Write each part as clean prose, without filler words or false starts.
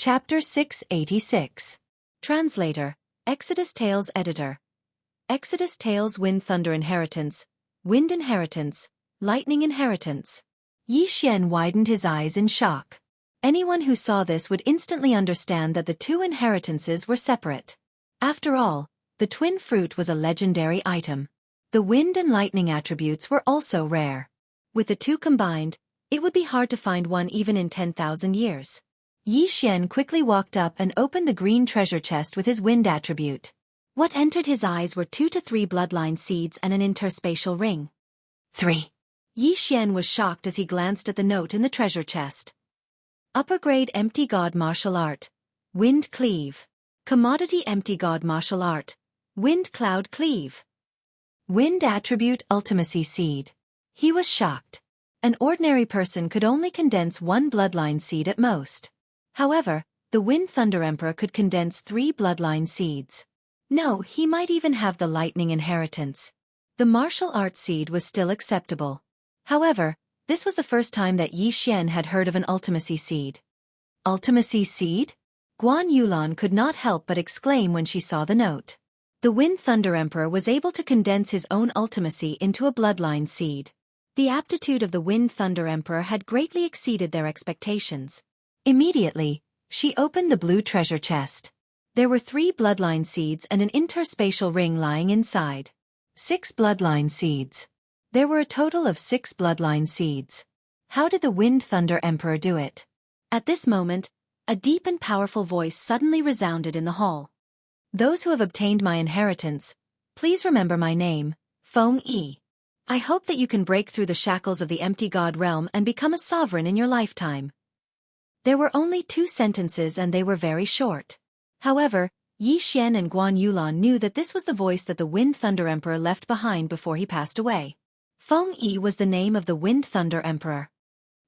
Chapter 686. Translator, Exodus Tales Editor. Exodus Tales Wind Thunder Inheritance, Wind Inheritance, Lightning Inheritance. Yi Xian widened his eyes in shock. Anyone who saw this would instantly understand that the two inheritances were separate. After all, the twin fruit was a legendary item. The wind and lightning attributes were also rare. With the two combined, it would be hard to find one even in 10,000 years. Yi Xian quickly walked up and opened the green treasure chest with his wind attribute. What entered his eyes were 2 to 3 bloodline seeds and an interspatial ring. 3. Yi Xian was shocked as he glanced at the note in the treasure chest. Upper grade empty god martial art. Wind cleave. Commodity empty god martial art. Wind cloud cleave. Wind attribute ultimacy seed. He was shocked. An ordinary person could only condense 1 bloodline seed at most. However, the Wind Thunder Emperor could condense 3 bloodline seeds. No, he might even have the lightning inheritance. The martial arts seed was still acceptable. However, this was the first time that Yi Xian had heard of an ultimacy seed. Ultimacy seed? Guan Yulan could not help but exclaim when she saw the note. The Wind Thunder Emperor was able to condense his own ultimacy into a bloodline seed. The aptitude of the Wind Thunder Emperor had greatly exceeded their expectations. Immediately, she opened the blue treasure chest. There were 3 bloodline seeds and an interspatial ring lying inside. 6 bloodline seeds. There were a total of 6 bloodline seeds. How did the Wind Thunder Emperor do it? At this moment, a deep and powerful voice suddenly resounded in the hall. Those who have obtained my inheritance, please remember my name, Feng Yi. I hope that you can break through the shackles of the empty god realm and become a sovereign in your lifetime. There were only 2 sentences and they were very short. However, Yi Xian and Guan Yulan knew that this was the voice that the Wind Thunder Emperor left behind before he passed away. Feng Yi was the name of the Wind Thunder Emperor.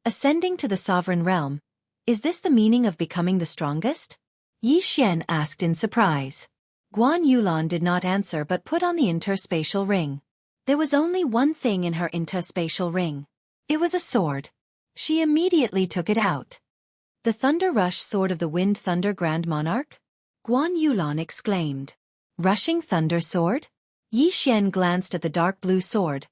Ascending to the sovereign realm. Is this the meaning of becoming the strongest? Yi Xian asked in surprise. Guan Yulan did not answer but put on the interspatial ring. There was only one thing in her interspatial ring. It was a sword. She immediately took it out. The Thunder Rush Sword of the Wind Thunder Grand Monarch? Guan Yulan exclaimed. Rushing Thunder Sword? Yi Xian glanced at the dark blue sword,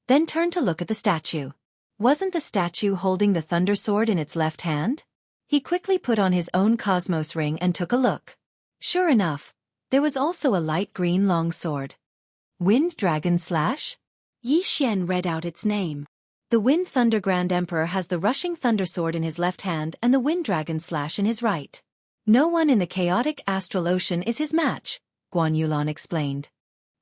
then turned to look at the statue. Wasn't the statue holding the Thunder Sword in its left hand? He quickly put on his own Cosmos ring and took a look. Sure enough, there was also a light green long sword. Wind Dragon Slash? Yi Xian read out its name. The Wind Thunder Grand Emperor has the Rushing Thunder Sword in his left hand and the Wind Dragon Slash in his right. No one in the chaotic astral ocean is his match, Guan Yulan explained.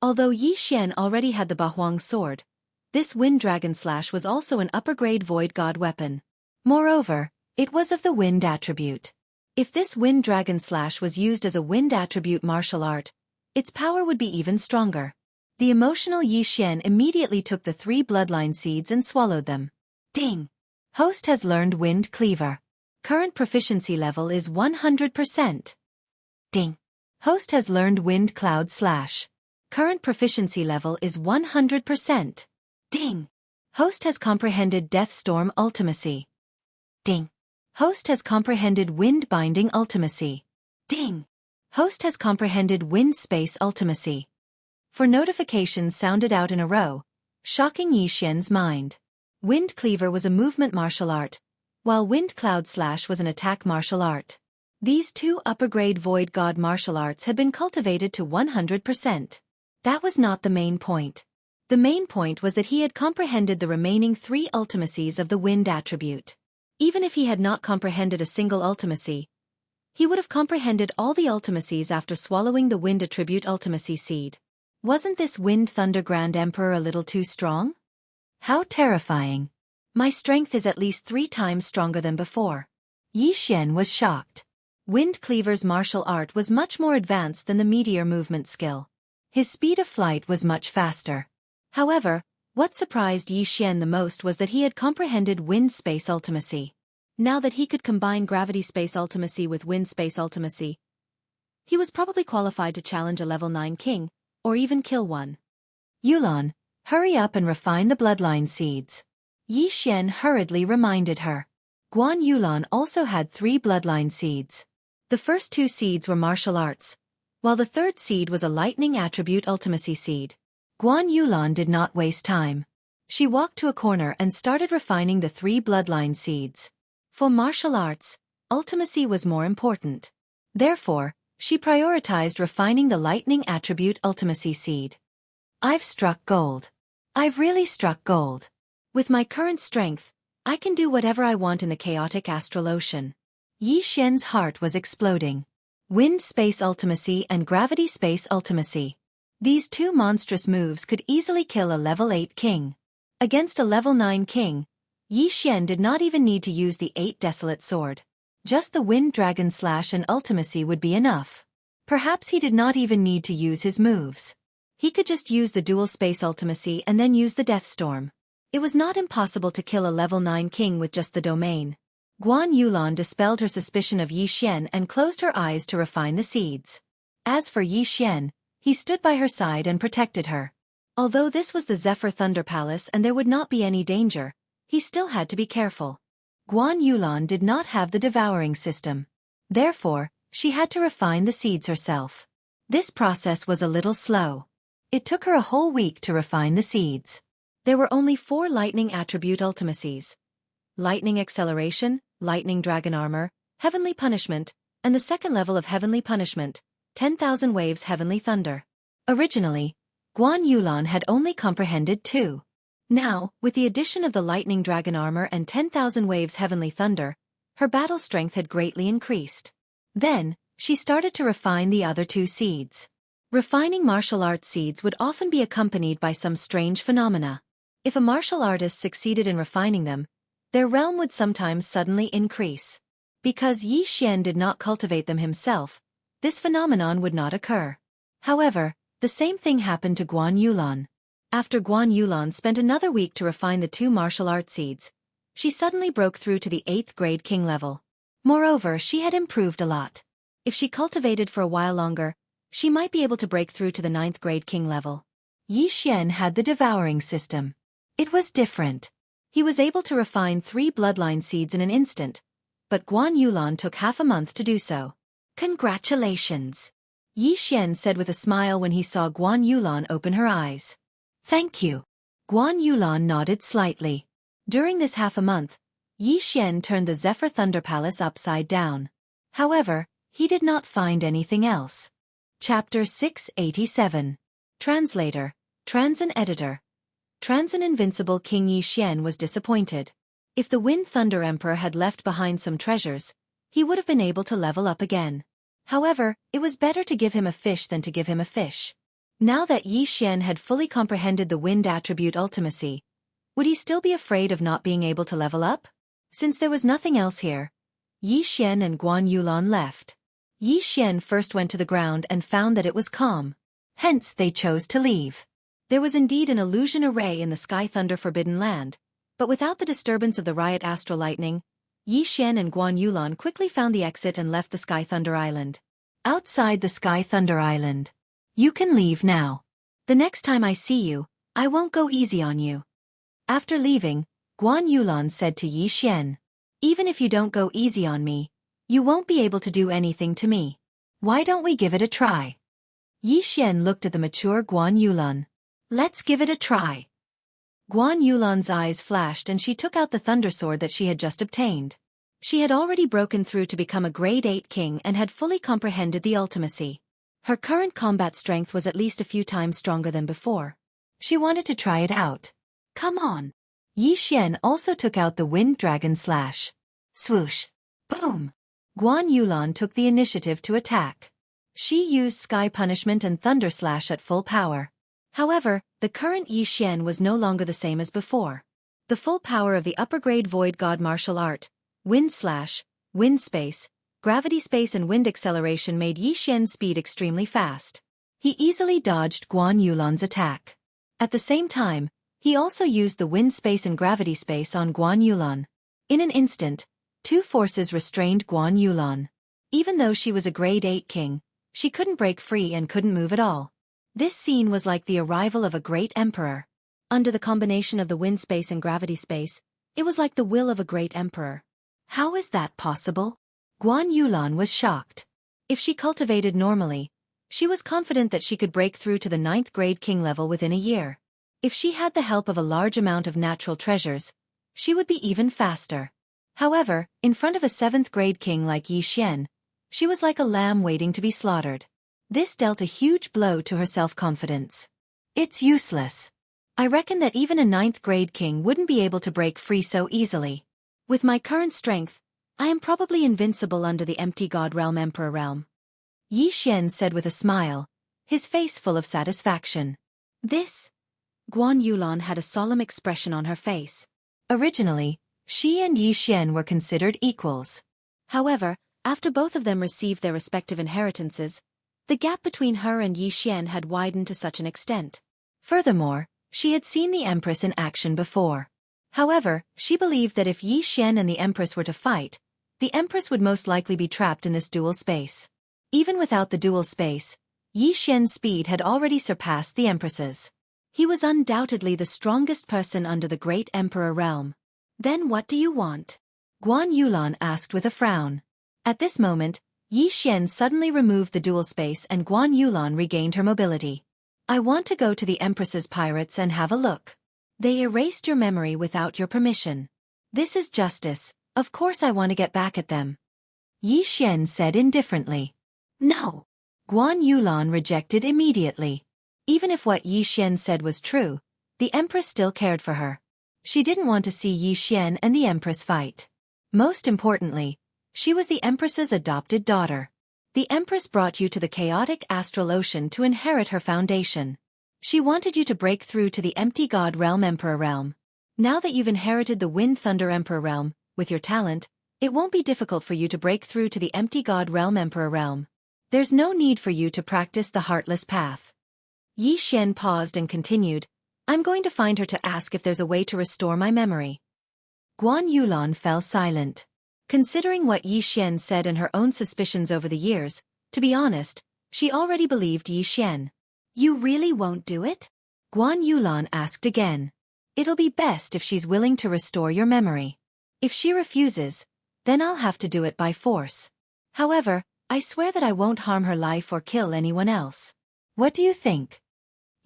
Although Yi Xian already had the Bahuang Sword, this Wind Dragon Slash was also an upper-grade Void God weapon. Moreover, it was of the Wind attribute. If this Wind Dragon Slash was used as a Wind attribute martial art, its power would be even stronger. The emotional Yi Xian immediately took the 3 bloodline seeds and swallowed them. Ding! Host has learned Wind Cleaver. Current proficiency level is 100%. Ding! Host has learned Wind Cloud Slash. Current proficiency level is 100%. Ding! Host has comprehended Death Storm Ultimacy. Ding! Host has comprehended Wind Binding Ultimacy. Ding! Host has comprehended Wind Space Ultimacy. 4 notifications sounded out in a row, shocking Yi Xian's mind. Wind Cleaver was a movement martial art, while Wind Cloud Slash was an attack martial art. These 2 upper-grade Void God martial arts had been cultivated to 100%. That was not the main point. The main point was that he had comprehended the remaining 3 ultimacies of the Wind attribute. Even if he had not comprehended a single ultimacy, he would have comprehended all the ultimacies after swallowing the Wind attribute ultimacy seed. Wasn't this Wind Thunder Grand Emperor a little too strong? How terrifying. My strength is at least 3 times stronger than before. Yi Xian was shocked. Wind Cleaver's martial art was much more advanced than the meteor movement skill. His speed of flight was much faster. However, what surprised Yi Xian the most was that he had comprehended Wind Space Ultimacy. Now that he could combine Gravity Space Ultimacy with Wind Space Ultimacy, he was probably qualified to challenge a level 9 king, or even kill one. Yulan, hurry up and refine the bloodline seeds. Yi Xian hurriedly reminded her. Guan Yulan also had 3 bloodline seeds. The first two seeds were martial arts, while the third seed was a lightning attribute ultimacy seed. Guan Yulan did not waste time. She walked to a corner and started refining the 3 bloodline seeds. For martial arts, ultimacy was more important. Therefore, she prioritized refining the lightning attribute ultimacy seed. I've struck gold. I've really struck gold. With my current strength, I can do whatever I want in the chaotic astral ocean. Yi Xian's heart was exploding. Wind space ultimacy and gravity space ultimacy. These 2 monstrous moves could easily kill a level 8 king. Against a level 9 king, Yi Xian did not even need to use the 8 desolate sword. Just the wind dragon slash and ultimacy would be enough. Perhaps he did not even need to use his moves. He could just use the dual space ultimacy and then use the death storm. It was not impossible to kill a level 9 king with just the domain. Guan Yulan dispelled her suspicion of Yi Xian and closed her eyes to refine the seeds. As for Yi Xian, he stood by her side and protected her. Although this was the Zephyr Thunder Palace and there would not be any danger, he still had to be careful. Guan Yulan did not have the devouring system. Therefore, she had to refine the seeds herself. This process was a little slow. It took her a whole week to refine the seeds. There were only 4 lightning attribute ultimacies: lightning acceleration, lightning dragon armor, heavenly punishment, and the second level of heavenly punishment, 10,000 waves heavenly thunder. Originally, Guan Yulan had only comprehended 2. Now, with the addition of the lightning dragon armor and 10,000 waves heavenly thunder, her battle strength had greatly increased. Then, she started to refine the other 2 seeds. Refining martial arts seeds would often be accompanied by some strange phenomena. If a martial artist succeeded in refining them, their realm would sometimes suddenly increase. Because Yi Xian did not cultivate them himself, this phenomenon would not occur. However, the same thing happened to Guan Yulan. After Guan Yulan spent another week to refine the 2 martial arts seeds, she suddenly broke through to the 8th grade king level. Moreover, she had improved a lot. If she cultivated for a while longer, she might be able to break through to the 9th grade king level. Yi Xian had the devouring system. It was different. He was able to refine 3 bloodline seeds in an instant, but Guan Yulan took half a month to do so. Congratulations! Yi Xian said with a smile when he saw Guan Yulan open her eyes. Thank you. Guan Yulan nodded slightly. During this half a month, Yi Xian turned the Zephyr Thunder Palace upside down. However, he did not find anything else. Chapter 687. Translator, Transan Editor. Transan Invincible King Yi Xian was disappointed. If the Wind Thunder Emperor had left behind some treasures, he would have been able to level up again. However, it was better to give him a fish than to give him a fish. Now that Yi Xian had fully comprehended the wind attribute ultimacy, would he still be afraid of not being able to level up? Since there was nothing else here, Yi Xian and Guan Yulan left. Yi Xian first went to the ground and found that it was calm. Hence they chose to leave. There was indeed an illusion array in the Sky Thunder Forbidden Land, but without the disturbance of the riot astral lightning, Yi Xian and Guan Yulan quickly found the exit and left the Sky Thunder Island. Outside the Sky Thunder Island. You can leave now. The next time I see you, I won't go easy on you. After leaving, Guan Yulan said to Yi Xian, even if you don't go easy on me, you won't be able to do anything to me. Why don't we give it a try? Yi Xian looked at the mature Guan Yulan. Let's give it a try. Guan Yulan's eyes flashed and she took out the thunder sword that she had just obtained. She had already broken through to become a grade 8 king and had fully comprehended the ultimacy. Her current combat strength was at least a few times stronger than before. She wanted to try it out. Come on. Yi Xian also took out the Wind Dragon Slash. Swoosh. Boom. Guan Yulan took the initiative to attack. She used Sky Punishment and Thunder Slash at full power. However, the current Yi Xian was no longer the same as before. The full power of the upper-grade Void God martial art, Wind Slash, Wind Space, Gravity Space and Wind Acceleration made Yi Xian's speed extremely fast. He easily dodged Guan Yulan's attack. At the same time, he also used the Wind Space and Gravity Space on Guan Yulan. In an instant, 2 forces restrained Guan Yulan. Even though she was a grade 8 king, she couldn't break free and couldn't move at all. This scene was like the arrival of a great emperor. Under the combination of the wind space and gravity space, it was like the will of a great emperor. How is that possible? Guan Yulan was shocked. If she cultivated normally, she was confident that she could break through to the 9th grade king level within a year. If she had the help of a large amount of natural treasures, she would be even faster. However, in front of a 7th grade king like Xianxia, she was like a lamb waiting to be slaughtered. This dealt a huge blow to her self-confidence. It's useless. I reckon that even a 9th grade king wouldn't be able to break free so easily. With my current strength, I am probably invincible under the empty god realm emperor realm. Xianxia said with a smile, his face full of satisfaction. Guan Yulan had a solemn expression on her face. Originally, she and Xianxia were considered equals. However, after both of them received their respective inheritances, the gap between her and Xianxia had widened to such an extent. Furthermore, she had seen the Empress in action before. However, she believed that if Xianxia and the Empress were to fight, the Empress would most likely be trapped in this dual space. Even without the dual space, Xianxia's speed had already surpassed the Empress's. He was undoubtedly the strongest person under the great Emperor realm. Then what do you want? Guan Yulan asked with a frown. At this moment, Xianxia suddenly removed the dual space and Guan Yulan regained her mobility. I want to go to the Empress's pirates and have a look. They erased your memory without your permission. This is justice, of course I want to get back at them. Xianxia said indifferently. No. Guan Yulan rejected immediately. Even if what Xianxia said was true, the Empress still cared for her. She didn't want to see Xianxia and the Empress fight. Most importantly, she was the Empress's adopted daughter. The Empress brought you to the chaotic astral ocean to inherit her foundation. She wanted you to break through to the empty god realm emperor realm. Now that you've inherited the wind thunder emperor realm, with your talent, it won't be difficult for you to break through to the empty god realm emperor realm. There's no need for you to practice the heartless path. Xianxia paused and continued, I'm going to find her to ask if there's a way to restore my memory. Guan Yulan fell silent. Considering what Xianxia said and her own suspicions over the years, to be honest, she already believed Xianxia. You really won't do it? Guan Yulan asked again. It'll be best if she's willing to restore your memory. If she refuses, then I'll have to do it by force. However, I swear that I won't harm her life or kill anyone else. What do you think?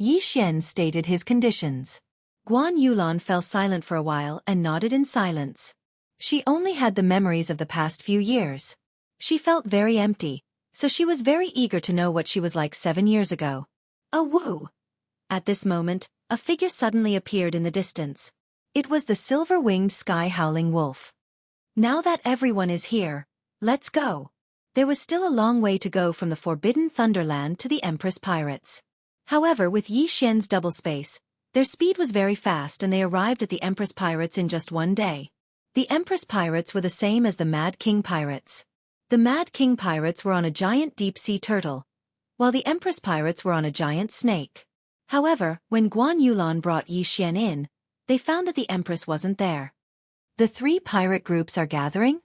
Xianxia stated his conditions. Guan Yulan fell silent for a while and nodded in silence. She only had the memories of the past few years. She felt very empty, so she was very eager to know what she was like 7 years ago. A woo! At this moment, a figure suddenly appeared in the distance. It was the silver-winged sky-howling wolf. Now that everyone is here, let's go. There was still a long way to go from the forbidden Thunderland to the Empress Pirates. However, with Xianxia's double space, their speed was very fast and they arrived at the Empress Pirates in just 1 day. The Empress Pirates were the same as the Mad King Pirates. The Mad King Pirates were on a giant deep-sea turtle, while the Empress Pirates were on a giant snake. However, when Guan Yulan brought Xianxia in, they found that the Empress wasn't there. The 3 pirate groups are gathering?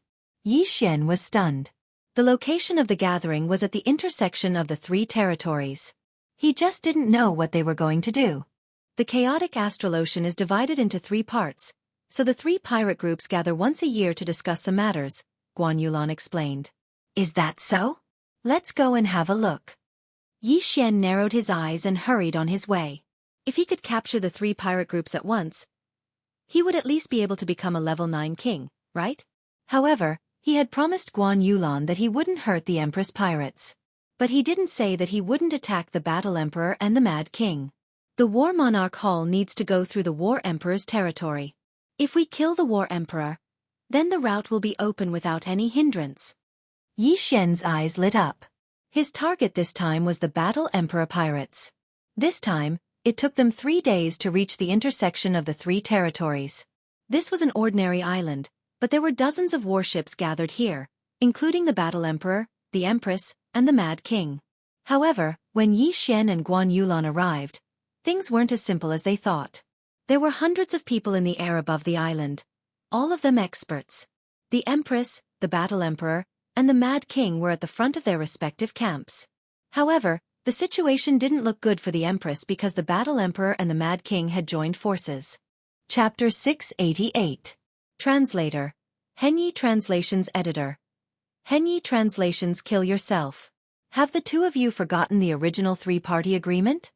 Xianxia was stunned. The location of the gathering was at the intersection of the 3 territories. He just didn't know what they were going to do. The chaotic astral ocean is divided into 3 parts, so the 3 pirate groups gather once a year to discuss some matters, Guan Yulan explained. Is that so? Let's go and have a look. Xianxia narrowed his eyes and hurried on his way. If he could capture the 3 pirate groups at once, he would at least be able to become a level 9 king, right? However, he had promised Guan Yulan that he wouldn't hurt the Empress Pirates. But he didn't say that he wouldn't attack the Battle Emperor and the Mad King. The War Monarch Hall needs to go through the War Emperor's territory. If we kill the War Emperor, then the route will be open without any hindrance. Xianxia's eyes lit up. His target this time was the Battle Emperor Pirates. This time, it took them 3 days to reach the intersection of the 3 territories. This was an ordinary island, but there were dozens of warships gathered here, including the Battle Emperor, the Empress, and the Mad King. However, when Xianxia and Guan Yulan arrived, things weren't as simple as they thought. There were hundreds of people in the air above the island, all of them experts. The Empress, the Battle Emperor, and the Mad King were at the front of their respective camps. However, the situation didn't look good for the Empress because the Battle Emperor and the Mad King had joined forces. Chapter 688. Translator. Henyi Translations Editor. Henyi translations kill yourself. Have the two of you forgotten the original three-party agreement?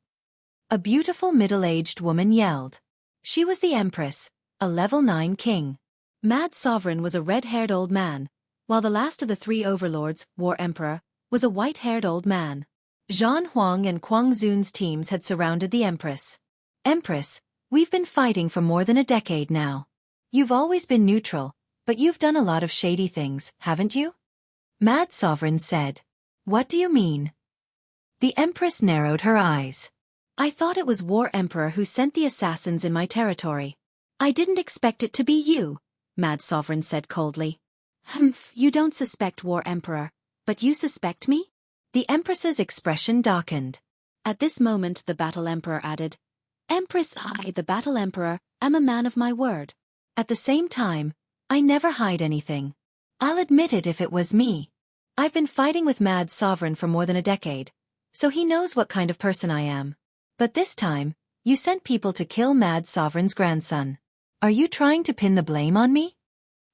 A beautiful middle-aged woman yelled. She was the Empress, a level 9 king. Mad Sovereign was a red-haired old man, while the last of the three overlords, War Emperor, was a white-haired old man. Zhan Huang and Kuang Zun's teams had surrounded the Empress. Empress, we've been fighting for more than a decade now. You've always been neutral, but you've done a lot of shady things, haven't you? Mad Sovereign said. What do you mean? The Empress narrowed her eyes. I thought it was War Emperor who sent the assassins in my territory. I didn't expect it to be you, Mad Sovereign said coldly. Humph, you don't suspect War Emperor, but you suspect me? The Empress's expression darkened. At this moment the Battle Emperor added, Empress, I, the Battle Emperor, am a man of my word. At the same time, I never hide anything. I'll admit it if it was me. I've been fighting with Mad Sovereign for more than a decade, so he knows what kind of person I am. But this time, you sent people to kill Mad Sovereign's grandson. Are you trying to pin the blame on me?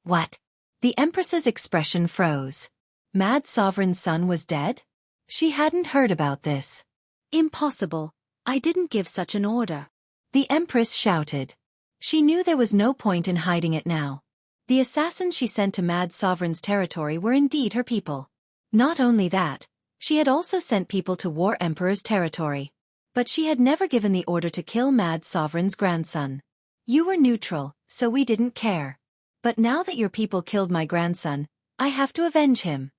What? The Empress's expression froze. Mad Sovereign's son was dead? She hadn't heard about this. Impossible. I didn't give such an order. The Empress shouted. She knew there was no point in hiding it now. The assassins she sent to Mad Sovereign's territory were indeed her people. Not only that, she had also sent people to War Emperor's territory. But she had never given the order to kill Mad Sovereign's grandson. You were neutral, so we didn't care. But now that your people killed my grandson, I have to avenge him.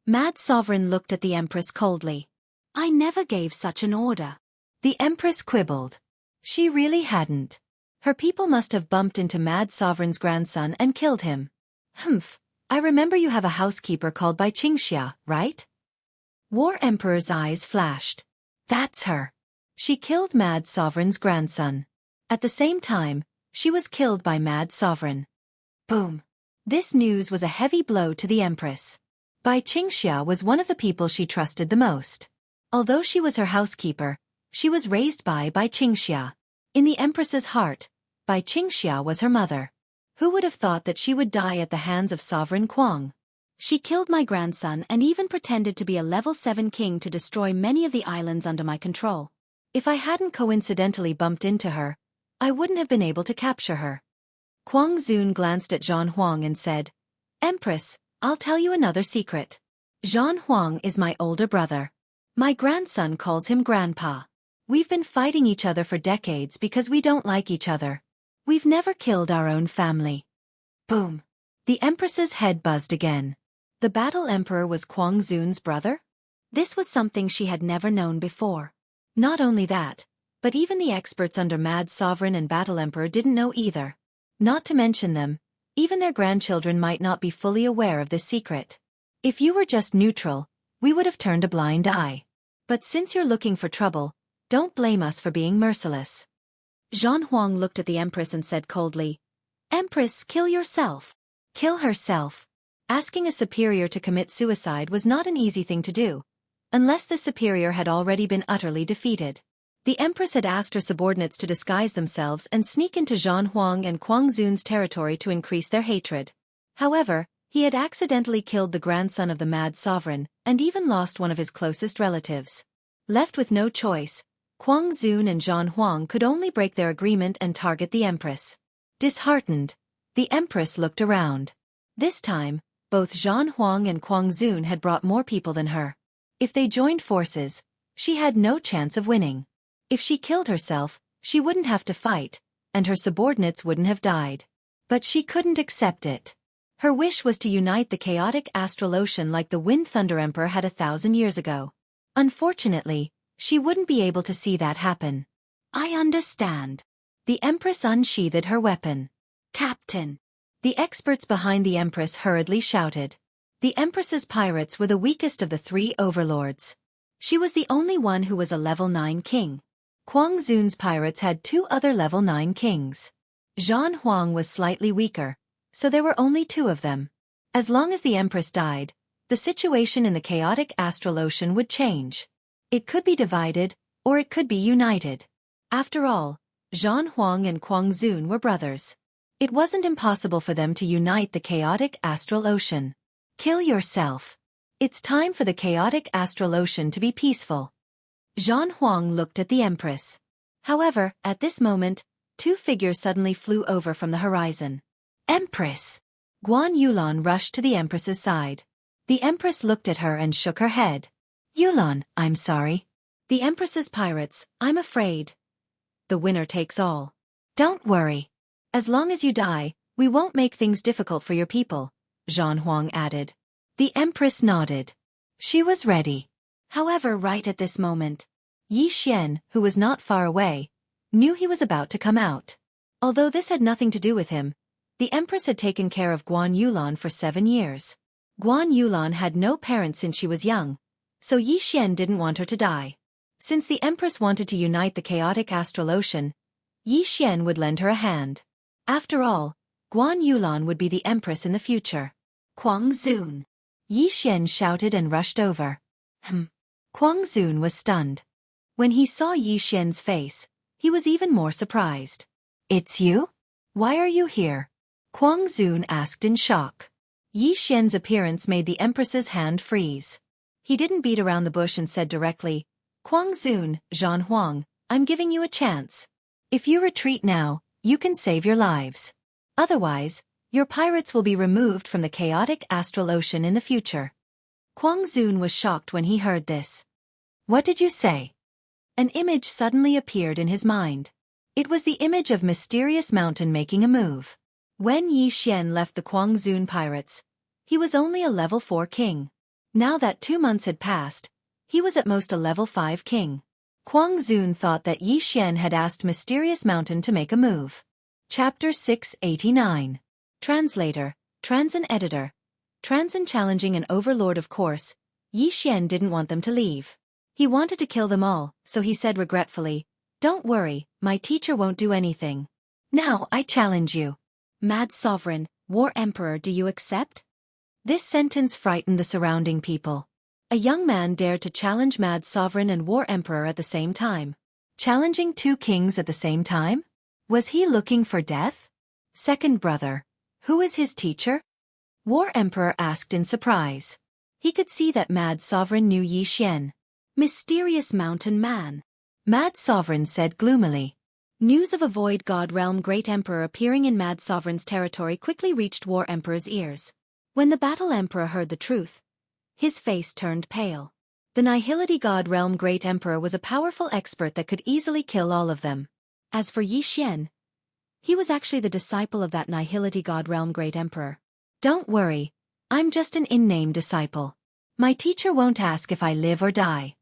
Mad Sovereign looked at the Empress coldly. I never gave such an order. The Empress quibbled. She really hadn't. Her people must have bumped into Mad Sovereign's grandson and killed him. Humph, I remember you have a housekeeper called by Xianxia, right? War Emperor's eyes flashed. That's her. She killed Mad Sovereign's grandson. At the same time, she was killed by Mad Sovereign. Boom. This news was a heavy blow to the Empress. Bai Xianxia was one of the people she trusted the most. Although she was her housekeeper, she was raised by Bai Xianxia. In the Empress's heart, Bai Xianxia was her mother. Who would have thought that she would die at the hands of Sovereign Kuang? She killed my grandson and even pretended to be a level 7 king to destroy many of the islands under my control. If I hadn't coincidentally bumped into her, I wouldn't have been able to capture her. Kuang Zun glanced at Zhan Huang and said, Empress, I'll tell you another secret. Zhan Huang is my older brother. My grandson calls him Grandpa. We've been fighting each other for decades because we don't like each other. We've never killed our own family. Boom. The Empress's head buzzed again. The Battle Emperor was Kuang Zun's brother? This was something she had never known before. Not only that, but even the experts under Mad Sovereign and Battle Emperor didn't know either. Not to mention them, even their grandchildren might not be fully aware of this secret. If you were just neutral, we would have turned a blind eye. But since you're looking for trouble, don't blame us for being merciless. Zhan Huang looked at the Empress and said coldly, Empress, kill yourself. Kill herself. Asking a superior to commit suicide was not an easy thing to do, unless the superior had already been utterly defeated. The Empress had asked her subordinates to disguise themselves and sneak into Zhan Huang and Kuang Zun's territory to increase their hatred. However, he had accidentally killed the grandson of the Mad Sovereign and even lost one of his closest relatives. Left with no choice, Kuang Zun and Zhan Huang could only break their agreement and target the Empress. Disheartened, the Empress looked around. This time, both Zhan Huang and Kuang Zun had brought more people than her. If they joined forces, she had no chance of winning. If she killed herself, she wouldn't have to fight, and her subordinates wouldn't have died. But she couldn't accept it. Her wish was to unite the chaotic astral ocean like the Wind Thunder Emperor had 1,000 years ago. Unfortunately, she wouldn't be able to see that happen. I understand. The Empress unsheathed her weapon. Captain. The experts behind the Empress hurriedly shouted. The Empress's pirates were the weakest of the three overlords. She was the only one who was a level 9 king. Kuang Zun's pirates had 2 other level 9 kings. Zhan Huang was slightly weaker, so there were only 2 of them. As long as the Empress died, the situation in the chaotic astral ocean would change. It could be divided, or it could be united. After all, Zhan Huang and Kuang Zun were brothers. It wasn't impossible for them to unite the chaotic astral ocean. Kill yourself. It's time for the chaotic astral ocean to be peaceful. Zhan Huang looked at the Empress. However, at this moment, two figures suddenly flew over from the horizon. Empress! Guan Yulan rushed to the Empress's side. The Empress looked at her and shook her head. Yulan, I'm sorry. The Empress's pirates, I'm afraid. The winner takes all. Don't worry. As long as you die, we won't make things difficult for your people, Zhan Huang added. The Empress nodded. She was ready. However, right at this moment, Yi Xian, who was not far away, knew he was about to come out. Although this had nothing to do with him, the Empress had taken care of Guan Yulan for 7 years. Guan Yulan had no parents since she was young, so Yi Xian didn't want her to die. Since the Empress wanted to unite the chaotic astral ocean, Yi Xian would lend her a hand. After all, Guan Yulan would be the Empress in the future. Kuang Zun! Yi Xian shouted and rushed over. Kuang Zun was stunned. When he saw Yi Xian's face, he was even more surprised. It's you? Why are you here? Kuang Zun asked in shock. Yi Xian's appearance made the Empress's hand freeze. He didn't beat around the bush and said directly, Kuang Zun, Zhan Huang, I'm giving you a chance. If you retreat now, you can save your lives. Otherwise, your pirates will be removed from the chaotic astral ocean in the future. Kuang Zun was shocked when he heard this. What did you say? An image suddenly appeared in his mind. It was the image of mysterious mountain making a move. When Yi Xian left the Kuang Zun pirates, he was only a level 4 king. Now that 2 months had passed, he was at most a level 5 king. Kuang Zun thought that Yi Xian had asked Mysterious Mountain to make a move. Chapter 689. Translator, Transin Editor. Transin challenging an overlord. Of course, Yi Xian didn't want them to leave. He wanted to kill them all, so he said regretfully, Don't worry, my teacher won't do anything. Now I challenge you. Mad Sovereign, War Emperor, do you accept? This sentence frightened the surrounding people. A young man dared to challenge Mad Sovereign and War Emperor at the same time. Challenging 2 kings at the same time? Was he looking for death? Second brother. Who is his teacher? War Emperor asked in surprise. He could see that Mad Sovereign knew Yi Xian. Mysterious Mountain Man. Mad Sovereign said gloomily. News of a Void God Realm Great Emperor appearing in Mad Sovereign's territory quickly reached War Emperor's ears. When the Battle Emperor heard the truth, his face turned pale. The Nihility God Realm Great Emperor was a powerful expert that could easily kill all of them. As for Yi Xian, he was actually the disciple of that Nihility God Realm Great Emperor. Don't worry, I'm just an in-name disciple. My teacher won't ask if I live or die.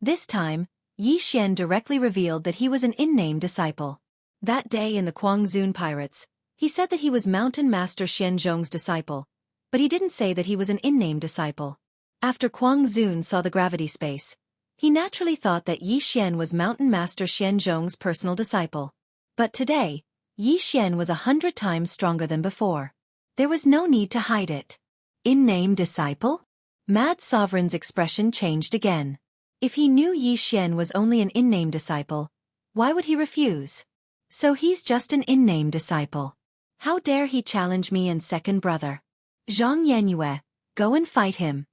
This time, Yi Xian directly revealed that he was an in-name disciple. That day in the Kuang Zun pirates, he said that he was Mountain Master Xianzhong's disciple, but he didn't say that he was an in-name disciple. After Kuang Zun saw the gravity space, he naturally thought that Yi Xian was Mountain Master Xianzhong's personal disciple. But today, Yi Xian was 100 times stronger than before. There was no need to hide it. In-name disciple? Mad Sovereign's expression changed again. If he knew Yi Xian was only an in-name disciple, why would he refuse? So he's just an in-name disciple. How dare he challenge me and second brother? Zhang Yangyue, go and fight him.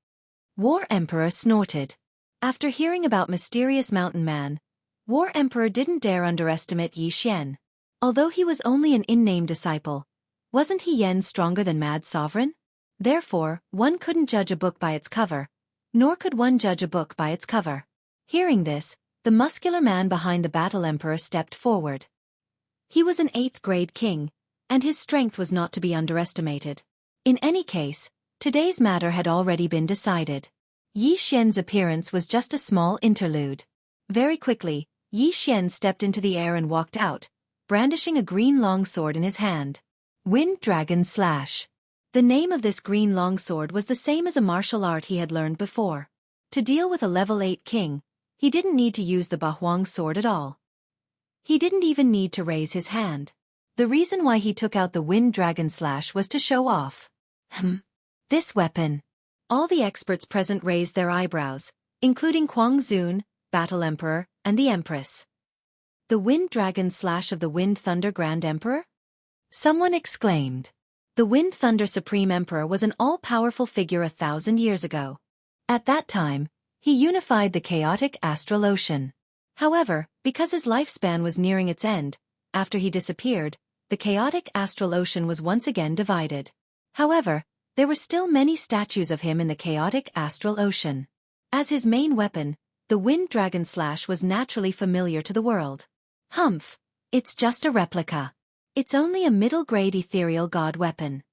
War Emperor snorted. After hearing about Mysterious Mountain Man, War Emperor didn't dare underestimate Yi Xian. Although he was only an in-name disciple, wasn't he yen stronger than Mad Sovereign? Therefore, one couldn't judge a book by its cover, nor could one judge a book by its cover. Hearing this, the muscular man behind the Battle Emperor stepped forward. He was an 8th grade king, and his strength was not to be underestimated. In any case, today's matter had already been decided. Yi Xian's appearance was just a small interlude. Very quickly, Yi Xian stepped into the air and walked out, brandishing a green longsword in his hand. Wind Dragon Slash. The name of this green longsword was the same as a martial art he had learned before. To deal with a level 8 king, he didn't need to use the Bahuang sword at all. He didn't even need to raise his hand. The reason why he took out the Wind Dragon Slash was to show off. This weapon. All the experts present raised their eyebrows, including Kuang Zun, Battle Emperor, and the Empress. The Wind Dragon Slash of the Wind Thunder Grand Emperor? Someone exclaimed. The Wind Thunder Supreme Emperor was an all-powerful figure 1,000 years ago. At that time, he unified the chaotic astral ocean. However, because his lifespan was nearing its end, after he disappeared, the chaotic astral ocean was once again divided. However, there were still many statues of him in the chaotic astral ocean. As his main weapon, the Wind Dragon Slash was naturally familiar to the world. Humph! It's just a replica. It's only a middle-grade ethereal god weapon.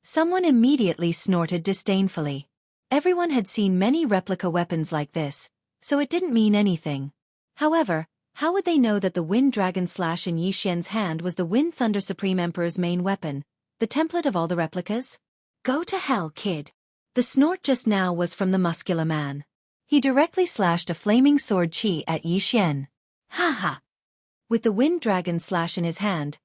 Someone immediately snorted disdainfully. Everyone had seen many replica weapons like this, so it didn't mean anything. However, how would they know that the Wind Dragon Slash in Xianxia's hand was the Wind Thunder Supreme Emperor's main weapon, the template of all the replicas? Go to hell, kid. The snort just now was from the muscular man. He directly slashed a flaming sword chi at Xian. Ha ha! With the Wind Dragon Slash in his hand,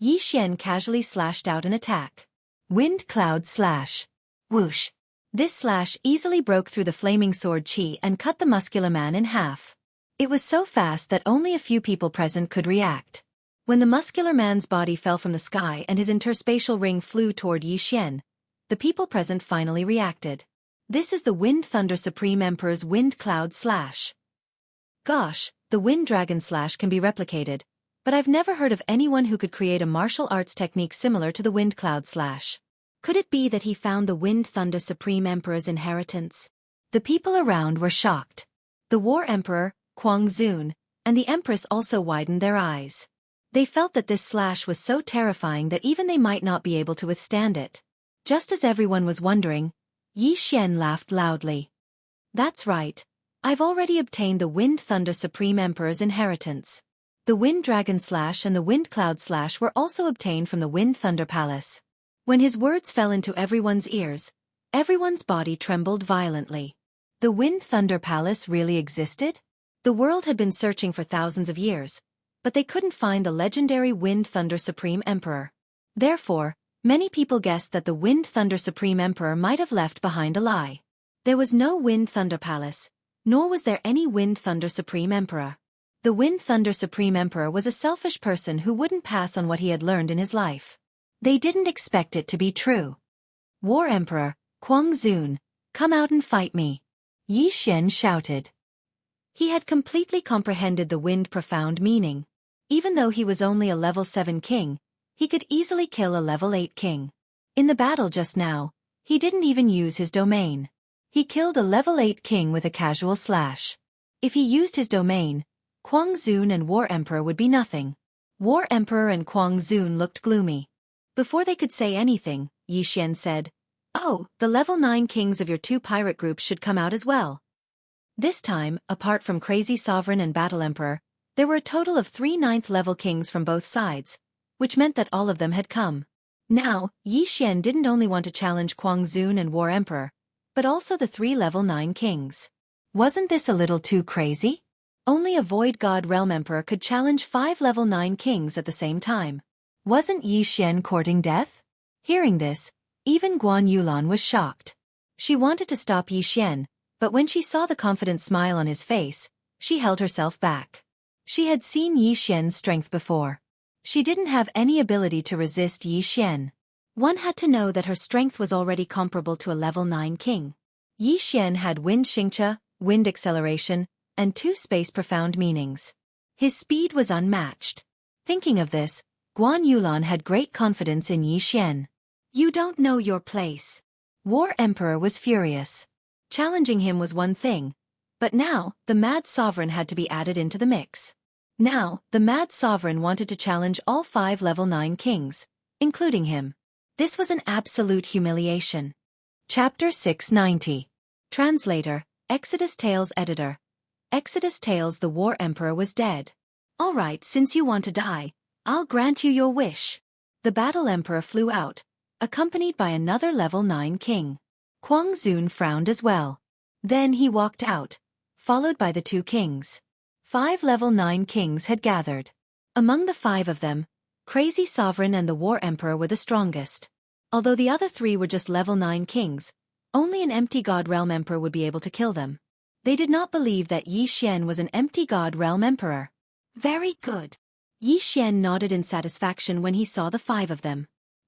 Xian casually slashed out an attack. Wind Cloud Slash. Whoosh! This slash easily broke through the flaming sword chi and cut the muscular man in half. It was so fast that only a few people present could react. When the muscular man's body fell from the sky and his interspatial ring flew toward Xian, the people present finally reacted. This is the Wind Thunder Supreme Emperor's Wind Cloud Slash. Gosh, the Wind Dragon Slash can be replicated, but I've never heard of anyone who could create a martial arts technique similar to the Wind Cloud Slash. Could it be that he found the Wind Thunder Supreme Emperor's inheritance? The people around were shocked. The War Emperor, Kuang Zun, and the Empress also widened their eyes. They felt that this slash was so terrifying that even they might not be able to withstand it. Just as everyone was wondering, Xian laughed loudly. That's right. I've already obtained the Wind Thunder Supreme Emperor's inheritance. The Wind Dragon Slash and the Wind Cloud Slash were also obtained from the Wind Thunder Palace. When his words fell into everyone's ears, everyone's body trembled violently. The Wind Thunder Palace really existed? The world had been searching for thousands of years, but they couldn't find the legendary Wind Thunder Supreme Emperor. Therefore, many people guessed that the Wind Thunder Supreme Emperor might have left behind a lie. There was no Wind Thunder Palace, nor was there any Wind Thunder Supreme Emperor. The Wind Thunder Supreme Emperor was a selfish person who wouldn't pass on what he had learned in his life. They didn't expect it to be true. War Emperor, Kuang Zun, come out and fight me. Xian shouted. He had completely comprehended the wind profound meaning. Even though he was only a level 7 king, he could easily kill a level 8 king. In the battle just now, he didn't even use his domain. He killed a level 8 king with a casual slash. If he used his domain, Kuang Zun and War Emperor would be nothing. War Emperor and Kuang Zun looked gloomy. Before they could say anything, Xian said, "Oh, the level 9 kings of your two pirate groups should come out as well." This time, apart from Crazy Sovereign and Battle Emperor, there were a total of 3 9th level kings from both sides, which meant that all of them had come. Now, Xian didn't only want to challenge Kuang Zun and War Emperor, but also the 3 level 9 kings. Wasn't this a little too crazy? Only a Void God Realm Emperor could challenge 5 level 9 kings at the same time. Wasn't Xian courting death? Hearing this, even Guan Yulan was shocked. She wanted to stop Xian, but when she saw the confident smile on his face, she held herself back. She had seen Xian's strength before. She didn't have any ability to resist Xian. One had to know that her strength was already comparable to a level 9 king. Xian had Wind Xianxia, Wind Acceleration, and 2 Space Profound meanings. His speed was unmatched. Thinking of this, Guan Yulan had great confidence in Xian. You don't know your place. War Emperor was furious. Challenging him was one thing, but now, the Mad Sovereign had to be added into the mix. Now, the Mad Sovereign wanted to challenge all 5 level 9 kings, including him. This was an absolute humiliation. Chapter 690. Translator, Exodus Tales Editor. Exodus Tales. The War Emperor was dead. Alright, since you want to die, I'll grant you your wish. The Battle Emperor flew out, accompanied by another level 9 king. Kuang Zun frowned as well. Then he walked out, followed by the 2 kings. 5 level 9 kings had gathered. Among the 5 of them, Crazy Sovereign and the War Emperor were the strongest. Although the other 3 were just level 9 kings, only an Empty God Realm Emperor would be able to kill them. They did not believe that Xian was an Empty God Realm Emperor. Very good. Xian nodded in satisfaction when he saw the 5 of them.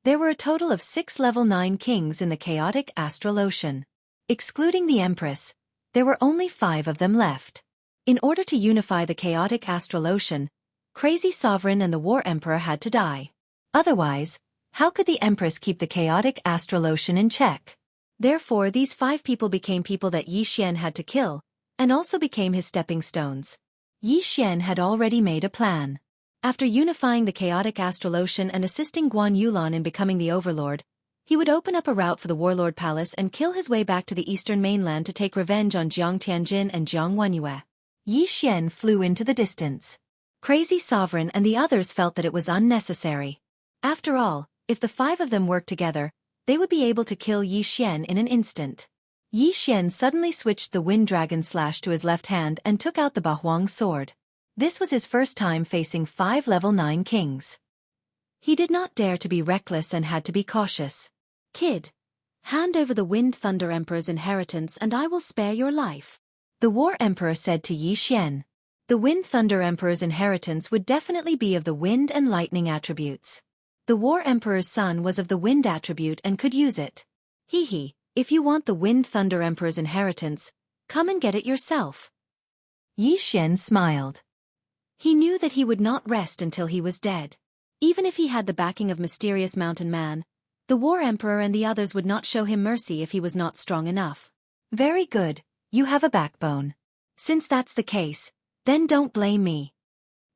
There were a total of 6 level 9 kings in the chaotic astral ocean. Excluding the Empress, there were only 5 of them left. In order to unify the chaotic astral ocean, Crazy Sovereign and the War Emperor had to die. Otherwise, how could the Empress keep the chaotic astral ocean in check? Therefore, these 5 people became people that Yi Xian had to kill, and also became his stepping stones. Yi Xian had already made a plan. After unifying the chaotic astral ocean and assisting Guan Yulan in becoming the overlord, he would open up a route for the warlord palace and kill his way back to the eastern mainland to take revenge on Jiang Tianjin and Jiang Wenyue. Yi Xian flew into the distance. Crazy Sovereign and the others felt that it was unnecessary. After all, if the 5 of them worked together, they would be able to kill Yi Xian in an instant. Yi Xian suddenly switched the Wind Dragon Slash to his left hand and took out the Bahuang sword. This was his first time facing 5 level 9 kings. He did not dare to be reckless and had to be cautious. Kid, hand over the Wind Thunder Emperor's inheritance and I will spare your life, the War Emperor said to Yi Xian. The Wind Thunder Emperor's inheritance would definitely be of the wind and lightning attributes. The War Emperor's son was of the wind attribute and could use it. Hee, if you want the Wind Thunder Emperor's inheritance, come and get it yourself. Yi Xian smiled. He knew that he would not rest until he was dead. Even if he had the backing of Mysterious Mountain Man, the War Emperor and the others would not show him mercy if he was not strong enough. Very good, you have a backbone. Since that's the case, then don't blame me.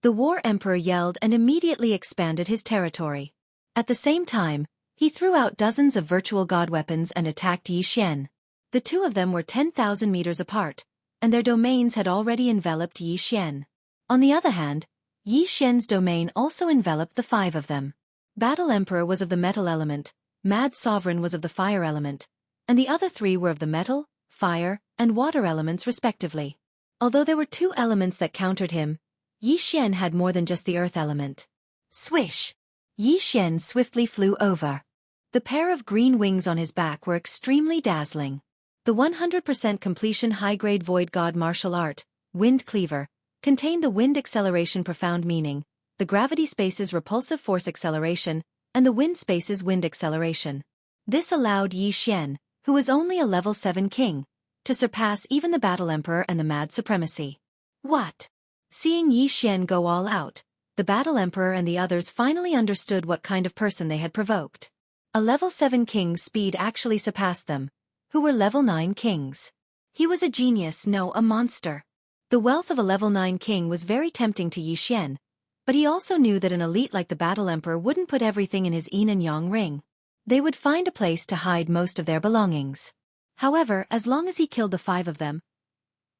The War Emperor yelled and immediately expanded his territory. At the same time, he threw out dozens of virtual god weapons and attacked Yi Xian. The 2 of them were 10,000 meters apart, and their domains had already enveloped Yi Xian. On the other hand, Yi Xian's domain also enveloped the 5 of them. Battle Emperor was of the metal element, Mad Sovereign was of the fire element, and the other 3 were of the metal, fire, and water elements respectively. Although there were 2 elements that countered him, Yi Xian had more than just the earth element. Swish! Yi Xian swiftly flew over. The pair of green wings on his back were extremely dazzling. The 100% completion high-grade void god martial art, Wind Cleaver, contained the wind acceleration profound meaning, the gravity space's repulsive force acceleration, and the wind space's wind acceleration. This allowed Yi Xian, who was only a level 7 king, to surpass even the Battle Emperor and the Mad Supremacy. What? Seeing Yi Xian go all out, the Battle Emperor and the others finally understood what kind of person they had provoked. A level 7 king's speed actually surpassed them, who were level 9 kings. He was a genius, no, a monster. The wealth of a level 9 king was very tempting to Yi Xian, but he also knew that an elite like the Battle Emperor wouldn't put everything in his yin and yang ring. They would find a place to hide most of their belongings. However, as long as he killed the 5 of them,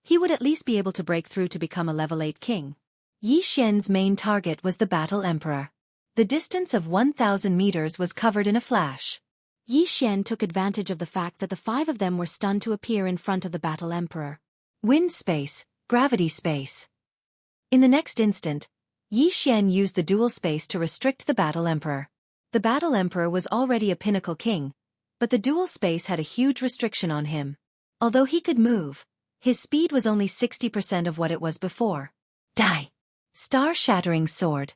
he would at least be able to break through to become a level 8 king. Yi Xian's main target was the Battle Emperor. The distance of 1,000 meters was covered in a flash. Yi Xian took advantage of the fact that the 5 of them were stunned to appear in front of the Battle Emperor. Wind space, gravity space. In the next instant, Yi Xian used the dual space to restrict the Battle Emperor. The Battle Emperor was already a pinnacle king, but the dual space had a huge restriction on him. Although he could move, his speed was only 60% of what it was before. Die! Star-shattering sword.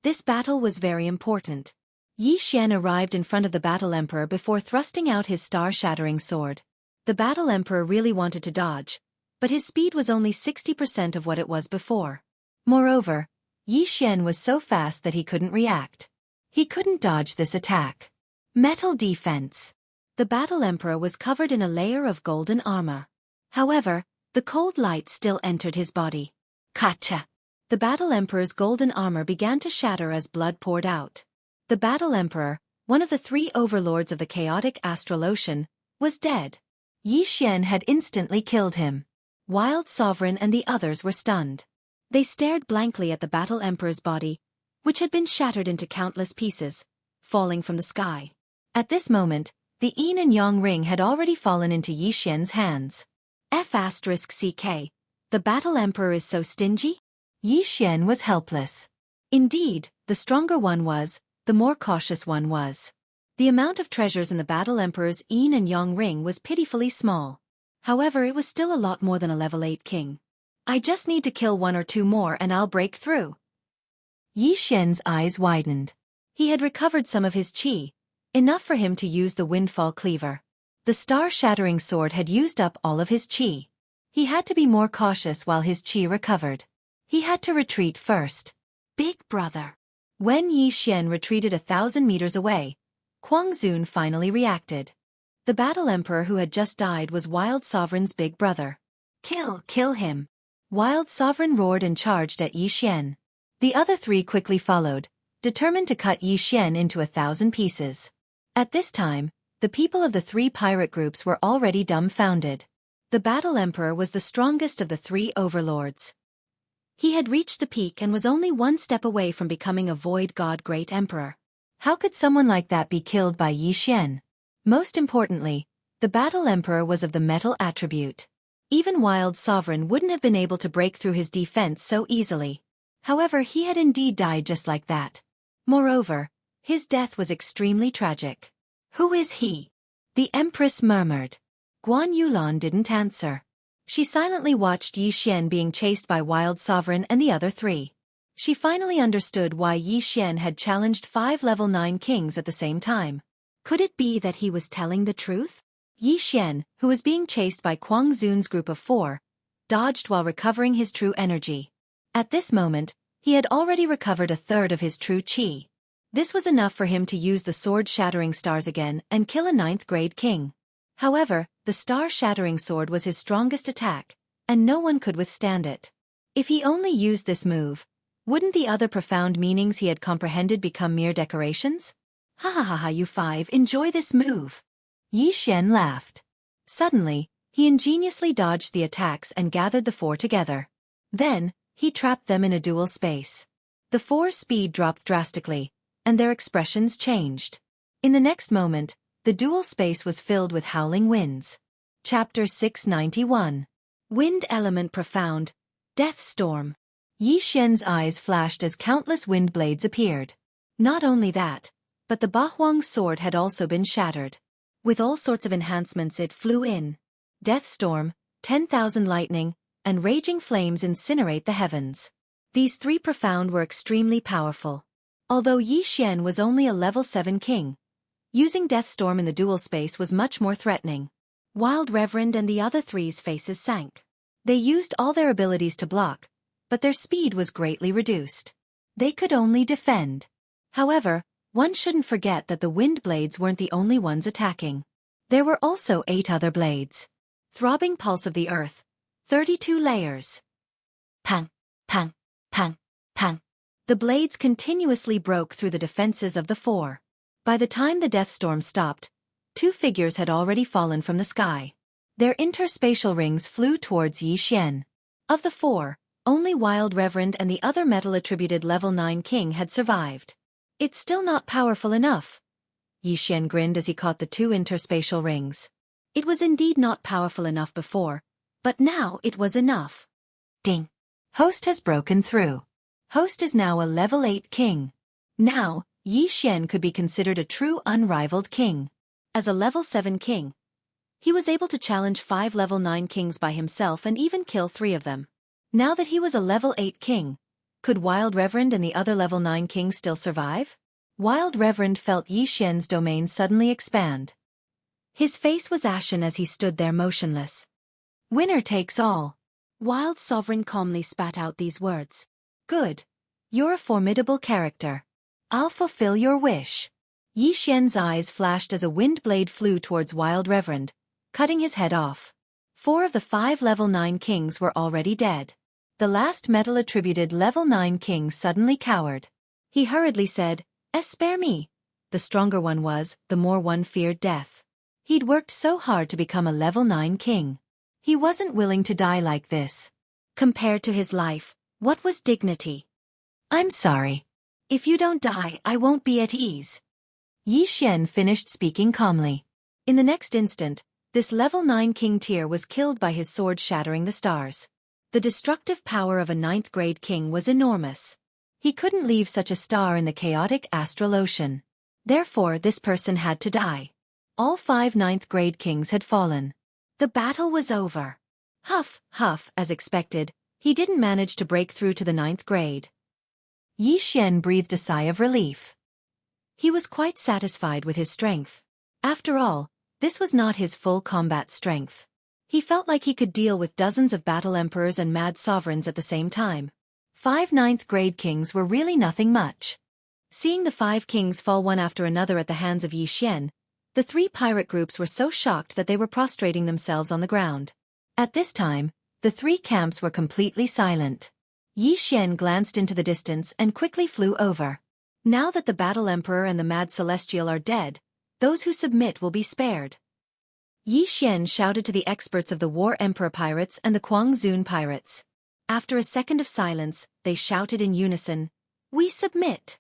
This battle was very important. Yi Xian arrived in front of the Battle Emperor before thrusting out his star-shattering sword. The Battle Emperor really wanted to dodge, but his speed was only 60% of what it was before. Moreover, Yi Xian was so fast that he couldn't react. He couldn't dodge this attack. Metal defense. The Battle Emperor was covered in a layer of golden armor. However, the cold light still entered his body. Kacha! The Battle Emperor's golden armor began to shatter as blood poured out. The Battle Emperor, one of the 3 overlords of the chaotic astral ocean, was dead. Yi Xian had instantly killed him. Wild Sovereign and the others were stunned. They stared blankly at the Battle Emperor's body, which had been shattered into countless pieces, falling from the sky. At this moment, the yin and yang ring had already fallen into Yi Xian's hands. F***ck, the Battle Emperor is so stingy? Yi Xian was helpless. Indeed, the stronger one was, the more cautious one was. The amount of treasures in the Battle Emperor's yin and yang ring was pitifully small. However, it was still a lot more than a level 8 king. I just need to kill 1 or 2 more and I'll break through. Yi Xian's eyes widened. He had recovered some of his qi, Enough for him to use the windfall cleaver. The star-shattering sword had used up all of his qi. He had to be more cautious while his qi recovered. He had to retreat first. Big brother. When Yi Xian retreated 1,000 meters away, Kuang Zun finally reacted. The battle emperor who had just died was Wild Sovereign's big brother. Kill him. Wild Sovereign roared and charged at Yi Xian. The other three quickly followed, determined to cut Yi Xian into 1,000 pieces. At this time, the people of the three pirate groups were already dumbfounded. The battle emperor was the strongest of the three overlords. He had reached the peak and was only one step away from becoming a void god great emperor. How could someone like that be killed by Yi Xian? Most importantly, the battle emperor was of the metal attribute. Even Wild Sovereign wouldn't have been able to break through his defense so easily. However, he had indeed died just like that. Moreover, his death was extremely tragic. Who is he? The Empress murmured. Guan Yulan didn't answer. She silently watched Yi Xian being chased by Wild Sovereign and the other three. She finally understood why Yi Xian had challenged 5 level 9 kings at the same time. Could it be that he was telling the truth? Yi Xian, who was being chased by Kuang Zun's group of 4, dodged while recovering his true energy. At this moment, he had already recovered 1/3 of his true qi. This was enough for him to use the sword-shattering stars again and kill a 9th-grade king. However, the star-shattering sword was his strongest attack, and no one could withstand it. If he only used this move, wouldn't the other profound meanings he had comprehended become mere decorations? Ha ha ha ha, you 5 enjoy this move. Yi Xian laughed. Suddenly, he ingeniously dodged the attacks and gathered the 4 together. Then, he trapped them in a dual space. The 4's speed dropped drastically, and their expressions changed. In the next moment, the dual space was filled with howling winds. Chapter 691. Wind Element Profound, Death Storm. Yi Xian's eyes flashed as countless wind blades appeared. Not only that, but the Bahuang sword had also been shattered. With all sorts of enhancements it flew in. Death Storm, 10,000 lightning, and raging flames incinerate the heavens. These 3 profound were extremely powerful. Although Yi Xian was only a level 7 king, using Death Storm in the dual space was much more threatening. Wild Reverend and the other 3's faces sank. They used all their abilities to block, but their speed was greatly reduced. They could only defend. However, one shouldn't forget that the wind blades weren't the only ones attacking. There were also 8 other blades. Throbbing pulse of the earth, 32 layers. Pang, pang, pang, pang. The blades continuously broke through the defenses of the 4. By the time the death storm stopped, 2 figures had already fallen from the sky. Their interspatial rings flew towards Yi Xian. Of the 4, only Wild Reverend and the other metal-attributed level 9 king had survived. It's still not powerful enough. Yi Xian grinned as he caught the 2 interspatial rings. It was indeed not powerful enough before, but now it was enough. Ding! Host has broken through. Host is now a level 8 king. Now, Yi Xian could be considered a true unrivaled king. As a level 7 king, he was able to challenge 5 level 9 kings by himself and even kill 3 of them. Now that he was a level 8 king, could Wild Reverend and the other level 9 kings still survive? Wild Reverend felt Yi Xian's domain suddenly expand. His face was ashen as he stood there motionless. Winner takes all. Wild Sovereign calmly spat out these words. Good. You're a formidable character. I'll fulfill your wish. Yi Xian's eyes flashed as a wind blade flew towards Wild Reverend, cutting his head off. 4 of the 5 level 9 kings were already dead. The last metal-attributed level 9 king suddenly cowered. He hurriedly said, "Spare me." The stronger one was, the more one feared death. He'd worked so hard to become a level 9 king. He wasn't willing to die like this. Compared to his life, what was dignity? I'm sorry. If you don't die, I won't be at ease. Yi Xian finished speaking calmly. In the next instant, this level 9 king tier was killed by his sword shattering the stars. The destructive power of a 9th-grade king was enormous. He couldn't leave such a star in the chaotic astral ocean. Therefore, this person had to die. All 5 9th-grade kings had fallen. The battle was over. Huff, huff, as expected, he didn't manage to break through to the 9th grade. Yi Xian breathed a sigh of relief. He was quite satisfied with his strength. After all, this was not his full combat strength. He felt like he could deal with dozens of battle emperors and mad sovereigns at the same time. 5 ninth-grade kings were really nothing much. Seeing the 5 kings fall one after another at the hands of Yi Xian, the 3 pirate groups were so shocked that they were prostrating themselves on the ground. At this time, the 3 camps were completely silent. Yi Xian glanced into the distance and quickly flew over. Now that the battle emperor and the mad celestial are dead, those who submit will be spared. Yi Xian shouted to the experts of the War Emperor pirates and the Guangzhou pirates. After a second of silence, they shouted in unison, "We submit!"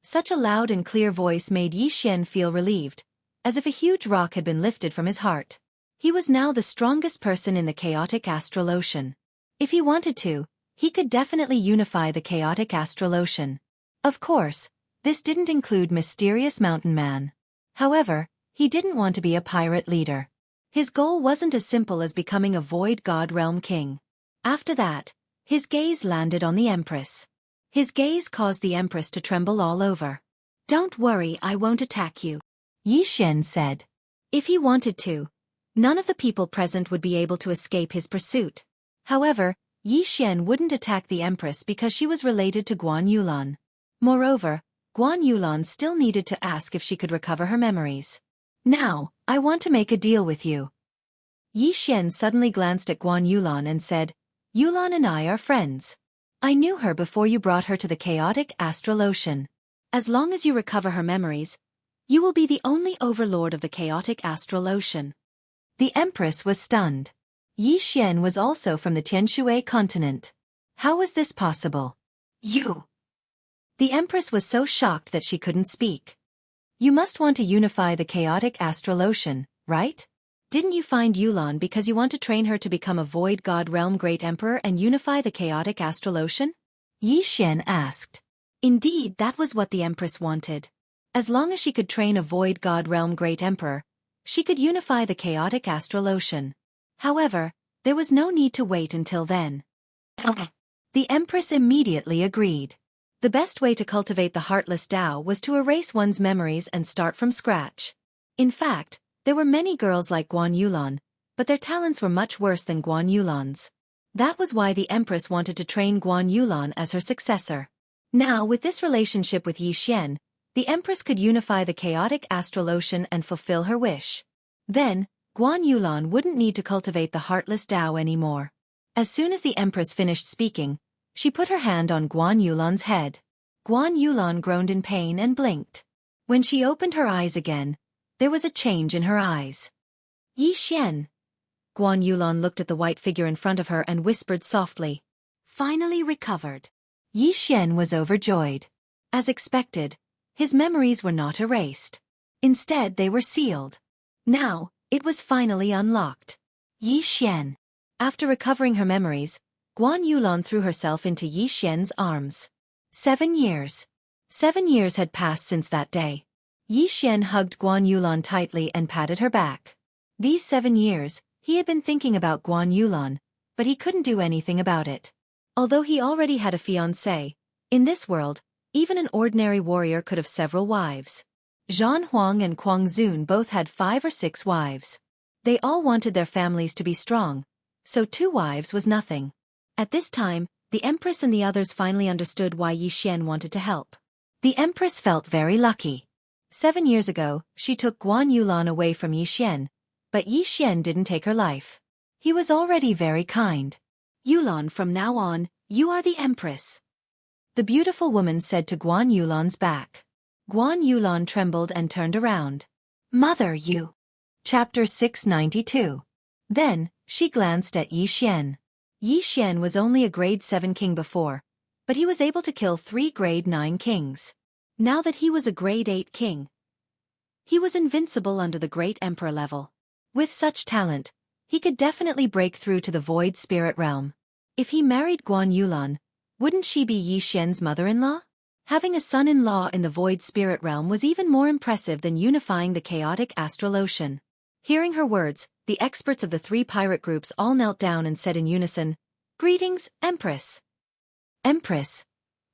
Such a loud and clear voice made Yi Xian feel relieved, as if a huge rock had been lifted from his heart. He was now the strongest person in the chaotic astral ocean. If he wanted to, he could definitely unify the chaotic astral ocean. Of course, this didn't include Mysterious Mountain Man. However, he didn't want to be a pirate leader. His goal wasn't as simple as becoming a Void God Realm king. After that, his gaze landed on the Empress. His gaze caused the Empress to tremble all over. "Don't worry, I won't attack you," Yi Xian said. If he wanted to, none of the people present would be able to escape his pursuit. However, Yi Xian wouldn't attack the Empress because she was related to Guan Yulan. Moreover, Guan Yulan still needed to ask if she could recover her memories. "Now, I want to make a deal with you." Yi Xian suddenly glanced at Guan Yulan and said, "Yulan and I are friends. I knew her before you brought her to the chaotic astral ocean. As long as you recover her memories, you will be the only overlord of the chaotic astral ocean." The Empress was stunned. Yi Xian was also from the Tianshui continent. How was this possible? "You!" The Empress was so shocked that she couldn't speak. "You must want to unify the chaotic astral ocean, right? Didn't you find Yulan because you want to train her to become a Void God Realm Great Emperor and unify the chaotic astral ocean?" Yi Xian asked. Indeed, that was what the Empress wanted. As long as she could train a Void God Realm Great Emperor, she could unify the chaotic astral ocean. However, there was no need to wait until then. The Empress immediately agreed. The best way to cultivate the Heartless Tao was to erase one's memories and start from scratch. In fact, there were many girls like Guan Yulan, but their talents were much worse than Guan Yulan's. That was why the Empress wanted to train Guan Yulan as her successor. Now, with this relationship with Yi Xian, the Empress could unify the chaotic astral ocean and fulfill her wish. Then, Guan Yulan wouldn't need to cultivate the Heartless Tao anymore. As soon as the Empress finished speaking, she put her hand on Guan Yulan's head. Guan Yulan groaned in pain and blinked. When she opened her eyes again, there was a change in her eyes. "Yi Xian." Guan Yulan looked at the white figure in front of her and whispered softly. "Finally recovered." Yi Xian was overjoyed. As expected, his memories were not erased. Instead, they were sealed. Now, it was finally unlocked. Yi Xian. After recovering her memories, Guan Yulan threw herself into Yi Xian's arms. 7 years. 7 years had passed since that day. Yi Xian hugged Guan Yulan tightly and patted her back. These 7 years, he had been thinking about Guan Yulan, but he couldn't do anything about it. Although he already had a fiancée, in this world, even an ordinary warrior could have several wives. Zhan Huang and Kuang Zun both had 5 or 6 wives. They all wanted their families to be strong, so 2 wives was nothing. At this time, the Empress and the others finally understood why Yi Xian wanted to help. The Empress felt very lucky. 7 years ago, she took Guan Yulan away from Yi Xian, but Yi Xian didn't take her life. He was already very kind. "Yulan, from now on, you are the Empress," the beautiful woman said to Guan Yulan's back. Guan Yulan trembled and turned around. "Mother, you." Chapter 692. Then, she glanced at Yi Xian. Yi Xian was only a grade 7 king before, but he was able to kill 3 grade 9 kings. Now that he was a grade 8 king, he was invincible under the Great Emperor level. With such talent, he could definitely break through to the Void Spirit realm. If he married Guan Yulan, wouldn't she be Yi Xian's mother-in-law? Having a son-in-law in the Void Spirit realm was even more impressive than unifying the chaotic astral ocean. Hearing her words, the experts of the 3 pirate groups all knelt down and said in unison, "Greetings, Empress." "Empress."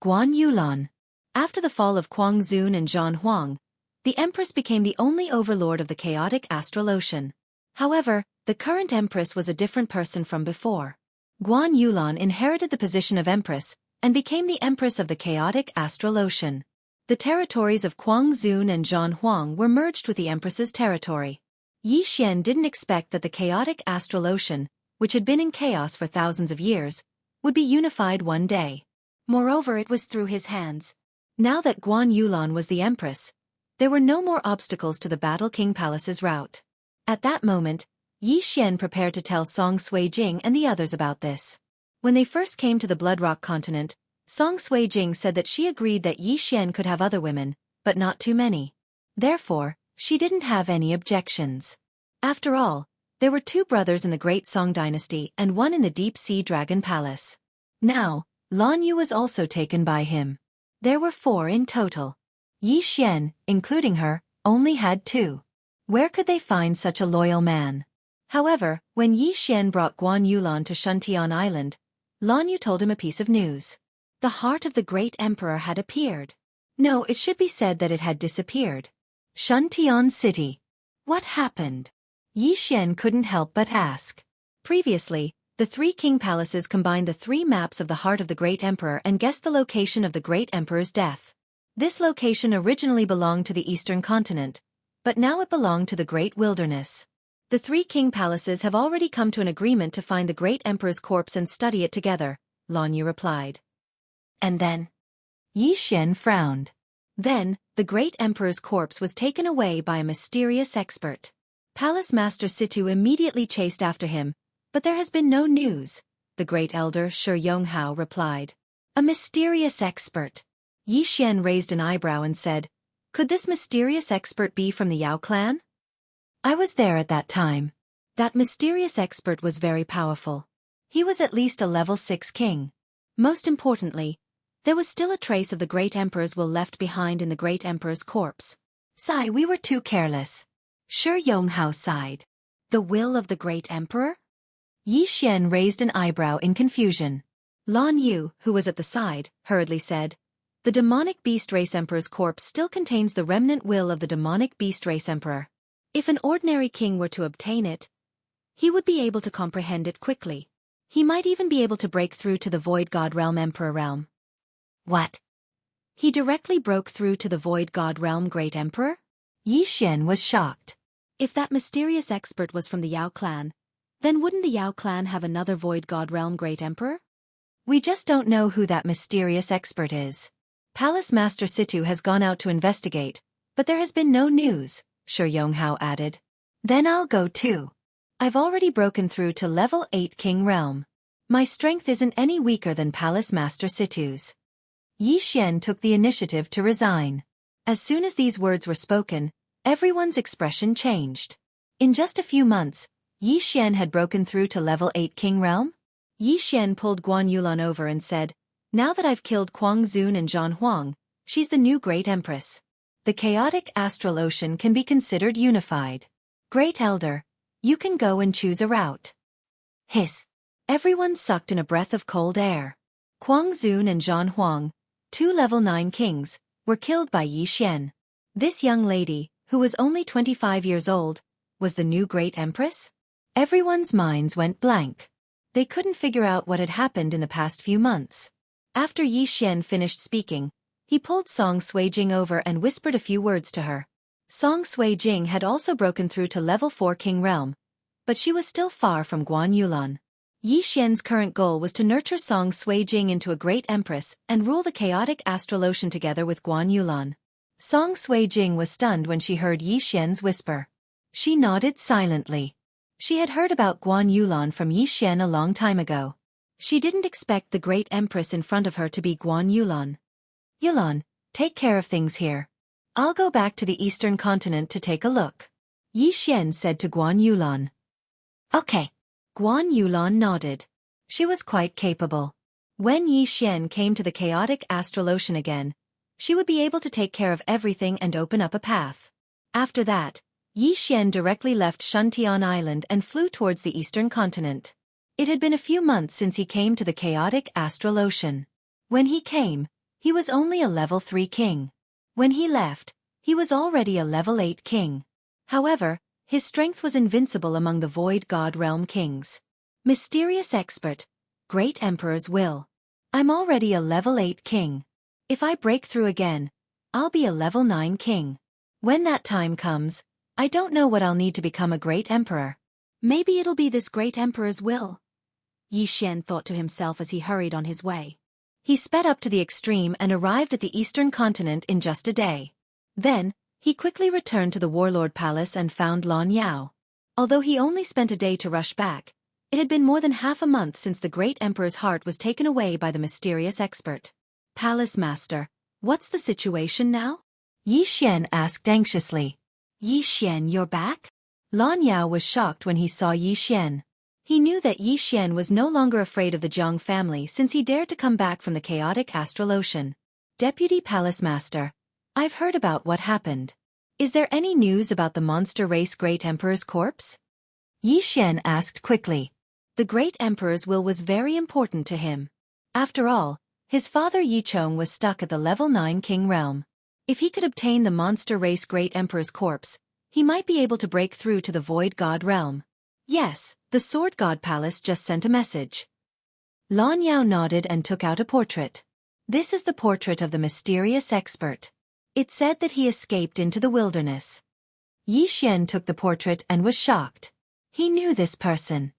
Guan Yulan. After the fall of Kuang Zun and Zhan Huang, The Empress became the only overlord of the chaotic astral ocean. However, the current Empress was a different person from before. Guan Yulan inherited the position of Empress and became the Empress of the chaotic astral ocean. The territories of Guangzhou and Zhanhuang were merged with the Empress's territory. Yi Xian didn't expect that the chaotic astral ocean, which had been in chaos for thousands of years, would be unified one day. Moreover, it was through his hands. Now that Guan Yulan was the Empress, there were no more obstacles to the Battle King Palace's route. At that moment, Yi Xian prepared to tell Song Suijing and the others about this. When they first came to the Bloodrock continent, Song Suijing said that she agreed that Yi Xian could have other women, but not too many. Therefore, she didn't have any objections. After all, there were 2 brothers in the Great Song dynasty and 1 in the Deep Sea Dragon Palace. Now, Lan Yu was also taken by him. There were 4 in total. Yi Xian, including her, only had 2. Where could they find such a loyal man? However, when Yi Xian brought Guan Yulan to Shuntian Island, Lan Yu told him a piece of news. The heart of the great emperor had appeared. No, it should be said that it had disappeared. Shuntian City. What happened? Yi Xian couldn't help but ask. Previously, the 3 king palaces combined the 3 maps of the heart of the great emperor and guessed the location of the great emperor's death. This location originally belonged to the eastern continent, but now it belonged to the great wilderness. The 3 king palaces have already come to an agreement to find the great emperor's corpse and study it together, Lan Yu replied. And then? Yi Xian frowned. Then, the great emperor's corpse was taken away by a mysterious expert. Palace Master Situ immediately chased after him, but there has been no news, the great elder Shi Yonghao replied. A mysterious expert. Yi Xian raised an eyebrow and said, could this mysterious expert be from the Yao clan? I was there at that time. That mysterious expert was very powerful. He was at least a level 6 king. Most importantly, there was still a trace of the great emperor's will left behind in the great emperor's corpse. Sigh, we were too careless. Shi Yonghao sighed. The will of the great emperor? Yi Xian raised an eyebrow in confusion. Lan Yu, who was at the side, hurriedly said, the demonic beast race emperor's corpse still contains the remnant will of the demonic beast race emperor. If an ordinary king were to obtain it, he would be able to comprehend it quickly. He might even be able to break through to the Void God Realm Emperor realm. What? He directly broke through to the Void God Realm Great Emperor? Yi Xian was shocked. If that mysterious expert was from the Yao clan, then wouldn't the Yao clan have another Void God Realm Great Emperor? We just don't know who that mysterious expert is. Palace Master Situ has gone out to investigate, but there has been no news, Shi Yonghao added. Then I'll go too. I've already broken through to level 8 King Realm. My strength isn't any weaker than Palace Master Situ's. Yi Xian took the initiative to resign. As soon as these words were spoken, everyone's expression changed. In just a few months, Yi Xian had broken through to level 8 King Realm? Yi Xian pulled Guan Yulan over and said, now that I've killed Guangzhou and Zhanhuang, she's the new Great Empress. The chaotic astral ocean can be considered unified. Great Elder, you can go and choose a route. Hiss. Everyone sucked in a breath of cold air. Guangzhou and Zhanhuang, 2 level 9 kings, were killed by Yi Xian. This young lady, who was only 25 years old, was the new Great Empress? Everyone's minds went blank. They couldn't figure out what had happened in the past few months. After Yi Xian finished speaking, he pulled Song Suijing over and whispered a few words to her. Song Suijing had also broken through to level 4 King Realm, but she was still far from Guan Yulan. Yi Xian's current goal was to nurture Song Suijing into a great empress and rule the chaotic astral ocean together with Guan Yulan. Song Suijing was stunned when she heard Yi Xian's whisper. She nodded silently. She had heard about Guan Yulan from Yi Xian a long time ago. She didn't expect the great empress in front of her to be Guan Yulan. Yulan, take care of things here. I'll go back to the eastern continent to take a look. Yi Xian said to Guan Yulan. Okay. Guan Yulan nodded. She was quite capable. When Yi Xian came to the chaotic astral ocean again, she would be able to take care of everything and open up a path. After that, Yi Xian directly left Shuntian Island and flew towards the eastern continent. It had been a few months since he came to the chaotic astral ocean. When he came, he was only a level 3 king. When he left, He was already a level 8 king. However, his strength was invincible among the Void God Realm kings. Mysterious expert, Great Emperor's will. I'm already a level 8 king. If I break through again, I'll be a level 9 king. When that time comes, I don't know what I'll need to become a great emperor. Maybe it'll be this great emperor's will. Yi Xian thought to himself as he hurried on his way. He sped up to the extreme and arrived at the eastern continent in just a day. Then, he quickly returned to the warlord palace and found Lan Yao. Although he only spent a day to rush back, it had been more than half a month since the great emperor's heart was taken away by the mysterious expert. Palace master, what's the situation now? Yi Xian asked anxiously. Yi Xian, you're back? Lan Yao was shocked when he saw Yi Xian. He knew that Yi Xian was no longer afraid of the Jiang family since he dared to come back from the chaotic astral ocean. Deputy Palace Master, I've heard about what happened. Is there any news about the monster race Great Emperor's corpse? Yi Xian asked quickly. The Great Emperor's will was very important to him. After all, his father Yi Chong was stuck at the level 9 king realm. If he could obtain the monster race Great Emperor's corpse, he might be able to break through to the Void God realm. Yes, the Sword God Palace just sent a message. Lan Yao nodded and took out a portrait. This is the portrait of the mysterious expert. It said that he escaped into the wilderness. Yi Xian took the portrait and was shocked. He knew this person.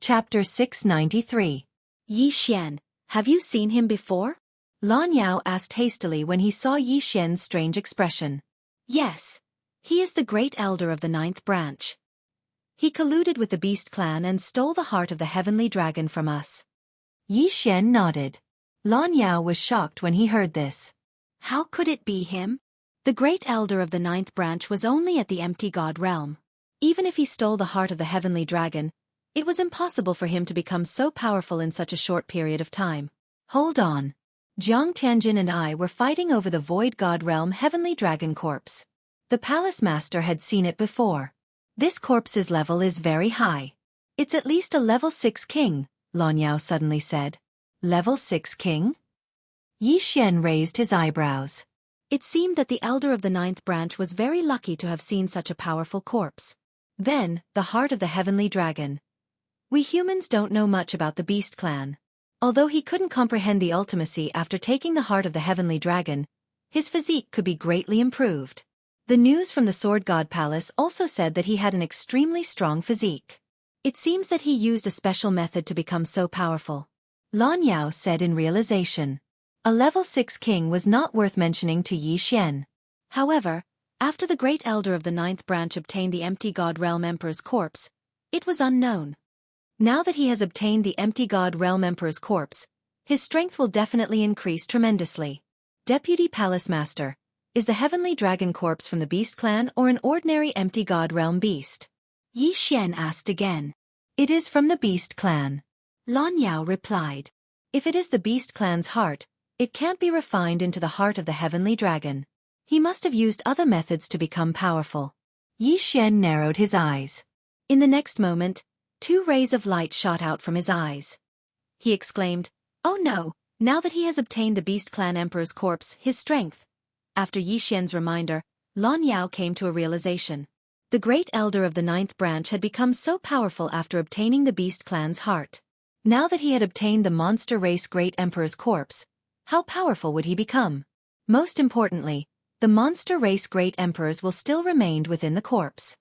Chapter 693. Yi Xian, have you seen him before? Lan Yao asked hastily when he saw Yi Xian's strange expression. Yes. He is the great elder of the 9th branch. He colluded with the Beast clan and stole the heart of the heavenly dragon from us. Yi Xian nodded. Lan Yao was shocked when he heard this. How could it be him? The great elder of the 9th branch was only at the empty god realm. Even if he stole the heart of the heavenly dragon, it was impossible for him to become so powerful in such a short period of time. Hold on. Jiang Tianjin and I were fighting over the Void God Realm Heavenly Dragon Corpse. The Palace Master had seen it before. This corpse's level is very high. It's at least a level 6 king, Lan Yao suddenly said. Level 6 king? Yi Xian raised his eyebrows. It seemed that the elder of the 9th branch was very lucky to have seen such a powerful corpse. Then, the heart of the heavenly dragon. We humans don't know much about the Beast clan. Although he couldn't comprehend the ultimacy after taking the heart of the heavenly dragon, his physique could be greatly improved. The news from the Sword God Palace also said that he had an extremely strong physique. It seems that he used a special method to become so powerful. Lan Yao said in realization. A level 6 king was not worth mentioning to Yi Xian. However, after the great elder of the 9th branch obtained the empty god realm emperor's corpse, it was unknown. Now that he has obtained the empty god realm emperor's corpse, his strength will definitely increase tremendously. Deputy Palace Master, is the heavenly dragon corpse from the Beast clan or an ordinary empty god realm beast? Yi Xian asked again. It is from the Beast clan. Lan Yao replied. If it is the Beast clan's heart, it can't be refined into the heart of the heavenly dragon. He must have used other methods to become powerful. Yi Xian narrowed his eyes. In the next moment, 2 rays of light shot out from his eyes. He exclaimed, Oh no, now that he has obtained the Beast clan emperor's corpse, his strength. After Yi Xian's reminder, Lan Yao came to a realization. The great elder of the 9th branch had become so powerful after obtaining the Beast clan's heart. Now that he had obtained the monster race great emperor's corpse, how powerful would he become? Most importantly, the monster race great emperors will still remain within the corpse.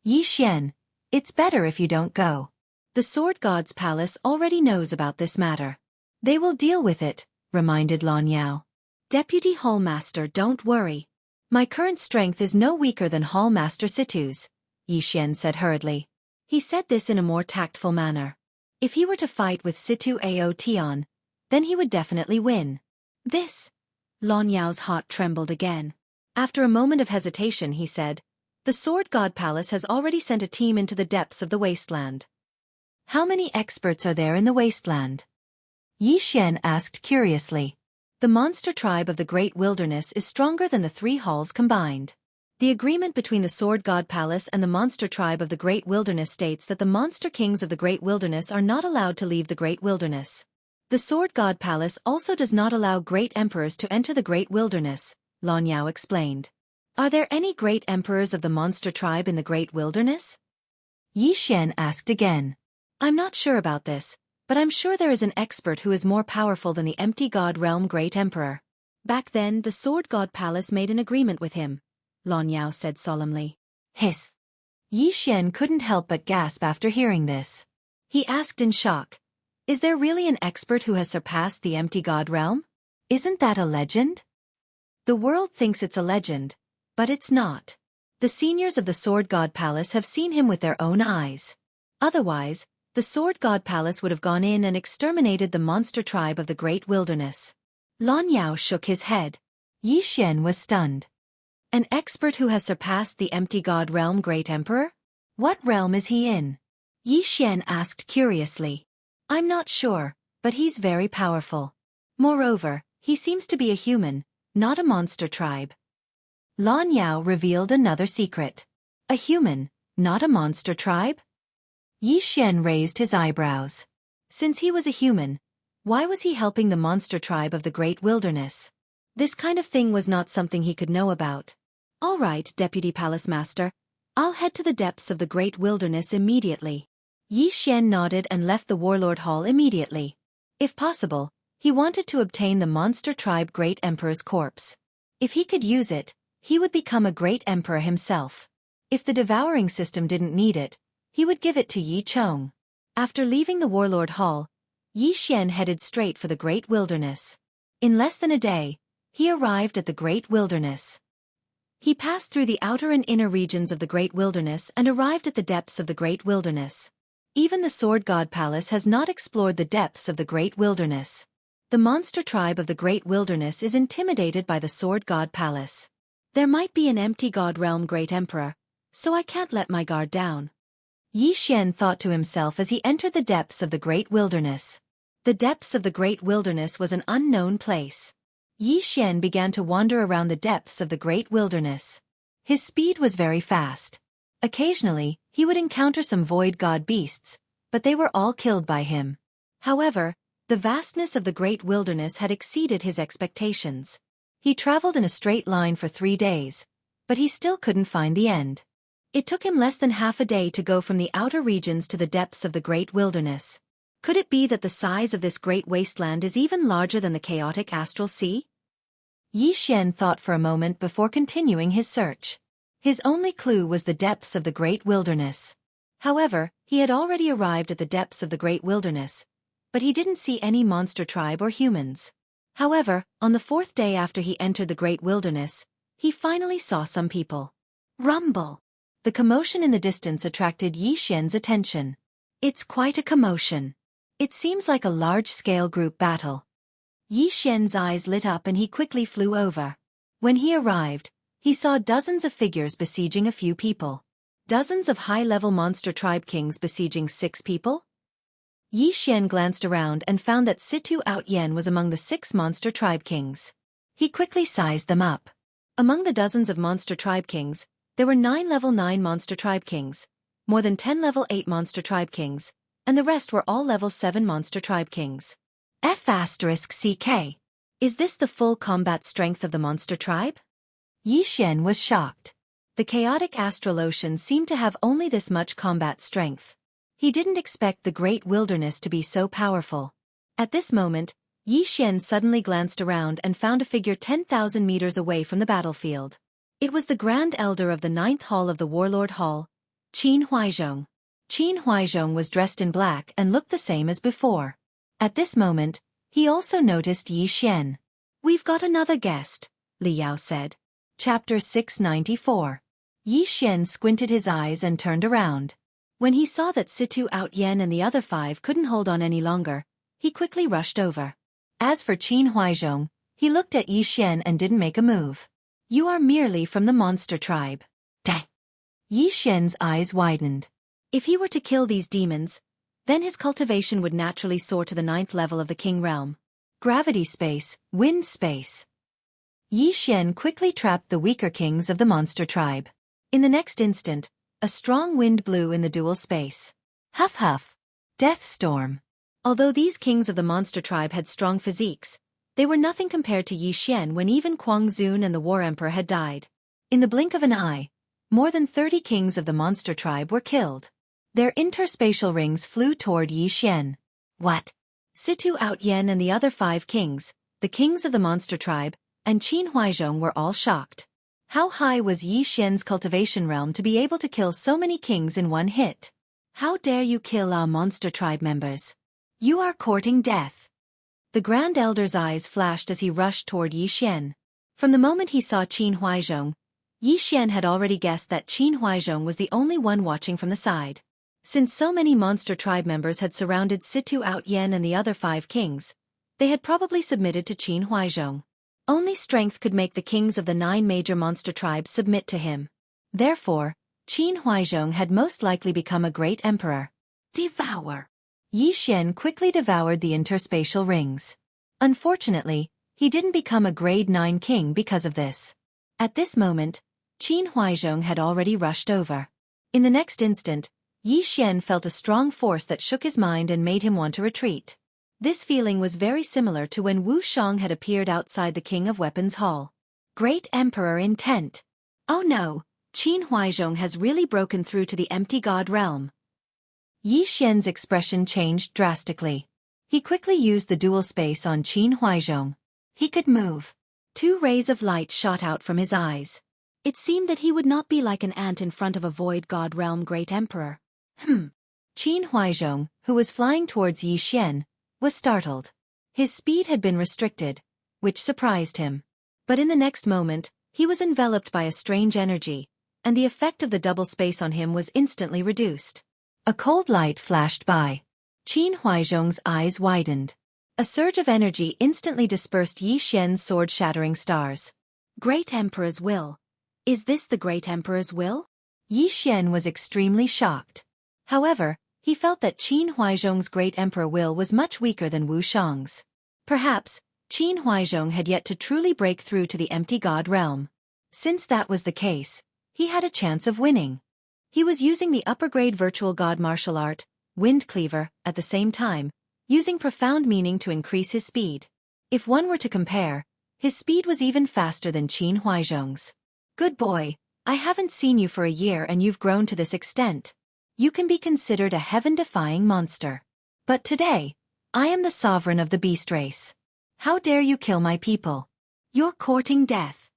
Yi Xian, it's better if you don't go. The Sword God's palace already knows about this matter. They will deal with it, reminded Lan Yao. Deputy Hall Master, don't worry. My current strength is no weaker than Hall Master Situ's, Yi Xian said hurriedly. He said this in a more tactful manner. If he were to fight with Situ Ao Tian, then he would definitely win. This. Lan Yao's heart trembled again. After a moment of hesitation he said, The Sword God Palace has already sent a team into the depths of the wasteland. How many experts are there in the wasteland? Yi Xian asked curiously. The monster tribe of the Great Wilderness is stronger than the 3 halls combined. The agreement between the Sword God Palace and the monster tribe of the Great Wilderness states that the monster kings of the Great Wilderness are not allowed to leave the Great Wilderness. The Sword God Palace also does not allow great emperors to enter the Great Wilderness, Lan Yao explained. Are there any great emperors of the monster tribe in the great wilderness? Yi Xian asked again. I'm not sure about this, but I'm sure there is an expert who is more powerful than the empty god realm great emperor. Back then the sword god palace made an agreement with him, Lan Yao said solemnly. Hiss. Yi Xian couldn't help but gasp after hearing this. He asked in shock, is there really an expert who has surpassed the empty god realm? Isn't that a legend? The world thinks it's a legend, but it's not. The seniors of the Sword God Palace have seen him with their own eyes. Otherwise, the Sword God Palace would have gone in and exterminated the monster tribe of the Great Wilderness. Lan Yao shook his head. Yi Xian was stunned. An expert who has surpassed the empty god realm great emperor? What realm is he in? Yi Xian asked curiously. I'm not sure, but he's very powerful. Moreover, he seems to be a human, not a monster tribe. Lan Yao revealed another secret. A human, not a monster tribe? Yi Xian raised his eyebrows. Since he was a human, why was he helping the monster tribe of the Great Wilderness? This kind of thing was not something he could know about. All right, Deputy Palace Master. I'll head to the depths of the Great Wilderness immediately. Yi Xian nodded and left the Warlord Hall immediately. If possible, he wanted to obtain the monster tribe Great Emperor's corpse. If he could use it, he would become a great emperor himself. If the devouring system didn't need it, he would give it to Yi Chong. After leaving the Warlord Hall, Yi Xian headed straight for the Great Wilderness. In less than a day, he arrived at the Great Wilderness. He passed through the outer and inner regions of the Great Wilderness and arrived at the depths of the Great Wilderness. Even the Sword God Palace has not explored the depths of the Great Wilderness. The monster tribe of the Great Wilderness is intimidated by the Sword God Palace. There might be an empty god realm great emperor, so I can't let my guard down. Yi Xian thought to himself as he entered the depths of the Great Wilderness. The depths of the Great Wilderness was an unknown place. Yi Xian began to wander around the depths of the Great Wilderness. His speed was very fast. Occasionally, he would encounter some void god beasts, but they were all killed by him. However, the vastness of the Great Wilderness had exceeded his expectations. He traveled in a straight line for 3 days, but he still couldn't find the end. It took him less than half a day to go from the outer regions to the depths of the Great Wilderness. Could it be that the size of this great wasteland is even larger than the chaotic astral sea? Yi Xian thought for a moment before continuing his search. His only clue was the depths of the Great Wilderness. However, he had already arrived at the depths of the Great Wilderness, but he didn't see any monster tribe or humans. However, on the 4th day after he entered the Great Wilderness, he finally saw some people. Rumble! The commotion in the distance attracted Yi Xian's attention. It's quite a commotion. It seems like a large-scale group battle. Yi Xian's eyes lit up and he quickly flew over. When he arrived, he saw dozens of figures besieging a few people. Dozens of high-level monster tribe kings besieging 6 people? Yi Xian glanced around and found that Situ Out Yen was among the 6 monster tribe kings. He quickly sized them up. Among the dozens of monster tribe kings, there were 9 level 9 monster tribe kings, more than 10 level 8 monster tribe kings, and the rest were all level 7 monster tribe kings. F***CK. Is this the full combat strength of the monster tribe? Yi Xian was shocked. The chaotic astral ocean seemed to have only this much combat strength. He didn't expect the Great Wilderness to be so powerful. At this moment, Yi Xian suddenly glanced around and found a figure 10,000 meters away from the battlefield. It was the Grand Elder of the 9th Hall of the Warlord Hall, Qin Huaizhong. Qin Huaizhong was dressed in black and looked the same as before. At this moment, he also noticed Yi Xian. We've got another guest, Li Yao said. Chapter 694. Yi Xian squinted his eyes and turned around. When he saw that Situ Out Yen and the other 5 couldn't hold on any longer, he quickly rushed over. As for Qin Huaizhong, he looked at Yi Xian and didn't make a move. You are merely from the monster tribe. Dang! Yi Xian's eyes widened. If he were to kill these demons, then his cultivation would naturally soar to the 9th level of the King Realm. Gravity space, wind space. Yi Xian quickly trapped the weaker kings of the monster tribe. In the next instant, a strong wind blew in the dual space. Huff huff. Death storm. Although these kings of the monster tribe had strong physiques, they were nothing compared to Yi Xian when even Kuang Zun and the War Emperor had died. In the blink of an eye, more than 30 kings of the monster tribe were killed. Their interspatial rings flew toward Yi Xian. What? Situ Out Yen and the other 5 kings, the kings of the monster tribe, and Qin Huaizhong were all shocked. How high was Yi Xian's cultivation realm to be able to kill so many kings in one hit? How dare you kill our monster tribe members? You are courting death. The Grand Elder's eyes flashed as he rushed toward Yi Xian. From the moment he saw Qin Huaizhong, Yi Xian had already guessed that Qin Huaizhong was the only one watching from the side. Since so many monster tribe members had surrounded Situ Out Yen and the other 5 kings, they had probably submitted to Qin Huaizhong. Only strength could make the kings of the 9 major monster tribes submit to him. Therefore, Qin Huaizhong had most likely become a great emperor. Devour! Yi Xian quickly devoured the interspatial rings. Unfortunately, he didn't become a grade 9 king because of this. At this moment, Qin Huaizhong had already rushed over. In the next instant, Yi Xian felt a strong force that shook his mind and made him want to retreat. This feeling was very similar to when Wu Shang had appeared outside the King of Weapons Hall. Great Emperor intent. Oh no, Qin Huaizhong has really broken through to the empty god realm. Yi Xian's expression changed drastically. He quickly used the dual space on Qin Huaizhong. He could move. 2 rays of light shot out from his eyes. It seemed that he would not be like an ant in front of a void god realm great emperor. Qin Huaizhong, who was flying towards Yi Xian, was startled. His speed had been restricted, which surprised him. But in the next moment, he was enveloped by a strange energy, and the effect of the double space on him was instantly reduced. A cold light flashed by. Qin Huaizhong's eyes widened. A surge of energy instantly dispersed Yi Xian's sword-shattering stars. Great Emperor's will. Is this the Great Emperor's will? Yi Xian was extremely shocked. However, he felt that Qin Huaizhong's Great Emperor will was much weaker than Wu Shang's. Perhaps, Qin Huaizhong had yet to truly break through to the empty god realm. Since that was the case, he had a chance of winning. He was using the upper-grade virtual god martial art, Wind Cleaver, at the same time, using profound meaning to increase his speed. If one were to compare, his speed was even faster than Qin Huaizhong's. Good boy, I haven't seen you for a year and you've grown to this extent. You can be considered a heaven-defying monster. But today, I am the sovereign of the beast race. How dare you kill my people? You're courting death.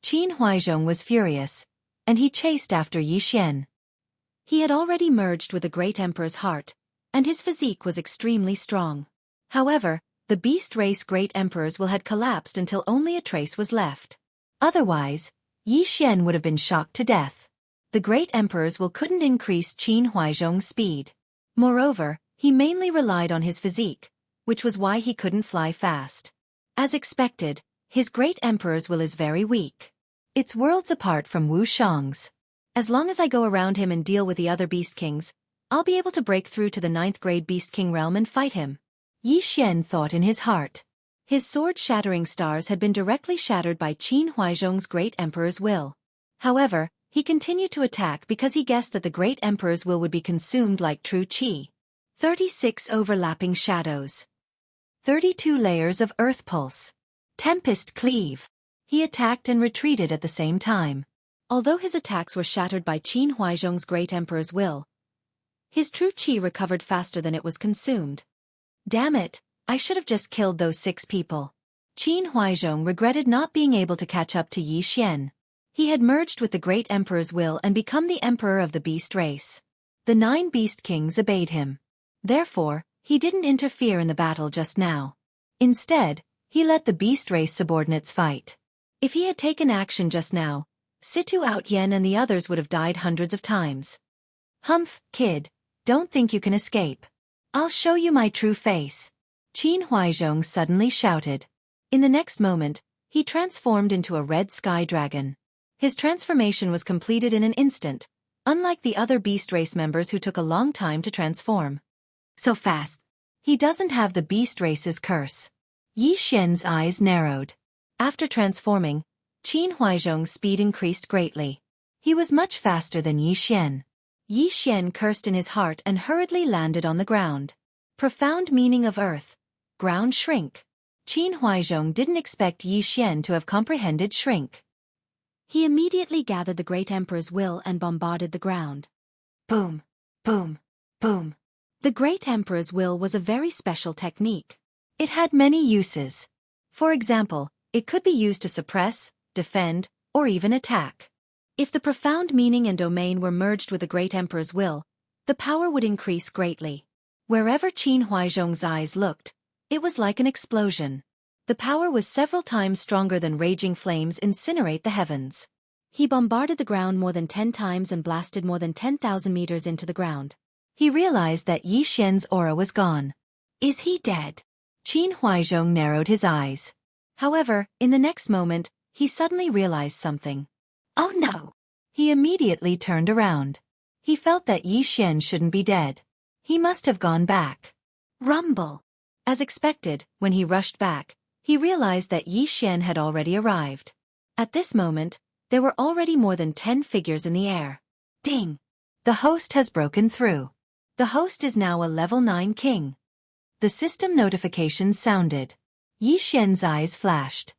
Qin Huaizhong was furious, and he chased after Yi Xian. He had already merged with the Great Emperor's heart, and his physique was extremely strong. However, the beast race Great Emperor's will had collapsed until only a trace was left. Otherwise, Yi Xian would have been shocked to death. The Great Emperor's will couldn't increase Qin Huaizhong's speed. Moreover, he mainly relied on his physique, which was why he couldn't fly fast. As expected, his Great Emperor's will is very weak. It's worlds apart from Wu Shang's. As long as I go around him and deal with the other Beast Kings, I'll be able to break through to the 9th grade Beast King realm and fight him. Yi Xian thought in his heart. His sword-shattering stars had been directly shattered by Qin Huaizhong's Great Emperor's will. However, he continued to attack because he guessed that the Great Emperor's will would be consumed like true qi. 36 overlapping shadows. 32 layers of earth pulse. Tempest cleave. He attacked and retreated at the same time. Although his attacks were shattered by Qin Huaizhong's Great Emperor's will, his true qi recovered faster than it was consumed. Damn it, I should have just killed those 6 people. Qin Huaizhong regretted not being able to catch up to Yi Xian. He had merged with the Great Emperor's will and become the emperor of the beast race. The 9 beast kings obeyed him. Therefore, he didn't interfere in the battle just now. Instead, he let the beast race subordinates fight. If he had taken action just now, Situ Out Yen and the others would have died hundreds of times. Humph, kid, don't think you can escape. I'll show you my true face. Qin Huaizhong suddenly shouted. In the next moment, he transformed into a red sky dragon. His transformation was completed in an instant, unlike the other beast race members who took a long time to transform. So fast. He doesn't have the beast race's curse. Yi Xian's eyes narrowed. After transforming, Qin Huaizhong's speed increased greatly. He was much faster than Yi Xian. Yi Xian cursed in his heart and hurriedly landed on the ground. Profound meaning of earth. Ground shrink. Qin Huaizhong didn't expect Yi Xian to have comprehended shrink. He immediately gathered the great emperor's will and bombarded the ground. Boom, boom, boom. The great emperor's will was a very special technique. It had many uses. For example, it could be used to suppress, defend, or even attack. If the profound meaning and domain were merged with the great emperor's will, the power would increase greatly. Wherever Qin Huaizhong's eyes looked, it was like an explosion. The power was several times stronger than raging flames incinerate the heavens. He bombarded the ground more than 10 times and blasted more than 10,000 meters into the ground. He realized that Yi Xian's aura was gone. Is he dead? Qin Huaizhong narrowed his eyes. However, in the next moment, he suddenly realized something. Oh no! He immediately turned around. He felt that Yi Xian shouldn't be dead. He must have gone back. Rumble! As expected, when he rushed back, he realized that Yi Xian had already arrived. At this moment, there were already more than 10 figures in the air. Ding! The host has broken through. The host is now a level 9 king. The system notification sounded. Yi Xian's eyes flashed.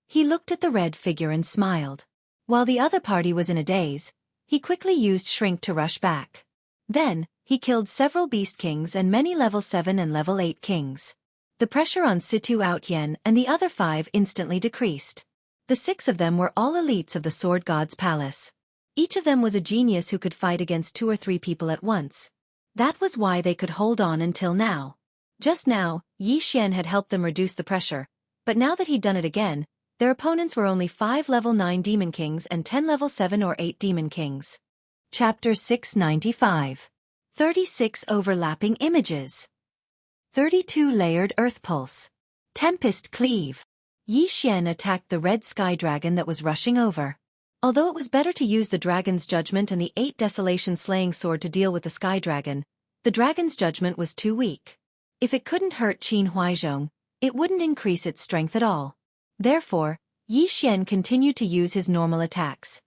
He looked at the red figure and smiled. While the other party was in a daze, he quickly used Shrink to rush back. Then, he killed several beast kings and many level 7 and level 8 kings. The pressure on Situ Outyen and the other 5 instantly decreased. The 6 of them were all elites of the Sword God's palace. Each of them was a genius who could fight against 2 or 3 people at once. That was why they could hold on until now. Just now, Yi Xian had helped them reduce the pressure, but now that he'd done it again, their opponents were only 5 level 9 demon kings and 10 level 7 or 8 demon kings. Chapter 695. 36 Overlapping Images. 32 Layered Earth Pulse. Tempest Cleave. Yi Xian attacked the red sky dragon that was rushing over. Although it was better to use the dragon's judgment and the 8 desolation slaying sword to deal with the sky dragon, the dragon's judgment was too weak. If it couldn't hurt Qin Huaizhong, it wouldn't increase its strength at all. Therefore, Yi Xian continued to use his normal attacks.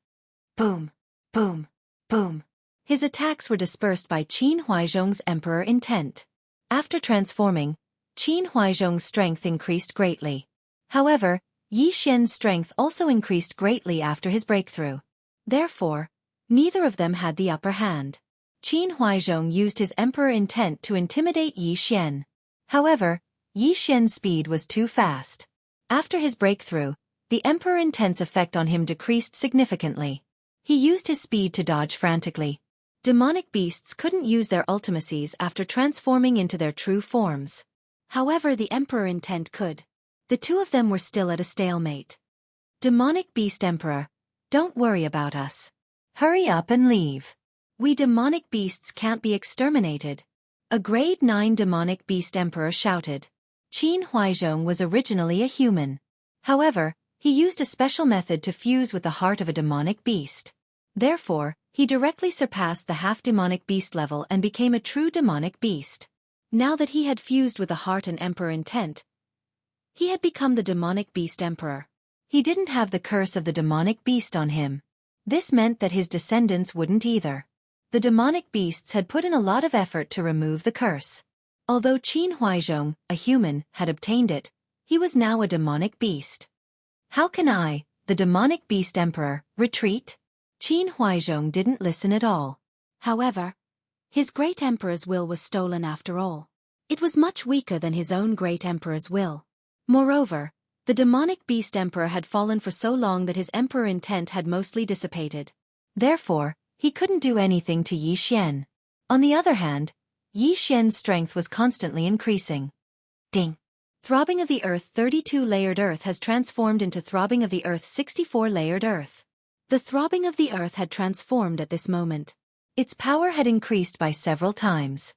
Boom, boom, boom. His attacks were dispersed by Qin Huaizhong's emperor intent. After transforming, Qin Huaizhong's strength increased greatly. However, Yi Xian's strength also increased greatly after his breakthrough. Therefore, neither of them had the upper hand. Qin Huaizhong used his emperor intent to intimidate Yi Xian. However, Yi Xian's speed was too fast. After his breakthrough, the emperor intent's effect on him decreased significantly. He used his speed to dodge frantically. Demonic beasts couldn't use their ultimacies after transforming into their true forms. However, the emperor intent could. The 2 of them were still at a stalemate. Demonic Beast Emperor, don't worry about us. Hurry up and leave. We demonic beasts can't be exterminated. A grade 9 demonic beast emperor shouted. Qin Huaizhong was originally a human. However, he used a special method to fuse with the heart of a demonic beast. Therefore, he directly surpassed the half-demonic beast level and became a true demonic beast. Now that he had fused with the heart and emperor intent, he had become the demonic beast emperor. He didn't have the curse of the demonic beast on him. This meant that his descendants wouldn't either. The demonic beasts had put in a lot of effort to remove the curse. Although Qin Huaizhong, a human, had obtained it, he was now a demonic beast. How can I, the demonic beast emperor, retreat? Qin Huaizhong didn't listen at all. However, his great emperor's will was stolen after all. It was much weaker than his own great emperor's will. Moreover, the demonic beast emperor had fallen for so long that his emperor intent had mostly dissipated. Therefore, he couldn't do anything to Yi Xian. On the other hand, Yi Xian's strength was constantly increasing. Ding! Throbbing of the Earth 32 Layered Earth has transformed into Throbbing of the Earth 64 Layered Earth. The Throbbing of the Earth had transformed at this moment. Its power had increased by several times.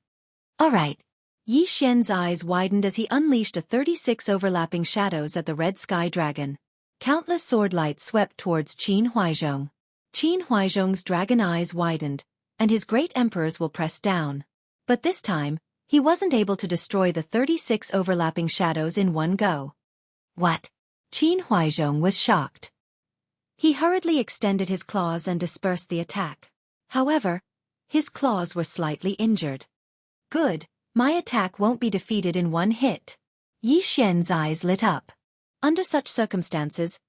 Alright. Yi Xian's eyes widened as he unleashed a 36 overlapping shadows at the red sky dragon. Countless sword lights swept towards Qin Huaizhong. Qin Huaizhong's dragon eyes widened, and his great emperor's will pressed down. But this time, he wasn't able to destroy the 36 overlapping shadows in one go. What? Qin Huaizhong was shocked. He hurriedly extended his claws and dispersed the attack. However, his claws were slightly injured. Good, my attack won't be defeated in one hit. Yi Xian's eyes lit up. Under such circumstances,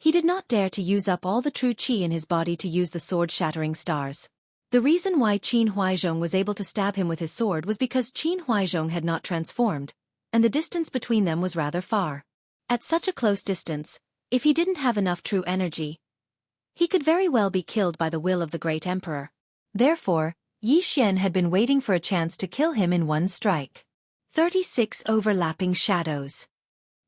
He did not dare to use up all the true qi in his body to use the sword-shattering stars. The reason why Qin Huaizhong was able to stab him with his sword was because Qin Huaizhong had not transformed, and the distance between them was rather far. At such a close distance, if he didn't have enough true energy, he could very well be killed by the will of the great emperor. Therefore, Yi Xian had been waiting for a chance to kill him in one strike. 36 overlapping shadows.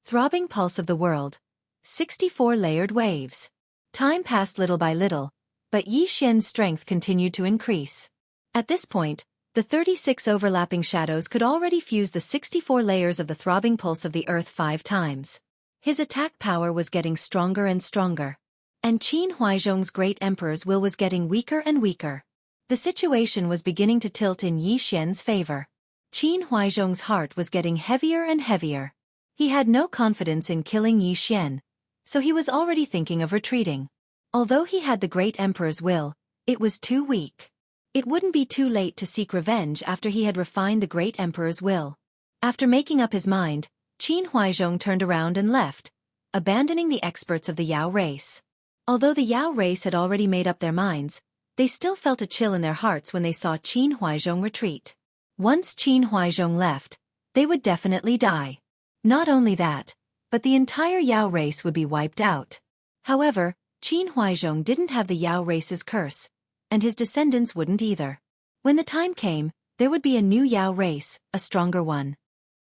Throbbing pulse of the world. 64 layered waves. Time passed little by little, but Yi Xian's strength continued to increase. At this point, the 36 overlapping shadows could already fuse the 64 layers of the throbbing pulse of the earth 5 times. His attack power was getting stronger and stronger. And Qin Huaizhong's great emperor's will was getting weaker and weaker. The situation was beginning to tilt in Yi Xian's favor. Qin Huaizhong's heart was getting heavier and heavier. He had no confidence in killing Yi Xian, so he was already thinking of retreating. Although he had the great emperor's will, it was too weak. It wouldn't be too late to seek revenge after he had refined the great emperor's will. After making up his mind, Qin Huaizhong turned around and left, abandoning the experts of the Yao race. Although the Yao race had already made up their minds, they still felt a chill in their hearts when they saw Qin Huaizhong retreat. Once Qin Huaizhong left, they would definitely die. Not only that, but the entire Yao race would be wiped out. However, Qin Huaizhong didn't have the Yao race's curse, and his descendants wouldn't either. When the time came, there would be a new Yao race, a stronger one.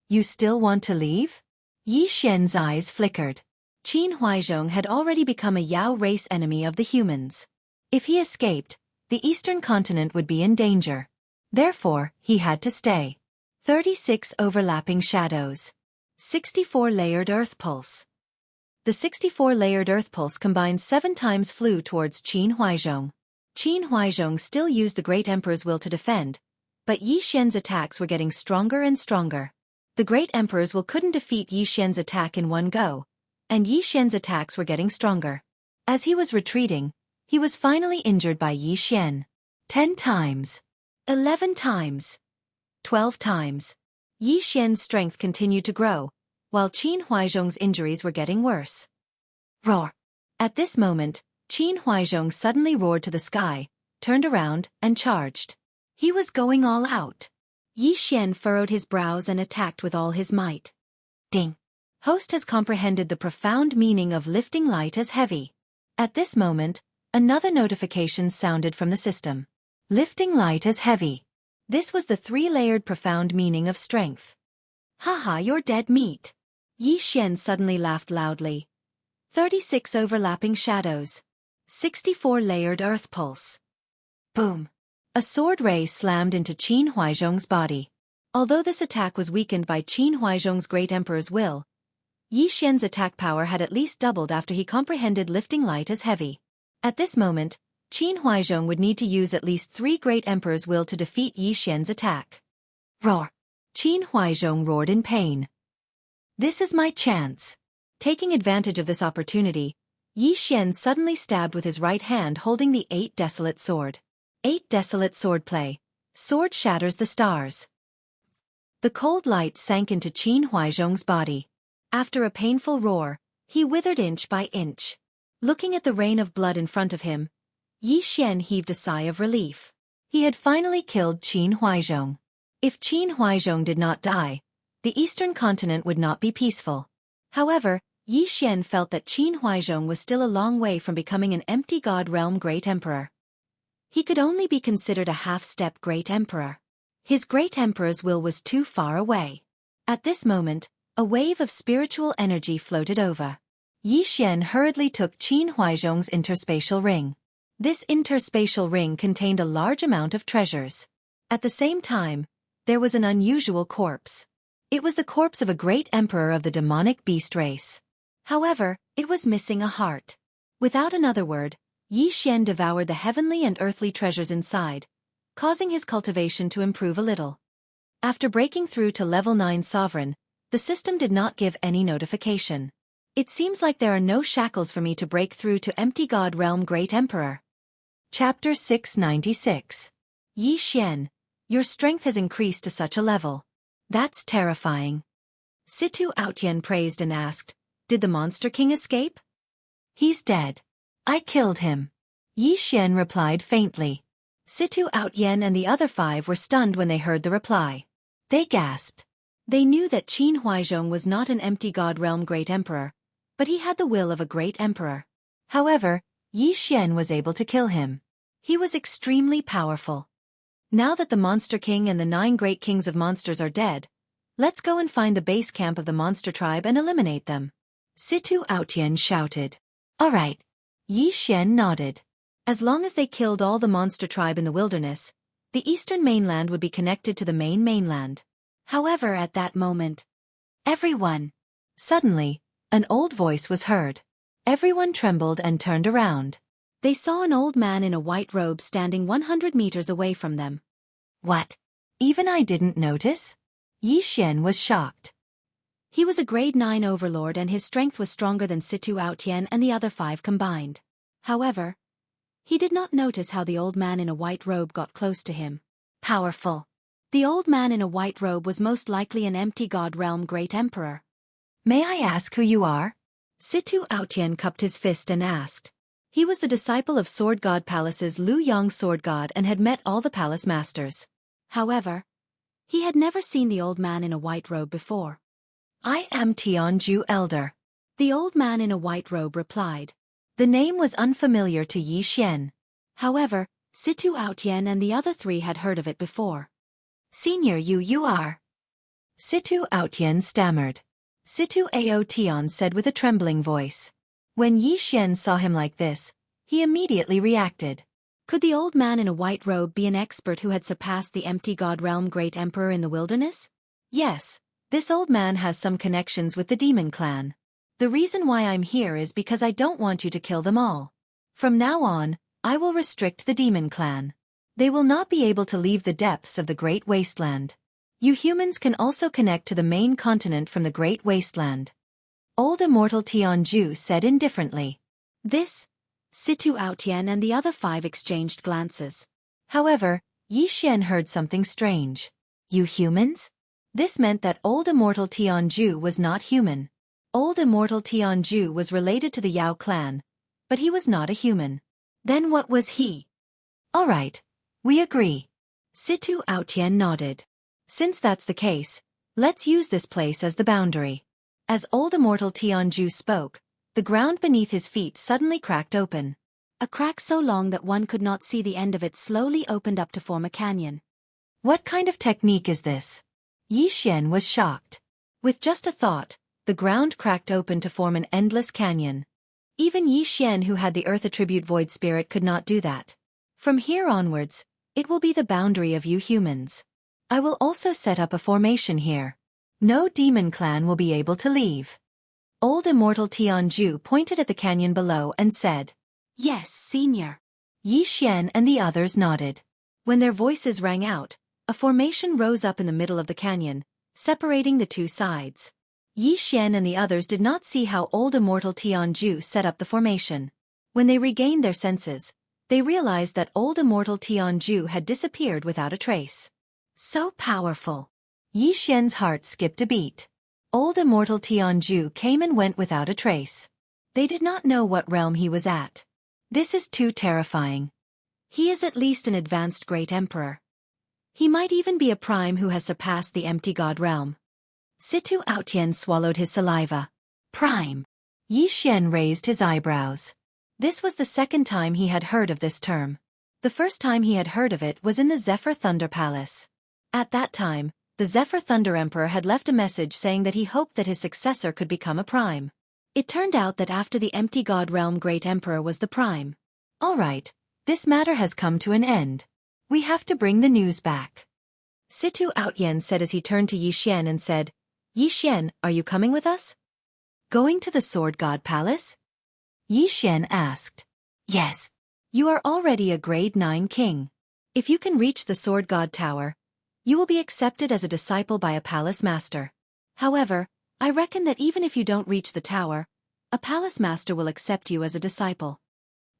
You still want to leave? Yi Xian's eyes flickered. Qin Huaizhong had already become a Yao race enemy of the humans. If he escaped, the eastern continent would be in danger. Therefore, he had to stay. 36 overlapping shadows. 64 layered earth pulse. The 64 layered earth pulse combined 7 times flew towards Qin Huaizhong. Qin Huaizhong still used the great emperor's will to defend, but Yi Xian's attacks were getting stronger and stronger. The great emperor's will couldn't defeat Yi Xian's attack in one go, and Yi Xian's attacks were getting stronger. As he was retreating, he was finally injured by Yi Xian. 10 times. 11 times. 12 times. Yi Xian's strength continued to grow, while Qin Huaizhong's injuries were getting worse. Roar! At this moment, Qin Huaizhong suddenly roared to the sky, turned around, and charged. He was going all out. Yi Xian furrowed his brows and attacked with all his might. Ding! Host has comprehended the profound meaning of lifting light as heavy. At this moment, another notification sounded from the system. Lifting light as heavy. This was the 3-layered profound meaning of strength. Haha, you're dead meat. Yi Xian suddenly laughed loudly. 36 overlapping shadows. 64 layered earth pulse. Boom. A sword ray slammed into Qin Huaizhong's body. Although this attack was weakened by Qin Huaizhong's great emperor's will, Yi Xian's attack power had at least doubled after he comprehended lifting light as heavy. At this moment, Qin Huaizhong would need to use at least 3 great emperor's will to defeat Yi Xian's attack. Roar! Qin Huaizhong roared in pain. This is my chance. Taking advantage of this opportunity, Yi Xian suddenly stabbed with his right hand holding the 8 desolate sword. 8 desolate swordplay. Sword shatters the stars. The cold light sank into Qin Huaizhong's body. After a painful roar, he withered inch by inch. Looking at the rain of blood in front of him, Yi Xian heaved a sigh of relief. He had finally killed Qin Huaizhong. If Qin Huaizhong did not die, the eastern continent would not be peaceful. However, Yi Xian felt that Qin Huaizhong was still a long way from becoming an empty god realm great emperor. He could only be considered a half-step great emperor. His great emperor's will was too far away. At this moment, a wave of spiritual energy floated over. Yi Xian hurriedly took Qin Huaizhong's interspatial ring. This interspatial ring contained a large amount of treasures. At the same time, there was an unusual corpse. It was the corpse of a great emperor of the demonic beast race. However, it was missing a heart. Without another word, Yi Xian devoured the heavenly and earthly treasures inside, causing his cultivation to improve a little. After breaking through to level 9 sovereign, the system did not give any notification. It seems like there are no shackles for me to break through to empty god realm great emperor. Chapter 696. Yi Xian, your strength has increased to such a level. That's terrifying. Situ Outyen praised and asked, did the Monster King escape? He's dead. I killed him. Yi Xian replied faintly. Situ Outyen and the other 5 were stunned when they heard the reply. They gasped. They knew that Qin Huaizhong was not an empty god realm great emperor, but he had the will of a great emperor. However, Yi Xian was able to kill him. He was extremely powerful. Now that the Monster King and the 9 great kings of monsters are dead, let's go and find the base camp of the monster tribe and eliminate them. Situ Outyen shouted. All right. Yi Xian nodded. As long as they killed all the monster tribe in the wilderness, the eastern mainland would be connected to the main mainland. However, at that moment, everyone. Suddenly, an old voice was heard. Everyone trembled and turned around. They saw an old man in a white robe standing 100 meters away from them. What? Even I didn't notice? Yi Xian was shocked. He was a grade 9 overlord and his strength was stronger than Situ Outyen and the other 5 combined. However, he did not notice how the old man in a white robe got close to him. Powerful. The old man in a white robe was most likely an empty god realm great emperor. May I ask who you are? Situ Outyen cupped his fist and asked. He was the disciple of Sword God Palace's Lu Yang Sword God and had met all the palace masters. However, he had never seen the old man in a white robe before. I am Jianghu Elder. The old man in a white robe replied. The name was unfamiliar to Yi Xian. However, Situ Outyen and the other 3 had heard of it before. Senior you are. Situ Outyen stammered. Situ Aotian said with a trembling voice. When Yi Xian saw him like this, he immediately reacted. Could the old man in a white robe be an expert who had surpassed the empty god realm great emperor in the wilderness? Yes, this old man has some connections with the demon clan. The reason why I'm here is because I don't want you to kill them all. From now on, I will restrict the demon clan. They will not be able to leave the depths of the great wasteland. You humans can also connect to the main continent from the great wasteland. Old immortal Tianju said indifferently. This, Situ Outyen and the other 5 exchanged glances. However, Yi Xian heard something strange. You humans? This meant that old immortal Tianju was not human. Old immortal Tianju was related to the Yao clan, but he was not a human. Then what was he? All right, we agree. Situ Outyen nodded. Since that's the case, let's use this place as the boundary. As old immortal Tianju spoke, the ground beneath his feet suddenly cracked open. A crack so long that one could not see the end of it slowly opened up to form a canyon. What kind of technique is this? Yi Xian was shocked. With just a thought, the ground cracked open to form an endless canyon. Even Yi Xian, who had the earth attribute void spirit, could not do that. From here onwards, it will be the boundary of you humans. I will also set up a formation here. No demon clan will be able to leave. Old immortal Tianju pointed at the canyon below and said, Yes, senior. Yi Xian and the others nodded. When their voices rang out, a formation rose up in the middle of the canyon, separating the 2 sides. Yi Xian and the others did not see how old immortal Tianju set up the formation. When they regained their senses, they realized that old immortal Tianju had disappeared without a trace. So powerful. Yi Xian's heart skipped a beat. Old immortal Tianju came and went without a trace. They did not know what realm he was at. This is too terrifying. He is at least an advanced great emperor. He might even be a prime who has surpassed the empty god realm. Situ Outyen swallowed his saliva. Prime. Yi Xian raised his eyebrows. This was the second time he had heard of this term. The first time he had heard of it was in the Zephyr Thunder Palace. At that time, the Zephyr Thunder Emperor had left a message saying that he hoped that his successor could become a prime. It turned out that after the empty god realm great emperor was the prime. All right, this matter has come to an end. We have to bring the news back. Situ Outyen said as he turned to Yi Xian and said, Yi Xian, are you coming with us? Going to the Sword God Palace? Yi Xian asked. Yes. You are already a grade 9 king. If you can reach the Sword God Tower, you will be accepted as a disciple by a palace master. However, I reckon that even if you don't reach the tower, a palace master will accept you as a disciple.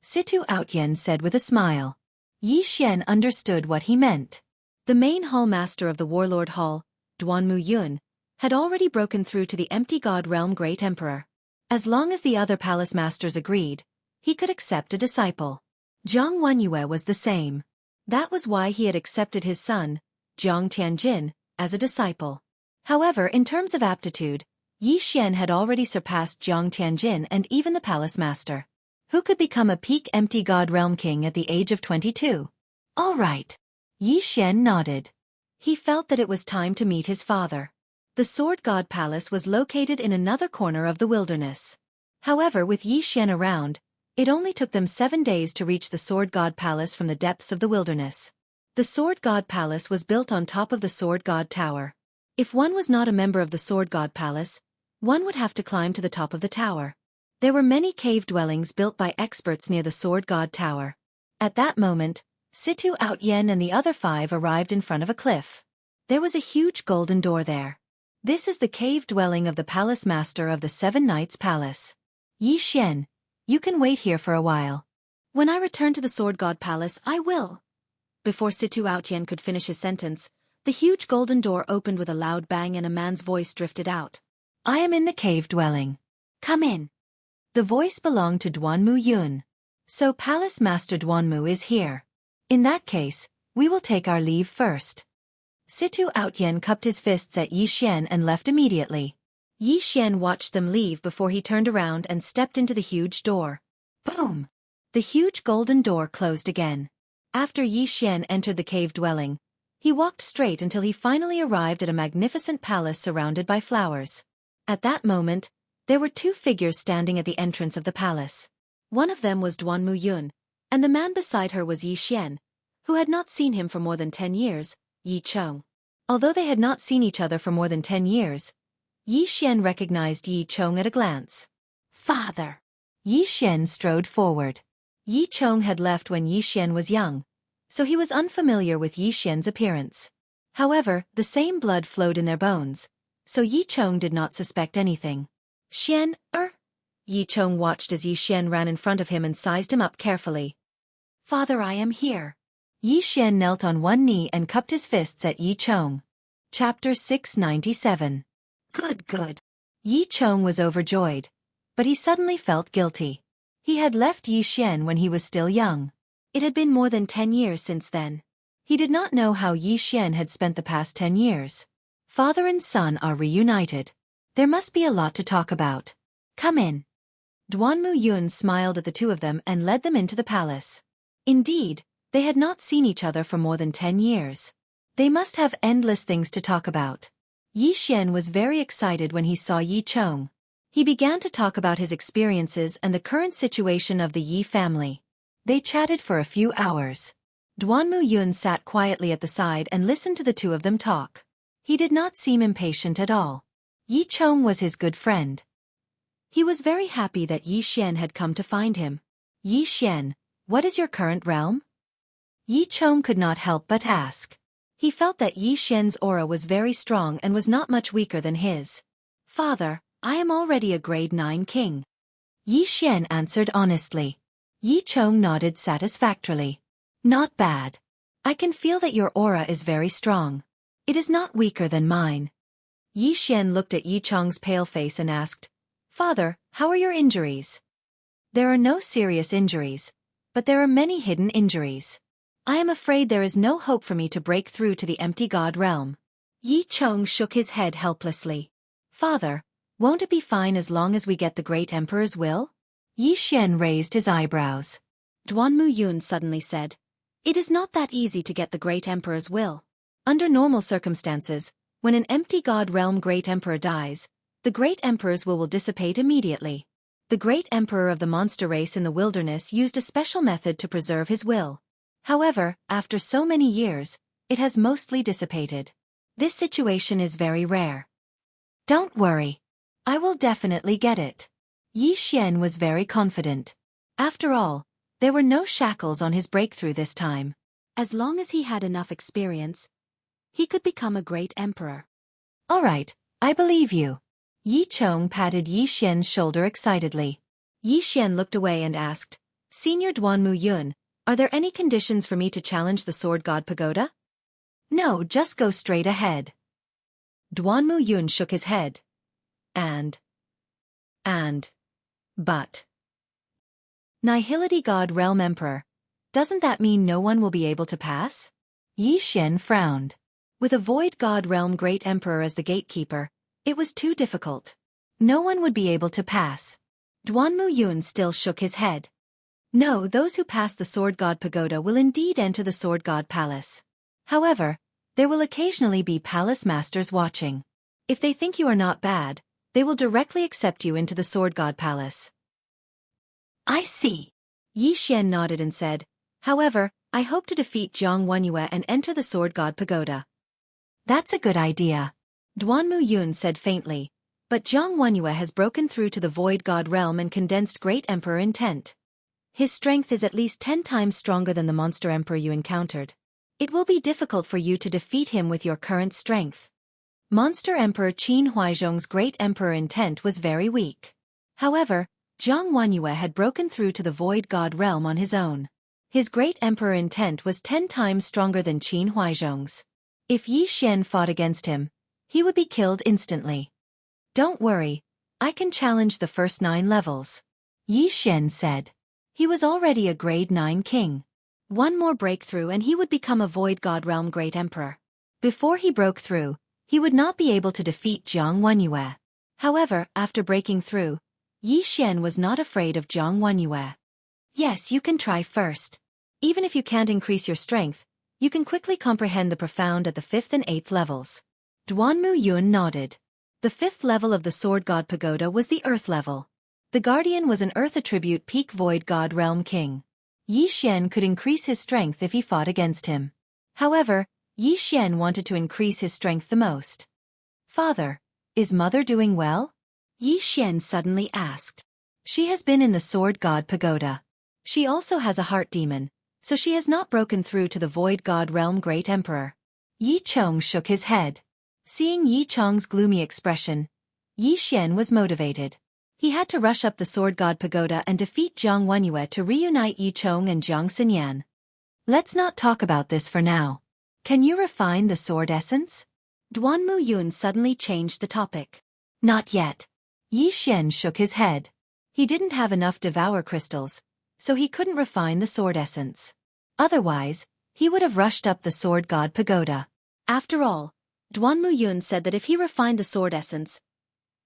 Situ Outyen said with a smile. Yi Xian understood what he meant. The main hall master of the Warlord Hall, Duanmu Yun, had already broken through to the empty god realm great emperor. As long as the other palace masters agreed, he could accept a disciple. Jiang Wenyue was the same. That was why he had accepted his son, Jiang Tianjin, as a disciple. However, in terms of aptitude, Yi Xian had already surpassed Jiang Tianjin and even the palace master, who could become a peak empty god realm king at the age of 22. All right. Yi Xian nodded. He felt that it was time to meet his father. The Sword God Palace was located in another corner of the wilderness. However, with Yi Xian around, it only took them 7 days to reach the Sword God Palace from the depths of the wilderness. The Sword God Palace was built on top of the Sword God Tower. If one was not a member of the Sword God Palace, one would have to climb to the top of the tower. There were many cave dwellings built by experts near the Sword God Tower. At that moment, Situ Outyen and the other 5 arrived in front of a cliff. There was a huge golden door there. This is the cave dwelling of the palace master of the 7 Knights Palace. Yi Xian, you can wait here for a while. When I return to the Sword God Palace, I will. Before Situ Outyen could finish his sentence, the huge golden door opened with a loud bang and a man's voice drifted out. I am in the cave dwelling. Come in. The voice belonged to Duanmu Yun. So Palace Master Duanmu is here. In that case, we will take our leave first. Situ Outyen cupped his fists at Yi Xian and left immediately. Yi Xian watched them leave before he turned around and stepped into the huge door. Boom! The huge golden door closed again. After Yi Xian entered the cave dwelling, he walked straight until he finally arrived at a magnificent palace surrounded by flowers. At that moment, there were 2 figures standing at the entrance of the palace. One of them was Duanmu Yun, and the man beside her was Yi Xian, who had not seen him for more than 10 years, Yi Chong. Although they had not seen each other for more than 10 years, Yi Xian recognized Yi Chong at a glance. Father! Yi Xian strode forward. Yi Chong had left when Yi Xian was young, so he was unfamiliar with Yi Xian's appearance. However, the same blood flowed in their bones, so Yi Chong did not suspect anything. Xian, Yi Chong watched as Yi Xian ran in front of him and sized him up carefully. Father, I am here. Yi Xian knelt on one knee and cupped his fists at Yi Chong. Chapter 697. Good. Yi Chong was overjoyed, but he suddenly felt guilty. He had left Yi Xian when he was still young. It had been more than 10 years since then. He did not know how Yi Xian had spent the past 10 years. Father and son are reunited. There must be a lot to talk about. Come in. Duanmu Yun smiled at the 2 of them and led them into the palace. Indeed, they had not seen each other for more than 10 years. They must have endless things to talk about. Yi Xian was very excited when he saw Yi Chong. He began to talk about his experiences and the current situation of the Yi family. They chatted for a few hours. Duanmu Yun sat quietly at the side and listened to the 2 of them talk. He did not seem impatient at all. Yi Chong was his good friend. He was very happy that Yi Xian had come to find him. Yi Xian, what is your current realm? Yi Chong could not help but ask. He felt that Yi Xian's aura was very strong and was not much weaker than his. Father, I am already a grade 9 king. Yi Xian answered honestly. Yi Chong nodded satisfactorily. Not bad. I can feel that your aura is very strong. It is not weaker than mine. Yi Xian looked at Yi Chong's pale face and asked, Father, how are your injuries? There are no serious injuries, but there are many hidden injuries. I am afraid there is no hope for me to break through to the empty god realm. Yi Chong shook his head helplessly. Father, won't it be fine as long as we get the great emperor's will? Yi Xian raised his eyebrows. Duanmu Yun suddenly said, It is not that easy to get the great emperor's will. Under normal circumstances, when an empty god realm great emperor dies, the great emperor's will dissipate immediately. The great emperor of the monster race in the wilderness used a special method to preserve his will. However, after so many years, it has mostly dissipated. This situation is very rare. Don't worry. I will definitely get it. Yi Xian was very confident. After all, there were no shackles on his breakthrough this time. As long as he had enough experience, he could become a great emperor. All right, I believe you. Yi Chong patted Yi Xian's shoulder excitedly. Yi Xian looked away and asked, Senior Duanmu Yun, are there any conditions for me to challenge the Sword God Pagoda? No, just go straight ahead. Duanmu Yun shook his head. And And. But. Nihility God Realm Emperor. Doesn't that mean no one will be able to pass? Yi Xian frowned. With a Void God Realm Great Emperor as the gatekeeper, it was too difficult. No one would be able to pass. Duanmu Yun still shook his head. No, those who pass the Sword God Pagoda will indeed enter the Sword God Palace. However, there will occasionally be palace masters watching. If they think you are not bad, they will directly accept you into the Sword God Palace. I see. Yi Xian nodded and said, however, I hope to defeat Jiang Wenyue and enter the Sword God Pagoda. That's a good idea. Duanmu Yun said faintly, but Jiang Wenyue has broken through to the Void God realm and condensed Great Emperor intent. His strength is at least 10 times stronger than the monster emperor you encountered. It will be difficult for you to defeat him with your current strength. Monster Emperor Qin Huaizhong's Great Emperor intent was very weak. However, Jiang Wenyue had broken through to the Void God realm on his own. His Great Emperor intent was 10 times stronger than Qin Huaizhong's. If Yi Xian fought against him, he would be killed instantly. Don't worry, I can challenge the first 9 levels. Yi Xian said. He was already a grade 9 king. One more breakthrough and he would become a Void God Realm Great Emperor. Before he broke through, he would not be able to defeat Jiang Wenyue. However, after breaking through, Yi Xian was not afraid of Jiang Wenyue. Yes, you can try first. Even if you can't increase your strength, you can quickly comprehend the profound at the 5th and 8th levels. Duanmu Yun nodded. The 5th level of the Sword God Pagoda was the Earth level. The Guardian was an Earth attribute peak Void God Realm King. Yi Xian could increase his strength if he fought against him. However, Yi Xian wanted to increase his strength the most. Father, is Mother doing well? Yi Xian suddenly asked. She has been in the Sword God Pagoda. She also has a heart demon, so she has not broken through to the Void God Realm Great Emperor. Yi Chong shook his head. Seeing Yi Chong's gloomy expression, Yi Xian was motivated. He had to rush up the Sword God Pagoda and defeat Jiang Wenyue to reunite Yi Chong and Jiang Xinyan. Let's not talk about this for now. Can you refine the sword essence? Duanmu Yun suddenly changed the topic. Not yet. Yi Xian shook his head. He didn't have enough devour crystals, so he couldn't refine the sword essence. Otherwise, he would have rushed up the Sword God Pagoda. After all, Duanmu Yun said that if he refined the sword essence,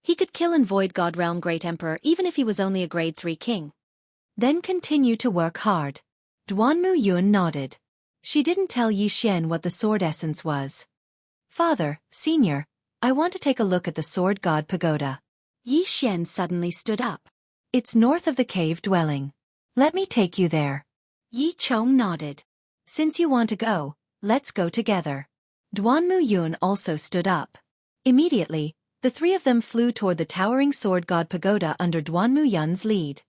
he could kill and Void God Realm Great Emperor even if he was only a grade 3 king. Then continue to work hard. Duanmu Yun nodded. She didn't tell Yi Xian what the sword essence was. Father, Senior, I want to take a look at the Sword God Pagoda. Yi Xian suddenly stood up. It's north of the cave dwelling. Let me take you there. Yi Chong nodded. Since you want to go, let's go together. Duanmu Yun also stood up. Immediately, the 3 of them flew toward the towering Sword God Pagoda under Duanmu Yun's lead.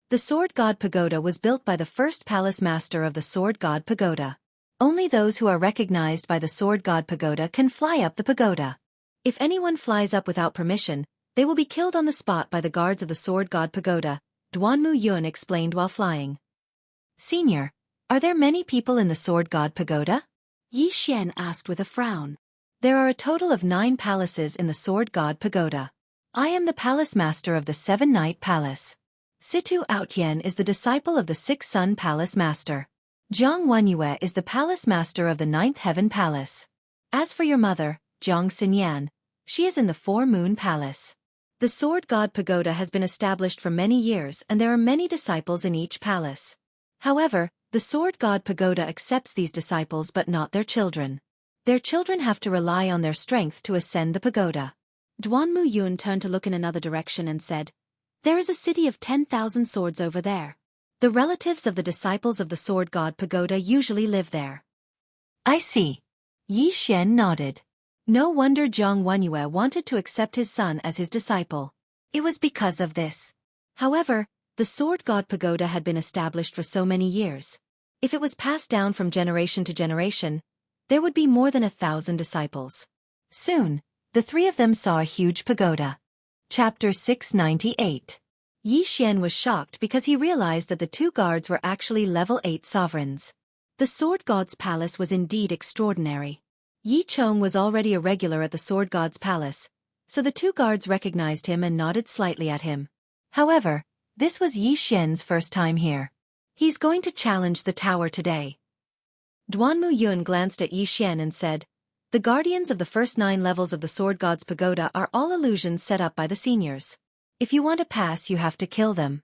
The Sword God Pagoda was built by the first palace master of the Sword God Pagoda. Only those who are recognized by the Sword God Pagoda can fly up the pagoda. If anyone flies up without permission, they will be killed on the spot by the guards of the Sword God Pagoda, Duanmu Yun explained while flying. Senior, are there many people in the Sword God Pagoda? Yi Xian asked with a frown. There are a total of 9 palaces in the Sword God Pagoda. I am the palace master of the 7-Night Palace. Situ Outyen is the disciple of the 6-Sun Palace Master. Jiang Wenyue is the palace master of the 9th Heaven Palace. As for your mother, Jiang Xinyan, she is in the 4-Moon Palace. The Sword God Pagoda has been established for many years and there are many disciples in each palace. However, the Sword God Pagoda accepts these disciples but not their children. Their children have to rely on their strength to ascend the pagoda. Duanmu Yun turned to look in another direction and said, there is a city of 10,000 swords over there. The relatives of the disciples of the Sword God Pagoda usually live there. I see. Yi Xian nodded. No wonder Jiang Wenyue wanted to accept his son as his disciple. It was because of this. However, the Sword God Pagoda had been established for so many years. If it was passed down from generation to generation, there would be more than 1,000 disciples. Soon, the 3 of them saw a huge pagoda. Chapter 698. Yi Xian was shocked because he realized that the 2 guards were actually level 8 sovereigns. The Sword God's palace was indeed extraordinary. Yi Chong was already a regular at the Sword God's palace, so the 2 guards recognized him and nodded slightly at him. However, this was Yi Xian's first time here. He's going to challenge the tower today. Duanmu Yun glanced at Yi Xian and said, "The guardians of the first 9 levels of the Sword God's Pagoda are all illusions set up by the seniors. If you want to pass, you have to kill them."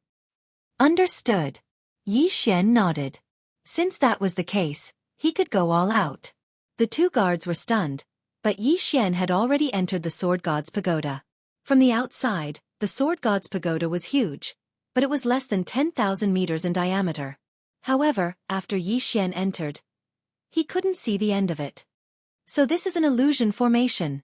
Understood. Yi Xian nodded. Since that was the case, he could go all out. The 2 guards were stunned, but Yi Xian had already entered the Sword God's Pagoda. From the outside, the Sword God's Pagoda was huge, but it was less than 10,000 meters in diameter. However, after Yi Xian entered, he couldn't see the end of it. So this is an illusion formation.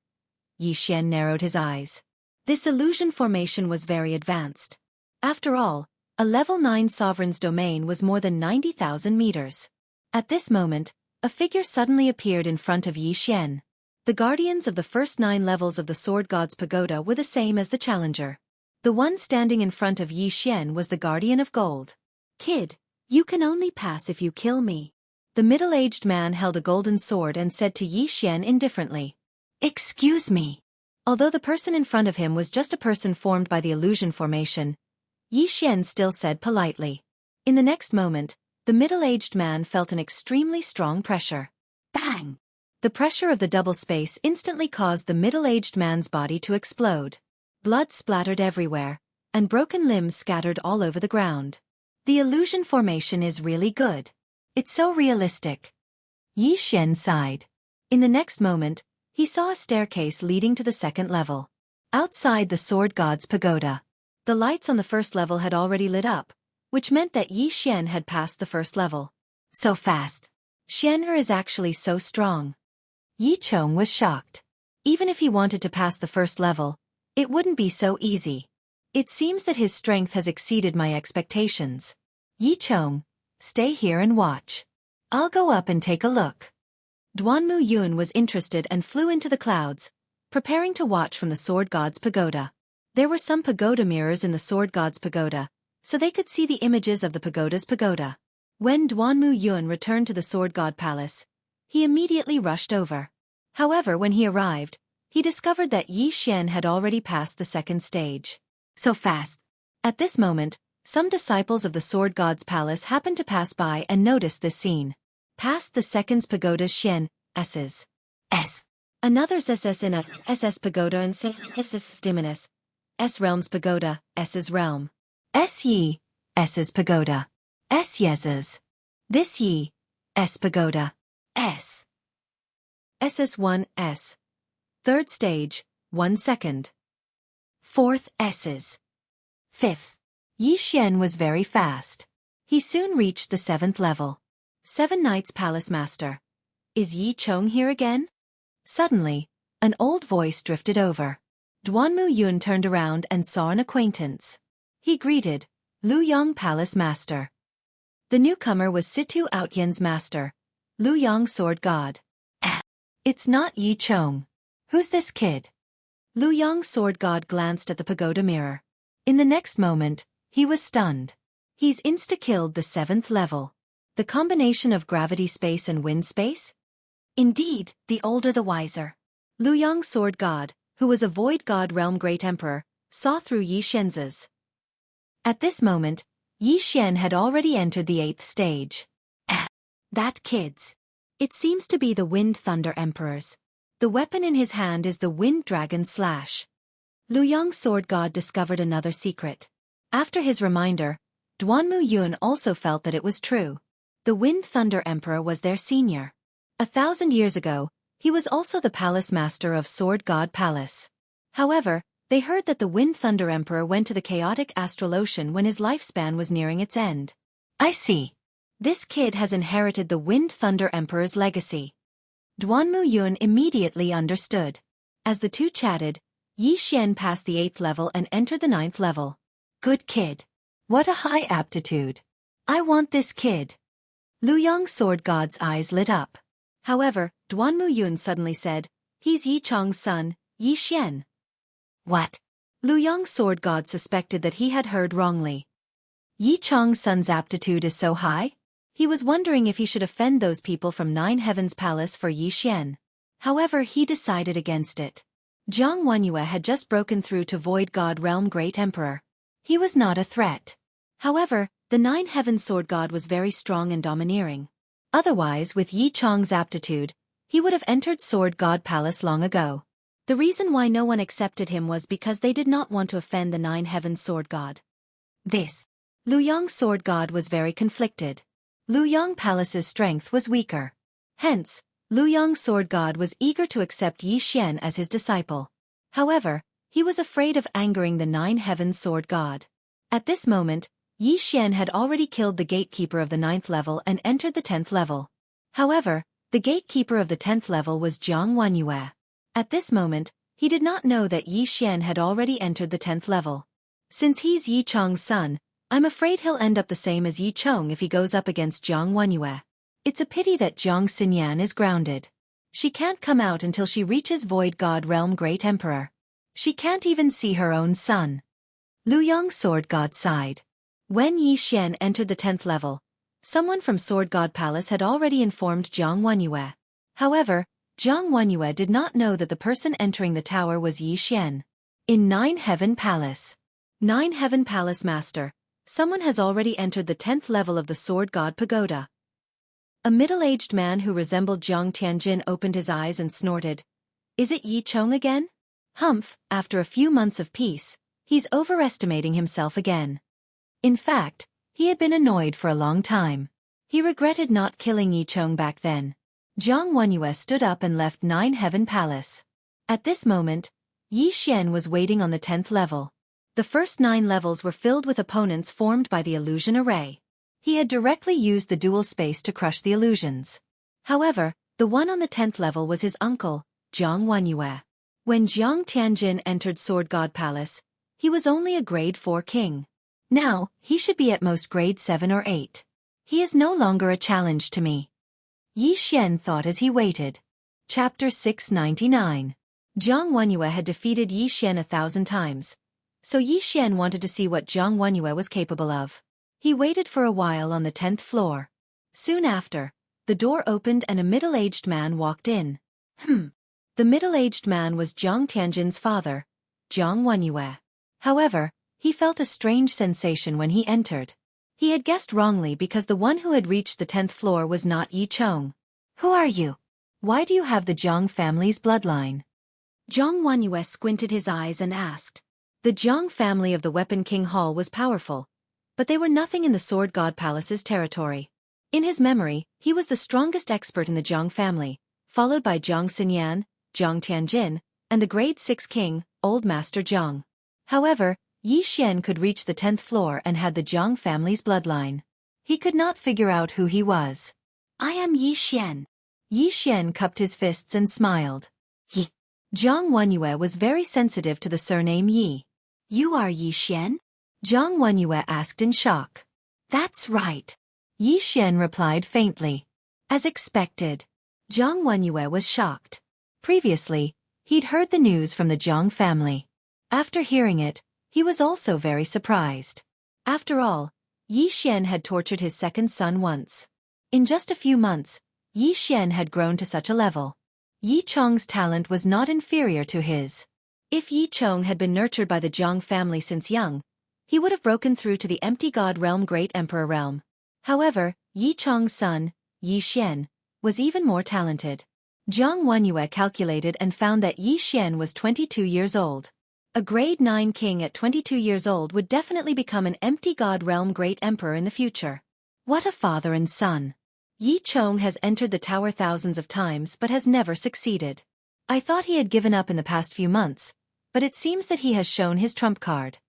Yi Xian narrowed his eyes. This illusion formation was very advanced. After all, a level 9 sovereign's domain was more than 90,000 meters. At this moment, a figure suddenly appeared in front of Yi Xian. The guardians of the first 9 levels of the Sword God's Pagoda were the same as the challenger. The one standing in front of Yi Xian was the Guardian of Gold. "Kid, you can only pass if you kill me." The middle-aged man held a golden sword and said to Yi Xian indifferently, "Excuse me." Although the person in front of him was just a person formed by the illusion formation, Yi Xian still said politely. In the next moment, the middle-aged man felt an extremely strong pressure. Bang! The pressure of the double space instantly caused the middle-aged man's body to explode. Blood splattered everywhere, and broken limbs scattered all over the ground. The illusion formation is really good. It's so realistic. Yi Xian sighed. In the next moment, he saw a staircase leading to the second level. Outside the Sword God's Pagoda, the lights on the first level had already lit up, which meant that Yi Xian had passed the first level. So fast. Xian'er is actually so strong. Yi Chong was shocked. Even if he wanted to pass the first level, it wouldn't be so easy. It seems that his strength has exceeded my expectations. Yi Chong, stay here and watch. I'll go up and take a look. Duanmu Yun was interested and flew into the clouds, preparing to watch from the Sword God's Pagoda. There were some pagoda mirrors in the Sword God's Pagoda, so they could see the images of the pagoda's pagoda. When Duanmu Yun returned to the Sword God Palace, he immediately rushed over. However, when he arrived, he discovered that Yi Xian had already passed the second stage. So fast. At this moment, some disciples of the Sword God's Palace happened to pass by and noticed this scene. Past the second's pagoda Xian, S's. S. Another's SS in a SS pagoda and SS Diminus. S realm's pagoda, S's realm. S Yi, S's pagoda. S Yez's. This Yi, S pagoda. S. SS1 S. Third stage, 1 second. Fourth S's. Fifth. Yi Xian was very fast. He soon reached the 7th level. 7 Knights Palace Master. Is Yi Chong here again? Suddenly, an old voice drifted over. Duanmu Yun turned around and saw an acquaintance. He greeted, Lu Yong Palace Master. The newcomer was Situ Outyen's master, Lu Yong Sword God. It's not Yi Chong. Who's this kid? Lu Yong Sword God glanced at the pagoda mirror. In the next moment, he was stunned. He's insta-killed the 7th level. The combination of gravity space and wind space? Indeed, the older the wiser. Lu Yong Sword God, who was a Void God Realm Great Emperor, saw through Yi Xian's. At this moment, Yi Xian had already entered the 8th stage. That kid's. It seems to be the Wind Thunder Emperor's. The weapon in his hand is the Wind Dragon Slash. Lu Yong Sword God discovered another secret. After his reminder, Duanmu Yun also felt that it was true. The Wind Thunder Emperor was their senior. 1,000 years ago, he was also the Palace Master of Sword God Palace. However, they heard that the Wind Thunder Emperor went to the chaotic astral ocean when his lifespan was nearing its end. I see. This kid has inherited the Wind Thunder Emperor's legacy. Duanmu Yun immediately understood. As the two chatted, Yi Xian passed the 8th level and entered the 9th level. Good kid. What a high aptitude. I want this kid. Lu Yong Sword God's eyes lit up. However, Duanmu Yun suddenly said, he's Yi Chong's son, Yi Xian. What? Lu Yong Sword God suspected that he had heard wrongly. Yi Chong's son's aptitude is so high? He was wondering if he should offend those people from Nine Heavens Palace for Yi Xian. However, he decided against it. Jianghu had just broken through to Void God Realm Great Emperor. He was not a threat. However, the nine-heaven sword god was very strong and domineering. Otherwise, with Yi Chong's aptitude, he would have entered Sword God Palace long ago. The reason why no one accepted him was because they did not want to offend the nine-heaven sword god. This Luoyang sword god was very conflicted. Luoyang Palace's strength was weaker. Hence, Luoyang sword god was eager to accept Yi Xian as his disciple. However, he was afraid of angering the nine-heaven sword god. At this moment, Yi Xian had already killed the gatekeeper of the 9th level and entered the 10th level. However, the gatekeeper of the 10th level was Jianghu. At this moment, he did not know that Yi Xian had already entered the 10th level. Since he's Yi Chong's son, I'm afraid he'll end up the same as Yi Chong if he goes up against Jianghu. It's a pity that Jiang Xinyan is grounded. She can't come out until she reaches Void God Realm Great Emperor. She can't even see her own son. Luoyang Sword God sighed. When Yi Xian entered the 10th level, someone from Sword God Palace had already informed Jianghu. However, Jianghu did not know that the person entering the tower was Yi Xian. In Nine Heaven Palace. Nine Heaven Palace Master, someone has already entered the 10th level of the Sword God Pagoda. A middle-aged man who resembled Jiang Tianjin opened his eyes and snorted. Is it Yi Chong again? Humph, after a few months of peace, he's overestimating himself again. In fact, he had been annoyed for a long time. He regretted not killing Yi Chong back then. Jianghu stood up and left Nine Heaven Palace. At this moment, Yi Xian was waiting on the 10th level. The first 9 levels were filled with opponents formed by the illusion array. He had directly used the dual space to crush the illusions. However, the one on the 10th level was his uncle, Jianghu. When Jiang Tianjin entered Sword God Palace, he was only a grade 4 king. Now, he should be at most grade 7 or 8. He is no longer a challenge to me. Yi Xian thought as he waited. Chapter 699. Jianghu had defeated Yi Xian 1,000 times, so Yi Xian wanted to see what Jianghu was capable of. He waited for a while on the 10th floor. Soon after, the door opened and a middle-aged man walked in. The middle-aged man was Jiang Tianjin's father, Jianghu. However, he felt a strange sensation when he entered. He had guessed wrongly because the one who had reached the 10th floor was not Yi Chong. Who are you? Why do you have the Jiang family's bloodline? Jianghu squinted his eyes and asked. The Jiang family of the Weapon King Hall was powerful, but they were nothing in the Sword God Palace's territory. In his memory, he was the strongest expert in the Jiang family, followed by Jiang Xinyan, Jiang Tianjin, and the grade 6 king, Old Master Jiang. However, Yi Xian could reach the 10th floor and had the Jiang family's bloodline. He could not figure out who he was. I am Yi Xian. Yi Xian cupped his fists and smiled. Yi. Jianghu was very sensitive to the surname Yi. You are Yi Xian? Jianghu asked in shock. That's right. Yi Xian replied faintly. As expected. Jianghu was shocked. Previously, he'd heard the news from the Jiang family. After hearing it, he was also very surprised. After all, Yi Xian had tortured his second son once. In just a few months, Yi Xian had grown to such a level. Yi Chong's talent was not inferior to his. If Yi Chong had been nurtured by the Jiang family since young, he would have broken through to the empty god realm Great Emperor realm. However, Yi Chong's son, Yi Xian, was even more talented. Jianghu calculated and found that Yi Xian was 22 years old. A grade 9 king at 22 years old would definitely become an empty god realm Great Emperor in the future. What a father and son. Yi Chong has entered the tower thousands of times but has never succeeded. I thought he had given up in the past few months, but it seems that he has shown his trump card.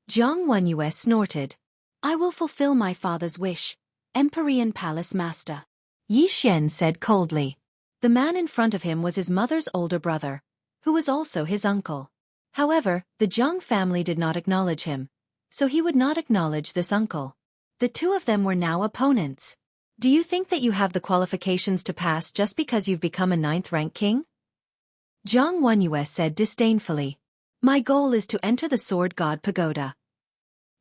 Jianghu snorted. I will fulfill my father's wish, Empyrean Palace Master. Yi Xian said coldly. The man in front of him was his mother's older brother, who was also his uncle. However, the Jiang family did not acknowledge him, so he would not acknowledge this uncle. The two of them were now opponents. Do you think that you have the qualifications to pass just because you've become a 9th rank king? Jianghu said disdainfully. My goal is to enter the Sword God Pagoda.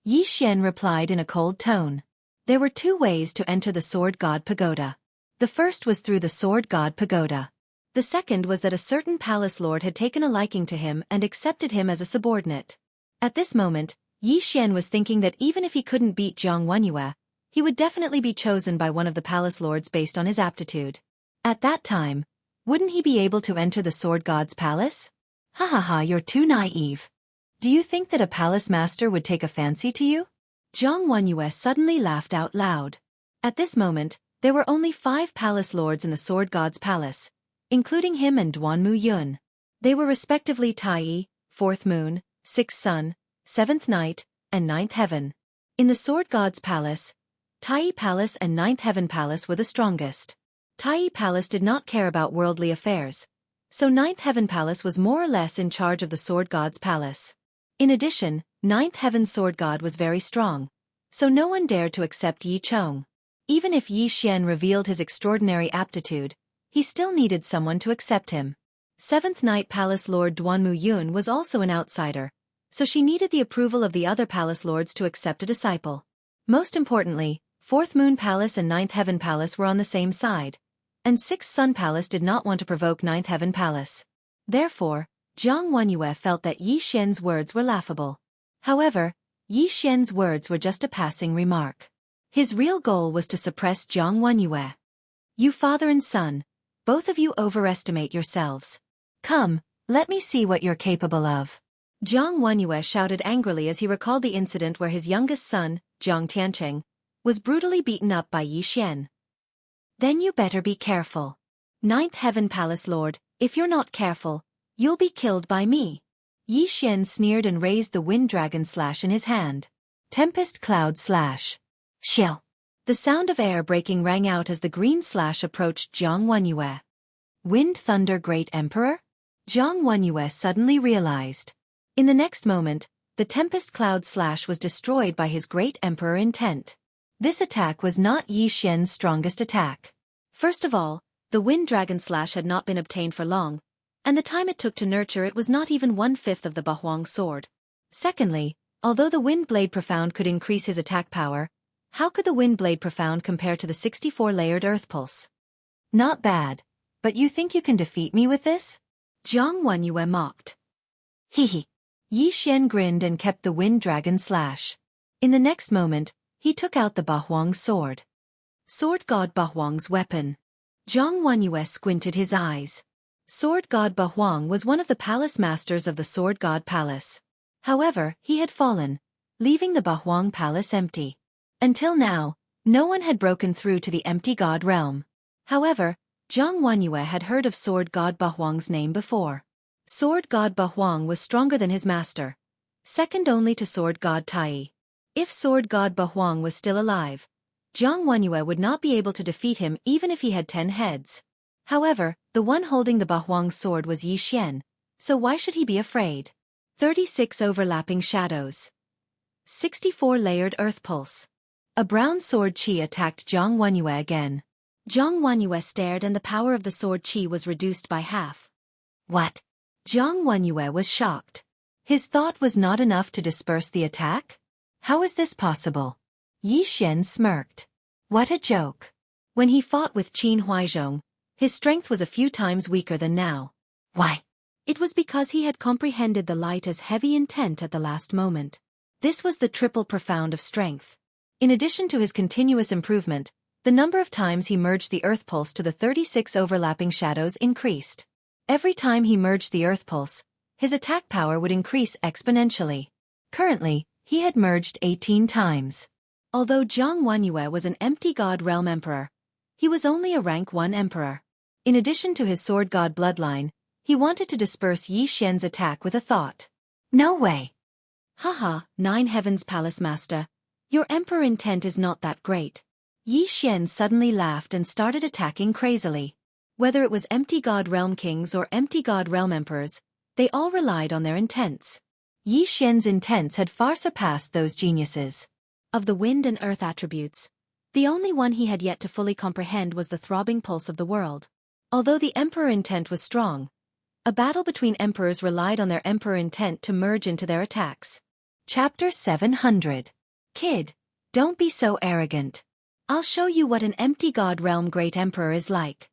Yi Xian replied in a cold tone. There were 2 ways to enter the Sword God Pagoda. The first was through the Sword God Pagoda. The second was that a certain palace lord had taken a liking to him and accepted him as a subordinate. At this moment, Yi Xian was thinking that even if he couldn't beat Jiang Wenyue, he would definitely be chosen by one of the palace lords based on his aptitude. At that time, wouldn't he be able to enter the sword god's palace? Ha ha ha, you're too naive. Do you think that a palace master would take a fancy to you? Jiang Wenyue suddenly laughed out loud. At this moment, there were only 5 palace lords in the sword god's palace, including him and Duanmu Yun. They were respectively Tai, 4th moon, 6th sun, 7th night, and 9th heaven. In the sword god's palace, Tai Palace and 9th Heaven Palace were the strongest. Tai Palace did not care about worldly affairs, so 9th Heaven Palace was more or less in charge of the sword god's palace. In addition, 9th Heaven's sword god was very strong, so no one dared to accept Yi Chong. Even if Yi Xian revealed his extraordinary aptitude, he still needed someone to accept him. 7th Night Palace Lord Duanmu Yun was also an outsider, so she needed the approval of the other palace lords to accept a disciple. Most importantly, 4th Moon Palace and 9th Heaven Palace were on the same side, and 6th Sun Palace did not want to provoke 9th Heaven Palace. Therefore, Jiang Wenyue felt that Yi Xian's words were laughable. However, Yi Xian's words were just a passing remark. His real goal was to suppress Jiang Wenyue. You father and son, both of you overestimate yourselves. Come, let me see what you're capable of. Jiang Wenyue shouted angrily as he recalled the incident where his youngest son, Jiang Tianqing, was brutally beaten up by Yi Xian. Then you better be careful. 9th Heaven Palace Lord, if you're not careful, you'll be killed by me. Yi Xian sneered and raised the wind dragon slash in his hand. Tempest Cloud Slash. Shill. The sound of air breaking rang out as the green slash approached Jiang Wenyue. Wind Thunder Great Emperor? Jiang Wenyue suddenly realized. In the next moment, the Tempest Cloud Slash was destroyed by his Great Emperor intent. This attack was not Yi Xian's strongest attack. First of all, the Wind Dragon Slash had not been obtained for long, and the time it took to nurture it was not even 1/5 of the Bahuang sword. Secondly, although the Wind Blade Profound could increase his attack power, how could the Wind Blade Profound compare to the 64-layered Earth Pulse? Not bad, but you think you can defeat me with this? Jiang Wenyue mocked. Hehe. Yi Xian grinned and kept the Wind Dragon Slash. In the next moment, he took out the Bahuang sword. Sword God Bahuang's weapon. Jiang Wenyue squinted his eyes. Sword God Bahuang was one of the palace masters of the Sword God Palace. However, he had fallen, leaving the Bahuang Palace empty. Until now, no one had broken through to the empty God realm. However, Jiang Wenyue had heard of Sword God Bahuang's name before. Sword God Bahuang was stronger than his master, second only to Sword God Tai. If Sword God Bahuang was still alive, Jiang Wenyue would not be able to defeat him even if he had 10 heads. However, the one holding the Bahuang sword was Yi Xian, so why should he be afraid? 36 Overlapping Shadows. 64-layered Earth Pulse. A brown sword chi attacked Jiang Wenyue again. Jiang Wenyue stared and the power of the sword chi was reduced by half. What? Jiang Wenyue was shocked. His thought was not enough to disperse the attack? How is this possible? Yi Xian smirked. What a joke. When he fought with Qin Huaizhong, his strength was a few times weaker than now. Why? It was because he had comprehended the light as heavy intent at the last moment. This was the triple profound of strength. In addition to his continuous improvement, the number of times he merged the Earth Pulse to the 36 overlapping shadows increased. Every time he merged the Earth Pulse, his attack power would increase exponentially. Currently, he had merged 18 times. Although Jiang Wenyue was an empty God Realm Emperor, he was only a rank 1 Emperor. In addition to his Sword God bloodline, he wanted to disperse Yi Xian's attack with a thought. No way. Haha, 9 Heavens Palace Master, your Emperor intent is not that great. Yi Xian suddenly laughed and started attacking crazily. Whether it was empty God Realm Kings or empty God Realm Emperors, they all relied on their intents. Yi Xian's intents had far surpassed those geniuses. Of the wind and earth attributes, the only one he had yet to fully comprehend was the throbbing pulse of the world. Although the Emperor intent was strong, a battle between emperors relied on their Emperor intent to merge into their attacks. Chapter 700. Kid, don't be so arrogant. I'll show you what an empty God Realm Great Emperor is like.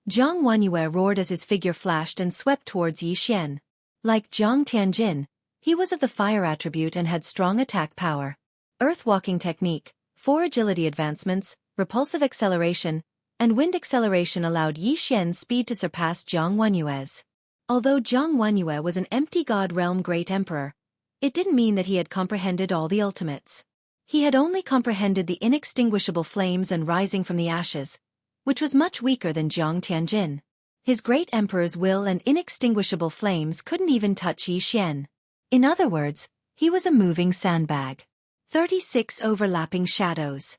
Jiang Wenyue roared as his figure flashed and swept towards Yi Xian. Like Jiang Tianjin, He was of the fire attribute and had strong attack power. Earth-walking technique, 4 agility advancements, repulsive acceleration, and wind acceleration allowed Yi Xian's speed to surpass Zhang Wenyue's. Although Zhang Wenyue was an empty god realm great emperor, it didn't mean that he had comprehended all the ultimates. He had only comprehended the inextinguishable flames and rising from the ashes, which was much weaker than Jiang Tianjin. His great emperor's will and inextinguishable flames couldn't even touch Yi Xian. In other words, he was a moving sandbag. 36 overlapping shadows.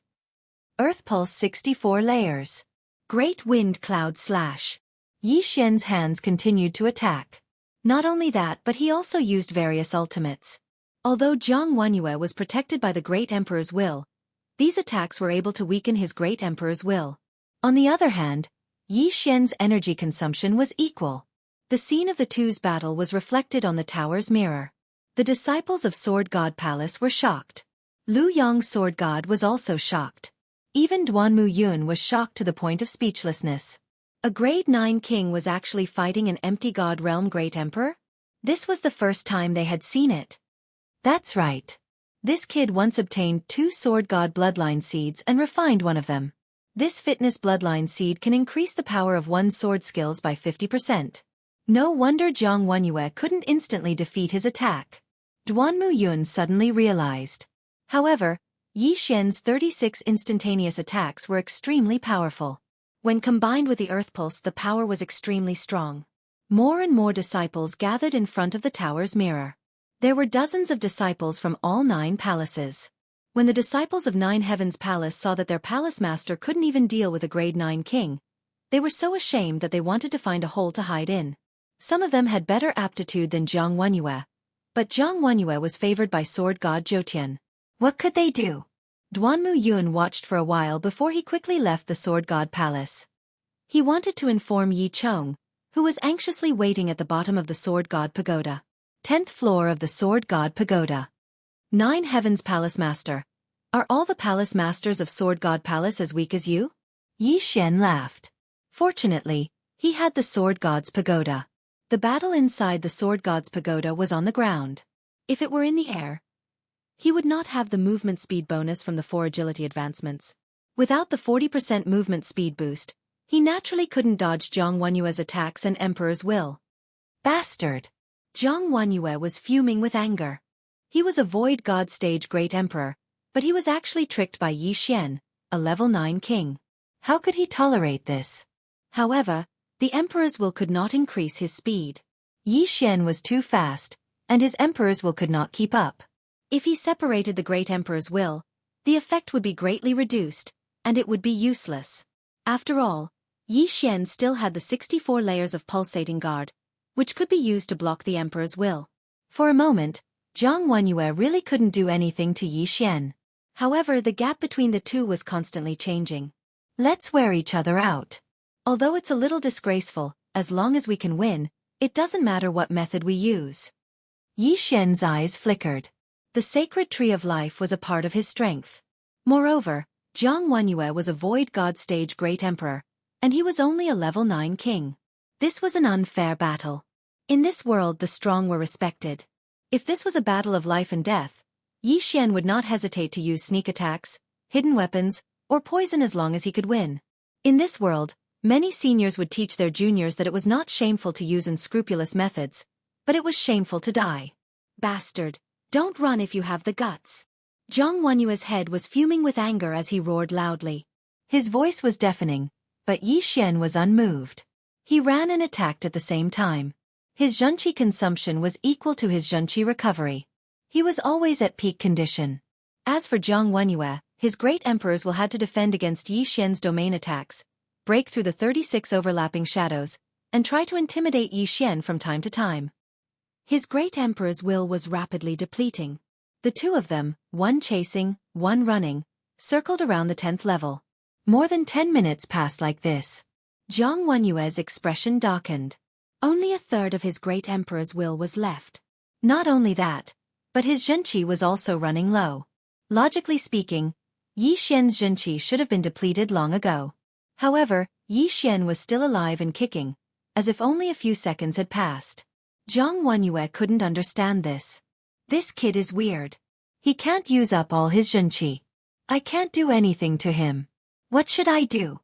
Earth pulse 64 layers. Great wind cloud slash. Yi Xian's hands continued to attack. Not only that, but he also used various ultimates. Although Zhang Wenyue was protected by the great emperor's will, these attacks were able to weaken his great emperor's will. On the other hand, Yi Xian's energy consumption was equal. The scene of the two's battle was reflected on the tower's mirror. The disciples of Sword God Palace were shocked. Lu Yong's Sword God was also shocked. Even Duanmu Yun was shocked to the point of speechlessness. A grade 9 king was actually fighting an empty god realm great emperor? This was the first time they had seen it. That's right. This kid once obtained 2 Sword God bloodline seeds and refined one of them. This fitness bloodline seed can increase the power of one's sword skills by 50%. No wonder Zhang Wenyue couldn't instantly defeat his attack. Duanmu Yun suddenly realized. However, Yi Xian's 36 instantaneous attacks were extremely powerful. When combined with the earth pulse, the power was extremely strong. More and more disciples gathered in front of the tower's mirror. There were dozens of disciples from all 9 palaces. When the disciples of 9 Heavens Palace saw that their palace master couldn't even deal with a grade 9 king, they were so ashamed that they wanted to find a hole to hide in. Some of them had better aptitude than Zhang Wenyue, but Zhang Wenyue was favored by sword god Zhoutian. What could they do? Duanmu Yun watched for a while before he quickly left the Sword God Palace. He wanted to inform Yi Chong, who was anxiously waiting at the bottom of the Sword God Pagoda. 10th floor of the Sword God Pagoda. 9 Heavens Palace Master. Are all the palace masters of Sword God Palace as weak as you? Yi Xian laughed. Fortunately, he had the Sword God's Pagoda. The battle inside the Sword God's Pagoda was on the ground. If it were in the air, he would not have the movement speed bonus from the 4 agility advancements. Without the 40% movement speed boost, he naturally couldn't dodge Zhang Wenyue's attacks and Emperor's will. Bastard! Zhang Wenyue was fuming with anger. He was a Void God stage great emperor, but he was actually tricked by Yi Xian, a level 9 king. How could he tolerate this? However, the Emperor's will could not increase his speed. Yi Xian was too fast, and his Emperor's will could not keep up. If he separated the Great Emperor's will, the effect would be greatly reduced, and it would be useless. After all, Yi Xian still had the 64 layers of pulsating guard, which could be used to block the Emperor's will. For a moment, Zhang Wenyue really couldn't do anything to Yi Xian. However, the gap between the two was constantly changing. Let's wear each other out. Although it's a little disgraceful, as long as we can win, it doesn't matter what method we use. Yi Xian's eyes flickered. The sacred tree of life was a part of his strength. Moreover, Zhang Wenyue was a Void God stage great emperor, and he was only a level 9 king. This was an unfair battle. In this world the strong were respected. If this was a battle of life and death, Yi Xian would not hesitate to use sneak attacks, hidden weapons, or poison as long as he could win. In this world, many seniors would teach their juniors that it was not shameful to use unscrupulous methods, but it was shameful to die. Bastard! Don't run if you have the guts. Zhang Wenyue's head was fuming with anger as he roared loudly. His voice was deafening, but Yi Xian was unmoved. He ran and attacked at the same time. His Xianxia consumption was equal to his Xianxia recovery. He was always at peak condition. As for Zhang Wenyue, his great emperors will had to defend against Yi Xian's domain attacks, break through the 36 overlapping shadows, and try to intimidate Yi Xian from time to time. His great emperor's will was rapidly depleting. The two of them, one chasing, one running, circled around the 10th level. More than 10 minutes passed like this. Zhang Wenyue's expression darkened. Only a third of his great emperor's will was left. Not only that, but his Xianxia was also running low. Logically speaking, Yi Xian's Xianxia should have been depleted long ago. However, Yi Xian was still alive and kicking, as if only a few seconds had passed. Zhang Wenyue couldn't understand this. This kid is weird. He can't use up all his zhenqi. I can't do anything to him. What should I do?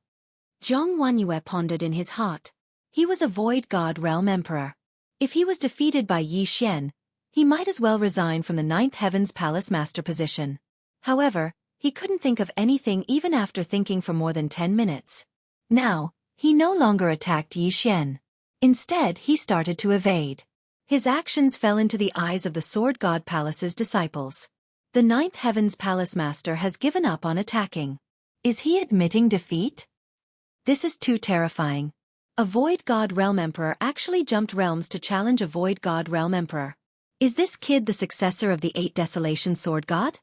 Zhang Wenyue pondered in his heart. He was a void god realm emperor. If he was defeated by Yi Xian, he might as well resign from the Ninth Heaven's Palace Master position. However, he couldn't think of anything even after thinking for more than 10 minutes. Now, he no longer attacked Yi Xian. Instead, he started to evade. His actions fell into the eyes of the Sword God Palace's disciples. The Ninth Heaven's Palace Master has given up on attacking. Is he admitting defeat? This is too terrifying. A Void God Realm Emperor actually jumped realms to challenge a Void God Realm Emperor. Is this kid the successor of the 8 Desolation Sword God?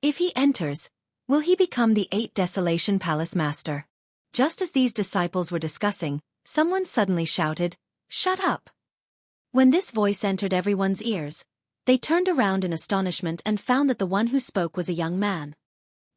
If he enters, will he become the 8 Desolation Palace Master? Just as these disciples were discussing, someone suddenly shouted, "Shut up!" When this voice entered everyone's ears, they turned around in astonishment and found that the one who spoke was a young man.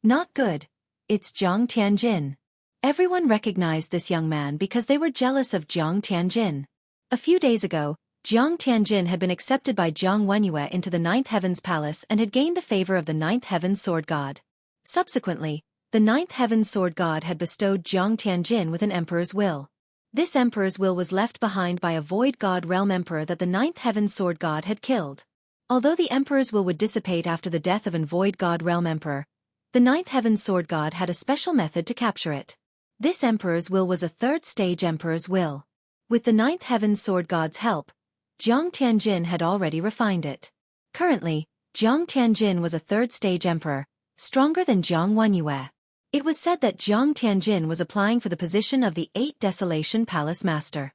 Not good. It's Jiang Tianjin. Everyone recognized this young man because they were jealous of Jiang Tianjin. A few days ago, Jiang Tianjin had been accepted by Zhang Wenyue into the Ninth Heaven's Palace and had gained the favor of the Ninth Heaven's Sword God. Subsequently, the Ninth Heaven's Sword God had bestowed Jiang Tianjin with an emperor's will. This emperor's will was left behind by a Void God Realm Emperor that the Ninth Heaven's Sword God had killed. Although the emperor's will would dissipate after the death of an Void God Realm Emperor, the Ninth Heaven's Sword God had a special method to capture it. This emperor's will was a third-stage emperor's will. With the Ninth Heaven's Sword God's help, Jiang Tianjin had already refined it. Currently, Jiang Tianjin was a third-stage emperor, stronger than Zhang Wenyue. It was said that Jiang Tianjin was applying for the position of the 8 Desolation Palace Master.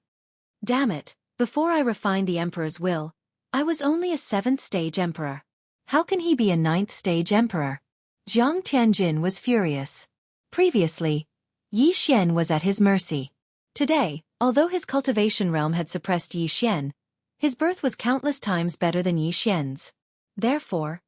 Damn it, before I refined the emperor's will, I was only a 7th-stage emperor. How can he be a 9th-stage emperor? Jiang Tianjin was furious. Previously, Yi Xian was at his mercy. Today, although his cultivation realm had suppressed Yi Xian, his birth was countless times better than Yi Xian's. Therefore,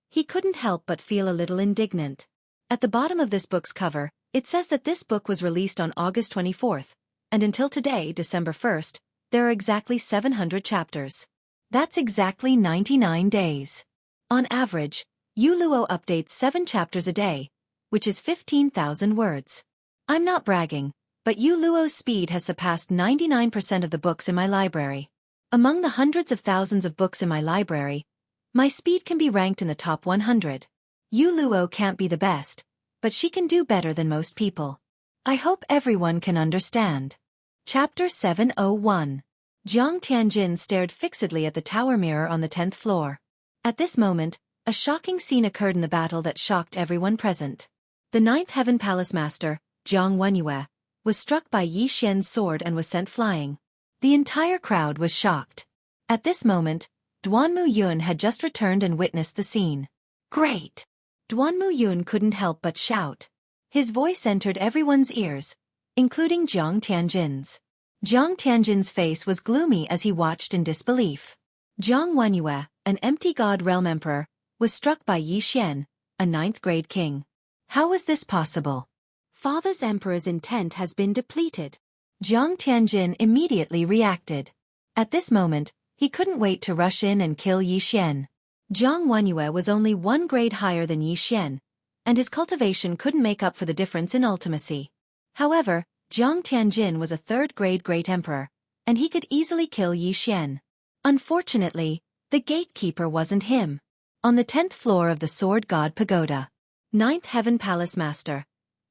he couldn't help but feel a little indignant. At the bottom of this book's cover, it says that this book was released on August 24th, and until today, December 1st, there are exactly 700 chapters. That's exactly 99 days. On average, Yu Luo updates 7 chapters a day, which is 15,000 words. I'm not bragging, but Yu Luo's speed has surpassed 99% of the books in my library. Among the hundreds of thousands of books in my library, my speed can be ranked in the top 100. Yu Luo can't be the best, but she can do better than most people. I hope everyone can understand. Chapter 701. Jiang Tianjin stared fixedly at the tower mirror on the 10th floor. At this moment, a shocking scene occurred in the battle that shocked everyone present. The Ninth Heaven Palace Master, Zhang Wenyue, was struck by Yi Xian's sword and was sent flying. The entire crowd was shocked. At this moment, Duanmu Yun had just returned and witnessed the scene. Great! Duanmu Yun couldn't help but shout. His voice entered everyone's ears, including Jiang Tianjin's. Jiang Tianjin's face was gloomy as he watched in disbelief. Zhang Wenyue, an empty god realm emperor, was struck by Yi Xian, a 9th-grade king. How was this possible? Father's emperor's intent has been depleted. Jiang Tianjin immediately reacted. At this moment, he couldn't wait to rush in and kill Yi Xian. Zhang Wenyue was only 1 grade higher than Yi Xian, and his cultivation couldn't make up for the difference in ultimacy. However, Jiang Tianjin was a 3rd-grade great emperor, and he could easily kill Yi Xian. Unfortunately, the gatekeeper wasn't him. On the 10th floor of the Sword God Pagoda. 9th Heaven Palace Master.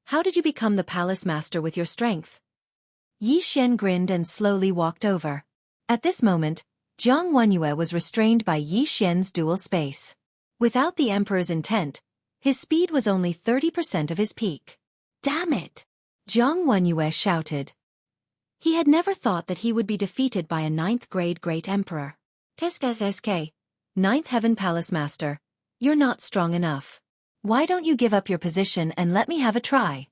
How did you become the Palace Master with your strength? Yi Xian grinned and slowly walked over. At this moment, Zhang Wenyue was restrained by Yi Xian's dual space. Without the emperor's intent, his speed was only 30% of his peak. Damn it! Zhang Wenyue shouted. He had never thought that he would be defeated by a 9th-grade great emperor. SK, 9th Heaven Palace Master, you're not strong enough. Why don't you give up your position and let me have a try?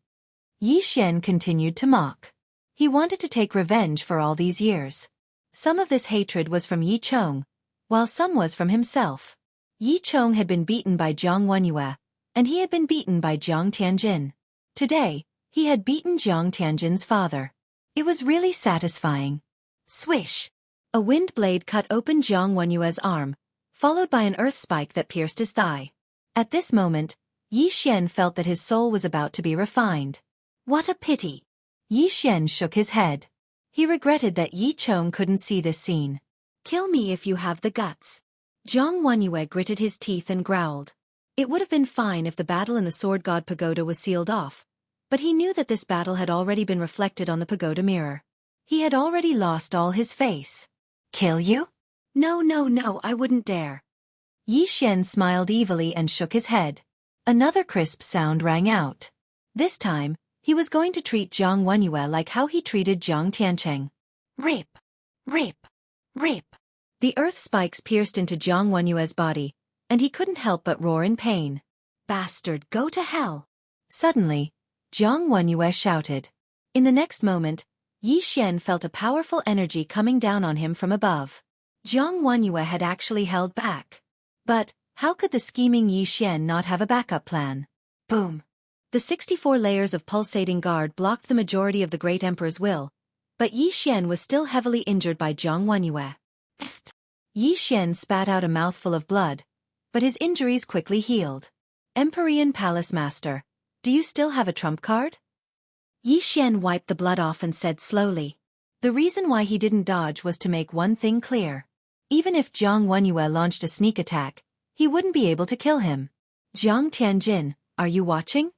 Yi Xian continued to mock. He wanted to take revenge for all these years. Some of this hatred was from Yi Chong, while some was from himself. Yi Chong had been beaten by Zhang Wenyue, and he had been beaten by Jiang Tianjin. Today, he had beaten Jiang Tianjin's father. It was really satisfying. Swish! A wind blade cut open Zhang Wenyue's arm, followed by an earth spike that pierced his thigh. At this moment, Yi Xian felt that his soul was about to be refined. What a pity! Yi Xian shook his head. He regretted that Yi Chong couldn't see this scene. Kill me if you have the guts. Zhang Wenyue gritted his teeth and growled. It would have been fine if the battle in the Sword God Pagoda was sealed off, but he knew that this battle had already been reflected on the pagoda mirror. He had already lost all his face. Kill you? No, no, no, I wouldn't dare. Yi Xian smiled evilly and shook his head. Another crisp sound rang out. This time, he was going to treat Zhang Wenyue like how he treated Jiang Tiancheng. Rip! Rip! Rip! The earth spikes pierced into Jiang Wenyue's body, and he couldn't help but roar in pain. Bastard, go to hell! Suddenly, Jiang Wenyue shouted. In the next moment, Yi Xian felt a powerful energy coming down on him from above. Jiang Wenyue had actually held back. But, how could the scheming Yi Xian not have a backup plan? Boom! The 64 layers of pulsating guard blocked the majority of the Great Emperor's will, but Yi Xian was still heavily injured by Jiang Wenyue. Yi Xian spat out a mouthful of blood, but his injuries quickly healed. Empyrean Palace Master, do you still have a trump card? Yi Xian wiped the blood off and said slowly. The reason why he didn't dodge was to make one thing clear. Even if Jiang Wenyue launched a sneak attack, he wouldn't be able to kill him. Jiang Tianjin, are you watching?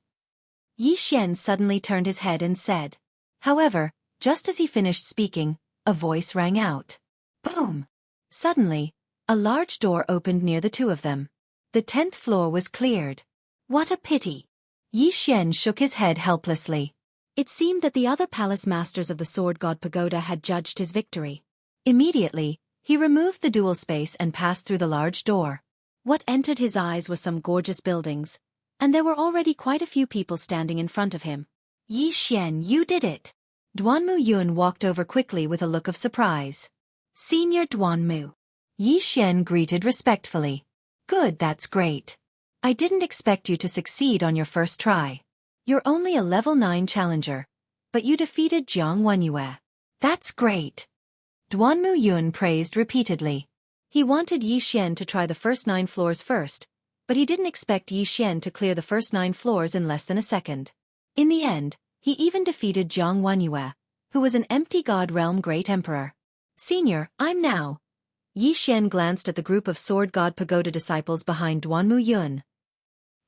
Yi Xian suddenly turned his head and said. However, just as he finished speaking, a voice rang out. Boom! Suddenly, a large door opened near the two of them. The 10th floor was cleared. What a pity! Yi Xian shook his head helplessly. It seemed that the other palace masters of the Sword God Pagoda had judged his victory. Immediately, he removed the dual space and passed through the large door. What entered his eyes was some gorgeous buildings, and there were already quite a few people standing in front of him. Yi Xian, you did it! Duanmu Yun walked over quickly with a look of surprise. Senior Duanmu. Yi Xian greeted respectfully. Good, that's great. I didn't expect you to succeed on your first try. You're only a level 9 challenger, but you defeated Jiang Wenyue. That's great. Duanmu Yun praised repeatedly. He wanted Yi Xian to try the first 9 floors first, but he didn't expect Yi Xian to clear the first 9 floors in less than a second. In the end, he even defeated Jiang Wenyue, who was an empty god realm great emperor. Senior, I'm now. Yi Xian glanced at the group of Sword God Pagoda disciples behind Duanmu Yun.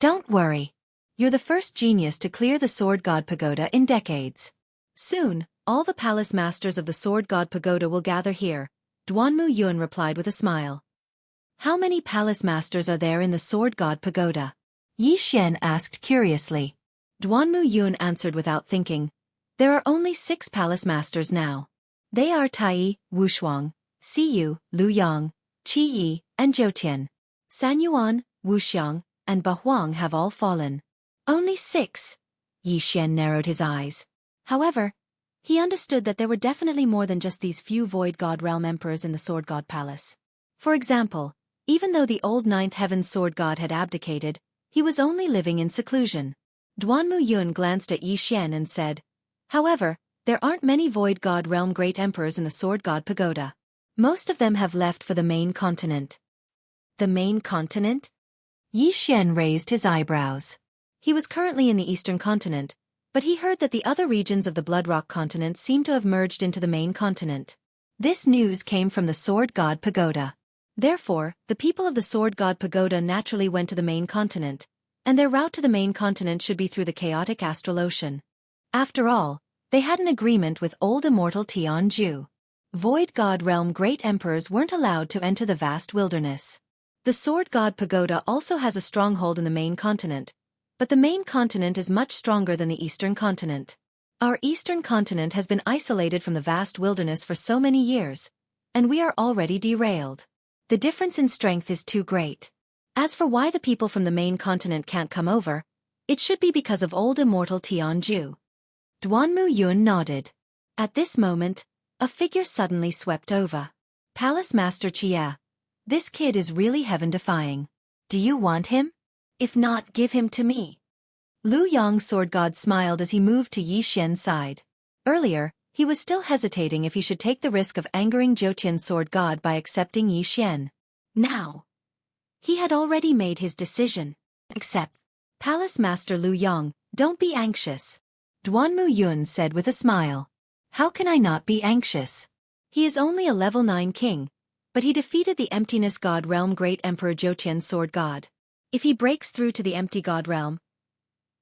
Don't worry. You're the first genius to clear the Sword God Pagoda in decades. Soon, all the palace masters of the Sword God Pagoda will gather here, Duanmu Yun replied with a smile. How many palace masters are there in the Sword God Pagoda? Yi Xian asked curiously. Duanmu Yun answered without thinking. There are only 6 palace masters now. They are Tai, Wushuang, Siyu, Lu Yang, Qi Yi, and Zhou Tian. San Yuan, Wuxiang, and Ba Huang have all fallen. Only 6. Yi Xian narrowed his eyes. However, he understood that there were definitely more than just these few Void God Realm Emperors in the Sword God Palace. For example, even though the old 9th Heaven Sword God had abdicated, he was only living in seclusion. Duanmu Yun glanced at Yi Xian and said, however, there aren't many Void God Realm Great Emperors in the Sword God Pagoda. Most of them have left for the main continent. The main continent? Yi Xian raised his eyebrows. He was currently in the Eastern Continent, but he heard that the other regions of the Bloodrock continent seemed to have merged into the main continent. This news came from the Sword God Pagoda. Therefore, the people of the Sword God Pagoda naturally went to the main continent, and their route to the main continent should be through the chaotic astral ocean. After all, they had an agreement with old immortal Tianju. Void God Realm Great Emperors weren't allowed to enter the vast wilderness. The Sword God Pagoda also has a stronghold in the main continent, but the main continent is much stronger than the Eastern Continent. Our Eastern Continent has been isolated from the vast wilderness for so many years, and we are already derailed. The difference in strength is too great. As for why the people from the main continent can't come over, it should be because of old immortal Tianju. Duanmu Yun nodded. At this moment, a figure suddenly swept over. Palace Master Chia. This kid is really heaven-defying. Do you want him? If not, give him to me. Lu Yang Sword God smiled as he moved to Yi Xian's side. Earlier, he was still hesitating if he should take the risk of angering Zhou Tian's Sword God by accepting Yi Xian. Now, He had already made his decision. Except, Palace Master Lu Yong, don't be anxious. Duanmu Yun said with a smile. How can I not be anxious? He is only a level 9 king, but he defeated the Emptiness God Realm Great Emperor Jotian Sword God. If he breaks through to the Empty God Realm,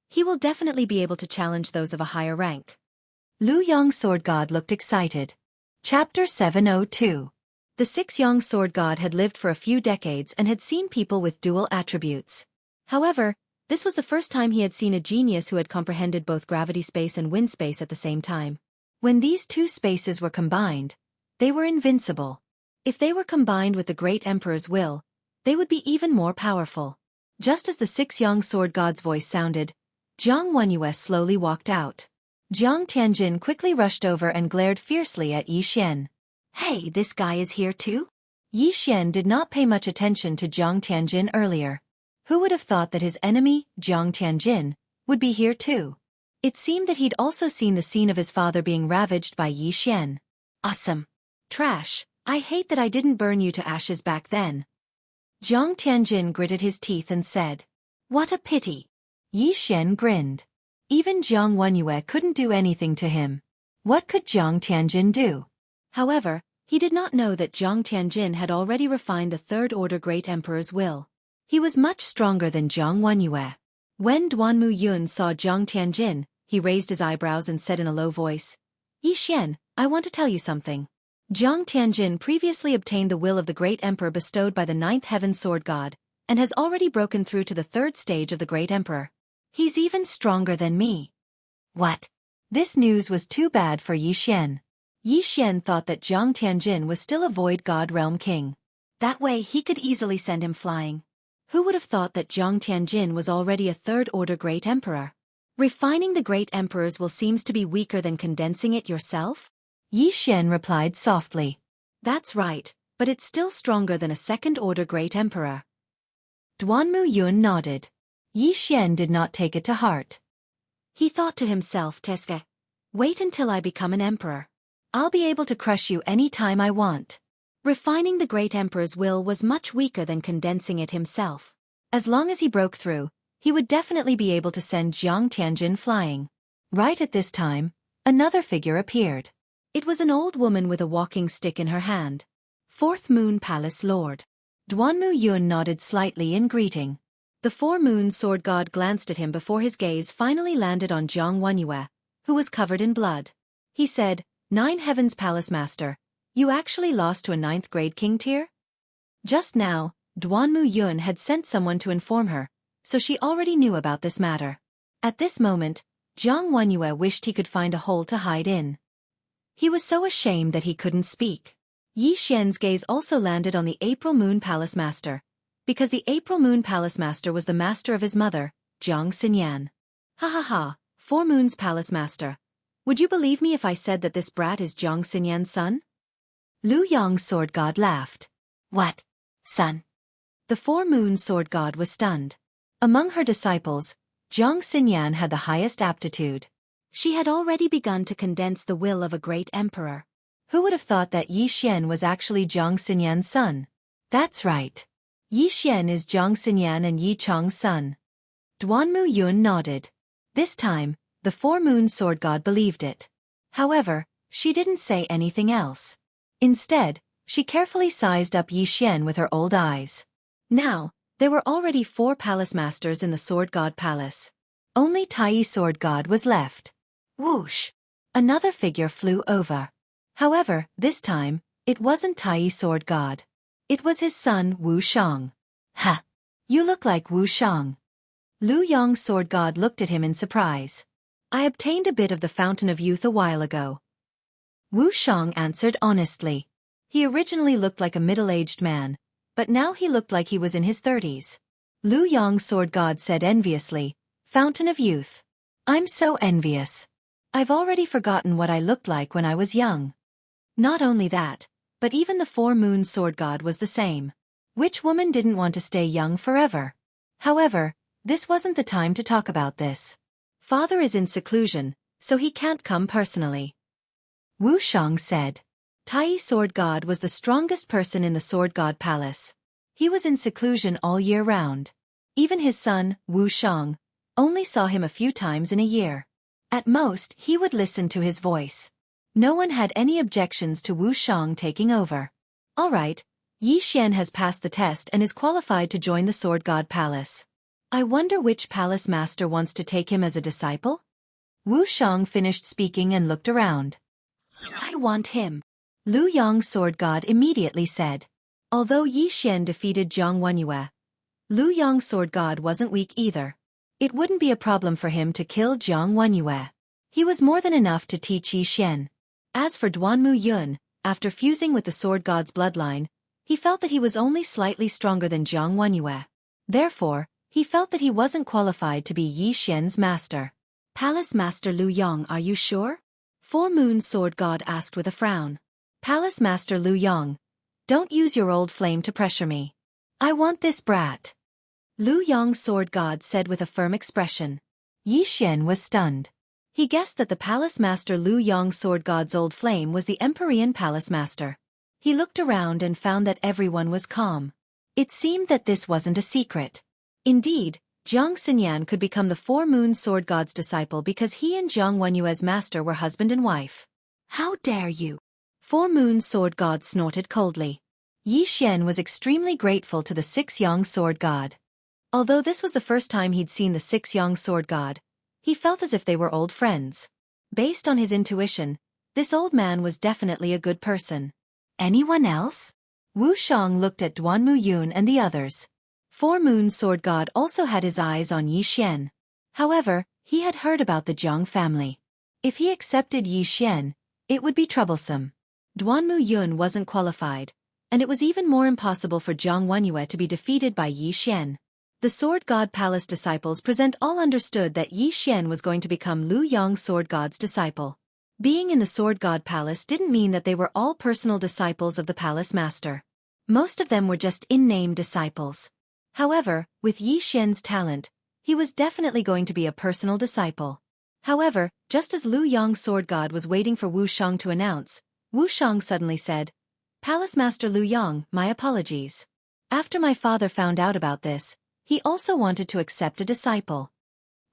he will definitely be able to challenge those of a higher rank. Lu Yong Sword God looked excited. Chapter 702. The 6 Sword God had lived for a few decades and had seen people with dual attributes. However, this was the first time he had seen a genius who had comprehended both gravity space and wind space at the same time. When these two spaces were combined, they were invincible. If they were combined with the Great Emperor's will, they would be even more powerful. Just as the 6 Sword God's voice sounded, Jiang Wenyue slowly walked out. Jiang Tianjin quickly rushed over and glared fiercely at Yi Xian. Hey, this guy is here too? Yi Xian did not pay much attention to Jiang Tianjin earlier. Who would have thought that his enemy, Jiang Tianjin, would be here too? It seemed that he'd also seen the scene of his father being ravaged by Yi Xian. Awesome. Trash, I hate that I didn't burn you to ashes back then. Jiang Tianjin gritted his teeth and said. What a pity. Yi Xian grinned. Even Jiang Wenyue couldn't do anything to him. What could Jiang Tianjin do? However, he did not know that Jiang Tianjin had already refined the Third Order Great Emperor's will. He was much stronger than Jiang Wenyue. When Duanmu Yun saw Jiang Tianjin, he raised his eyebrows and said in a low voice, Yi Xian, I want to tell you something. Jiang Tianjin previously obtained the will of the Great Emperor bestowed by the 9th Heaven Sword God, and has already broken through to the 3rd stage of the Great Emperor. He's even stronger than me. What? This news was too bad for Yi Xian. Yi Xian thought that Jiang Tianjin was still a Void God Realm King. That way he could easily send him flying. Who would have thought that Jiang Tianjin was already a 3rd Order Great Emperor? Refining the Great Emperor's will seems to be weaker than condensing it yourself? Yi Xian replied softly. That's right, but it's still stronger than a 2nd Order Great Emperor. Duanmu Yun nodded. Yi Xian did not take it to heart. He thought to himself, Teske, wait until I become an emperor. I'll be able to crush you any time I want. Refining the Great Emperor's will was much weaker than condensing it himself. As long as he broke through, he would definitely be able to send Jiang Tianjin flying. Right at this time, another figure appeared. It was an old woman with a walking stick in her hand. 4th Moon Palace Lord. Duanmu Yun nodded slightly in greeting. The 4 Moon Sword God glanced at him before his gaze finally landed on Jiang Wenyue, who was covered in blood. He said, 9 Heavens Palace Master, you actually lost to a 9th grade king tier? Just now, Duanmu Yun had sent someone to inform her, so she already knew about this matter. At this moment, Jiang Wenyue wished he could find a hole to hide in. He was so ashamed that he couldn't speak. Yi Xian's gaze also landed on the April Moon Palace Master, because the April Moon Palace Master was the master of his mother, Jiang Xinyan. Ha ha ha, 4 Moons Palace Master. Would you believe me if I said that this brat is Jiang Xinyan's son? Lu Yong Sword God laughed. What? Son? The 4 Moon Sword God was stunned. Among her disciples, Jiang Xinyan had the highest aptitude. She had already begun to condense the will of a great emperor. Who would have thought that Yi Xian was actually Jiang Xinyan's son? That's right. Yi Xian is Jiang Xinyan and Yi Chong's son. Duanmu Yun nodded. This time, the 4 Moon Sword God believed it. However, she didn't say anything else. Instead, she carefully sized up Yi Xian with her old eyes. Now, there were already 4 palace masters in the Sword God Palace. Only Tai Sword God was left. Whoosh! Another figure flew over. However, this time, it wasn't Tai Sword God. It was his son Wu Shang. Ha! You look like Wu Shang. Lu Yong Sword God looked at him in surprise. I obtained a bit of the Fountain of Youth a while ago. Wu Shang answered honestly. He originally looked like a middle-aged man, but now he looked like he was in his 30s. Lu Yong Sword God said enviously, Fountain of Youth. I'm so envious. I've already forgotten what I looked like when I was young. Not only that, but even the 4 Moon Sword God was the same. Which woman didn't want to stay young forever? However, this wasn't the time to talk about this. Father is in seclusion, so he can't come personally. Wu Shang said. Tai Sword God was the strongest person in the Sword God Palace. He was in seclusion all year round. Even his son, Wu Shang, only saw him a few times in a year. At most, he would listen to his voice. No one had any objections to Wu Shang taking over. All right, Yi Xian has passed the test and is qualified to join the Sword God Palace. I wonder which palace master wants to take him as a disciple? Wu Shang finished speaking and looked around. I want him. Lu Yong Sword God immediately said. Although Yi Xian defeated Jiang Wenyue, Lu Yong Sword God wasn't weak either. It wouldn't be a problem for him to kill Jiang Wenyue. He was more than enough to teach Yi Xian. As for Duanmu Yun, after fusing with the Sword God's bloodline, he felt that he was only slightly stronger than Jiang Wenyue. Therefore, he felt that he wasn't qualified to be Yi Xian's master. Palace Master Lu Yong, are you sure? Four Moon Sword God asked with a frown. Palace Master Lu Yong, don't use your old flame to pressure me. I want this brat. Lu Yong Sword God said with a firm expression. Yi Xian was stunned. He guessed that the Palace Master Lu Yong Sword God's old flame was the Empyrean Palace Master. He looked around and found that everyone was calm. It seemed that this wasn't a secret. Indeed, Jiang Xinyan could become the Four Moon Sword God's disciple because he and Jiang Wenyue's master were husband and wife. How dare you? Four Moon Sword God snorted coldly. Yi Xian was extremely grateful to the Six Yang Sword God. Although this was the first time he'd seen the Six Yang Sword God, he felt as if they were old friends. Based on his intuition, this old man was definitely a good person. Anyone else? Wu Shang looked at Duanmu Yun and the others. Four Moon Sword God also had his eyes on Yi Xian. However, he had heard about the Jiang family. If he accepted Yi Xian, it would be troublesome. Duanmu Yun wasn't qualified, and it was even more impossible for Jiang Wenyue to be defeated by Yi Xian. The Sword God Palace disciples present all understood that Yi Xian was going to become Lu Yong Sword God's disciple. Being in the Sword God Palace didn't mean that they were all personal disciples of the Palace Master. Most of them were just in-name disciples. However, with Yi Xian's talent, he was definitely going to be a personal disciple. However, just as Lu Yong Sword God was waiting for Wu Shang to announce, Wu Shang suddenly said, Palace Master Lu Yong, my apologies. After my father found out about this, he also wanted to accept a disciple.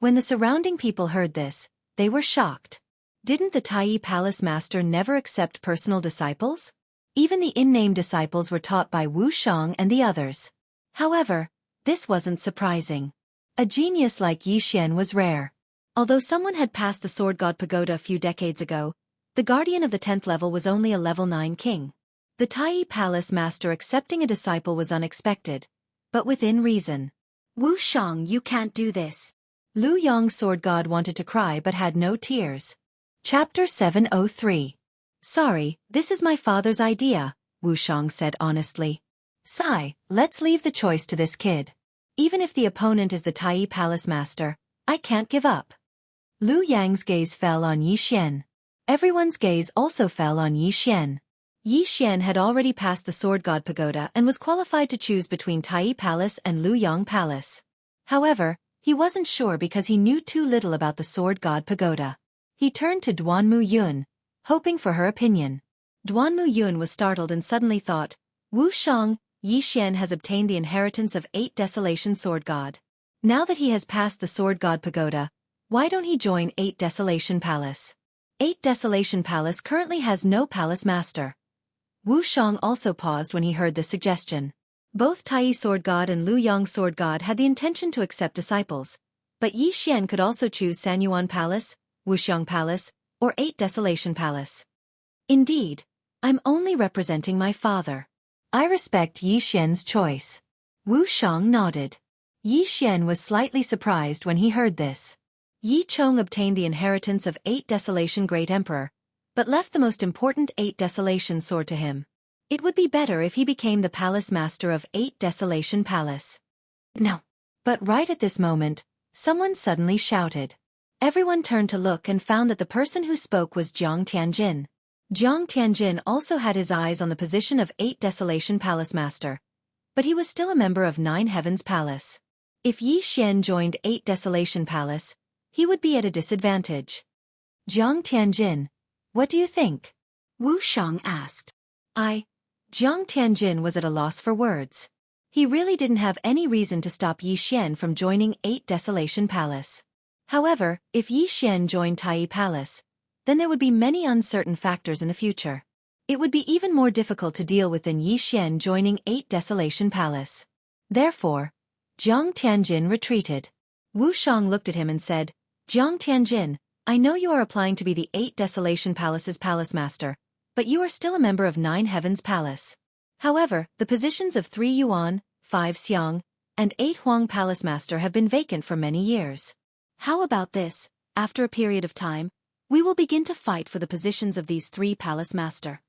When the surrounding people heard this, they were shocked. Didn't the Tai Palace Master never accept personal disciples? Even the in-name disciples were taught by Wu Shang and the others. However, this wasn't surprising. A genius like Yi Xian was rare. Although someone had passed the Sword God Pagoda a few decades ago, the guardian of the 10th level was only a level 9 king. The Tai Palace Master accepting a disciple was unexpected, but within reason. Wu Shang, you can't do this. Lu Yong Sword God wanted to cry but had no tears. Chapter 703. Sorry, this is my father's idea, Wu Shang said honestly. Sigh, let's leave the choice to this kid. Even if the opponent is the Tai Palace Master, I can't give up. Lu Yang's gaze fell on Yi Xian. Everyone's gaze also fell on Yi Xian. Yi Xian had already passed the Sword God Pagoda and was qualified to choose between Tai Palace and Lu Yong Palace. However, he wasn't sure because he knew too little about the Sword God Pagoda. He turned to Duanmu Yun, hoping for her opinion. Duanmu Yun was startled and suddenly thought, Wu Shang, Yi Xian has obtained the inheritance of 8 Desolation Sword God. Now that he has passed the Sword God Pagoda, why don't he join 8 Desolation Palace? 8 Desolation Palace currently has no palace master. Wu Shang also paused when he heard this suggestion. Both Tai Sword God and Lu Yong Sword God had the intention to accept disciples, but Yi Xian could also choose Sanyuan Palace, Wuxiang Palace, or 8 Desolation Palace. Indeed, I'm only representing my father. I respect Yi Xian's choice. Wu Shang nodded. Yi Xian was slightly surprised when he heard this. Yi Chong obtained the inheritance of 8 Desolation Great Emperor, but left the most important 8 Desolation sword to him. It would be better if he became the palace master of 8 Desolation Palace. No. But right at this moment, someone suddenly shouted. Everyone turned to look and found that the person who spoke was Jiang Tianjin. Jiang Tianjin also had his eyes on the position of 8 Desolation Palace Master, but he was still a member of 9 Heavens Palace. If Yi Xian joined 8 Desolation Palace, he would be at a disadvantage. Jiang Tianjin, what do you think? Wu Shang asked. Jiang Tianjin was at a loss for words. He really didn't have any reason to stop Yi Xian from joining 8 Desolation Palace. However, if Yi Xian joined Tai Palace, then there would be many uncertain factors in the future. It would be even more difficult to deal with than Yi Xian joining 8 Desolation Palace. Therefore, Jiang Tianjin retreated. Wu Shang looked at him and said, Jiang Tianjin, I know you are applying to be the 8 Desolation Palace's palace master, but you are still a member of 9 Heavens Palace. However, the positions of 3 Yuan, 5 Xiang, and 8 Huang Palace Master have been vacant for many years. How about this? After a period of time, we will begin to fight for the positions of these 3 Palace Master.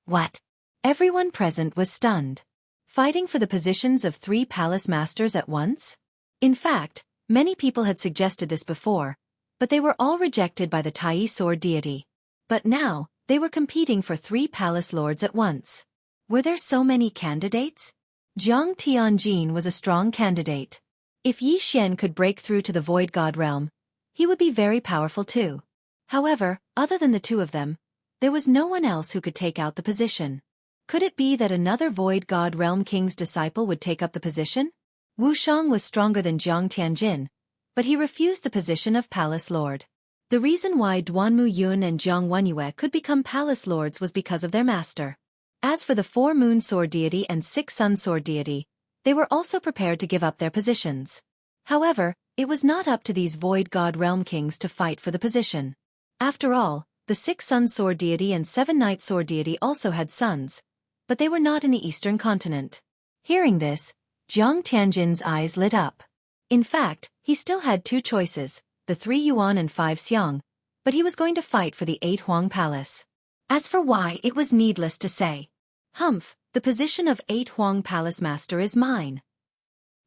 What? Everyone present was stunned. Fighting for the positions of 3 Palace Masters at once? In fact, many people had suggested this before, but they were all rejected by the Tai Sword deity. But now, they were competing for 3 Palace Lords at once. Were there so many candidates? Jiang Tianjin was a strong candidate. If Yi Xian could break through to the Void God realm, he would be very powerful too. However, other than the 2 of them, there was no one else who could take out the position. Could it be that another Void God realm king's disciple would take up the position? Wu Shang was stronger than Jiang Tianjin, but he refused the position of Palace Lord. The reason why Duanmu Yun and Jiang Wenyue could become Palace Lords was because of their master. As for the 4 Moon Sword deity and 6 Sun Sword deity, they were also prepared to give up their positions. However, it was not up to these Void God realm kings to fight for the position. After all, the 6 Sun Sword deity and 7 Night Sword deity also had sons, but they were not in the Eastern continent. Hearing this, Jiang Tianjin's eyes lit up. In fact, he still had 2 choices, the 3 Yuan and 5 Xiang, but he was going to fight for the 8 Huang Palace. As for why, it was needless to say. Humph, the position of 8 Huang Palace Master is mine.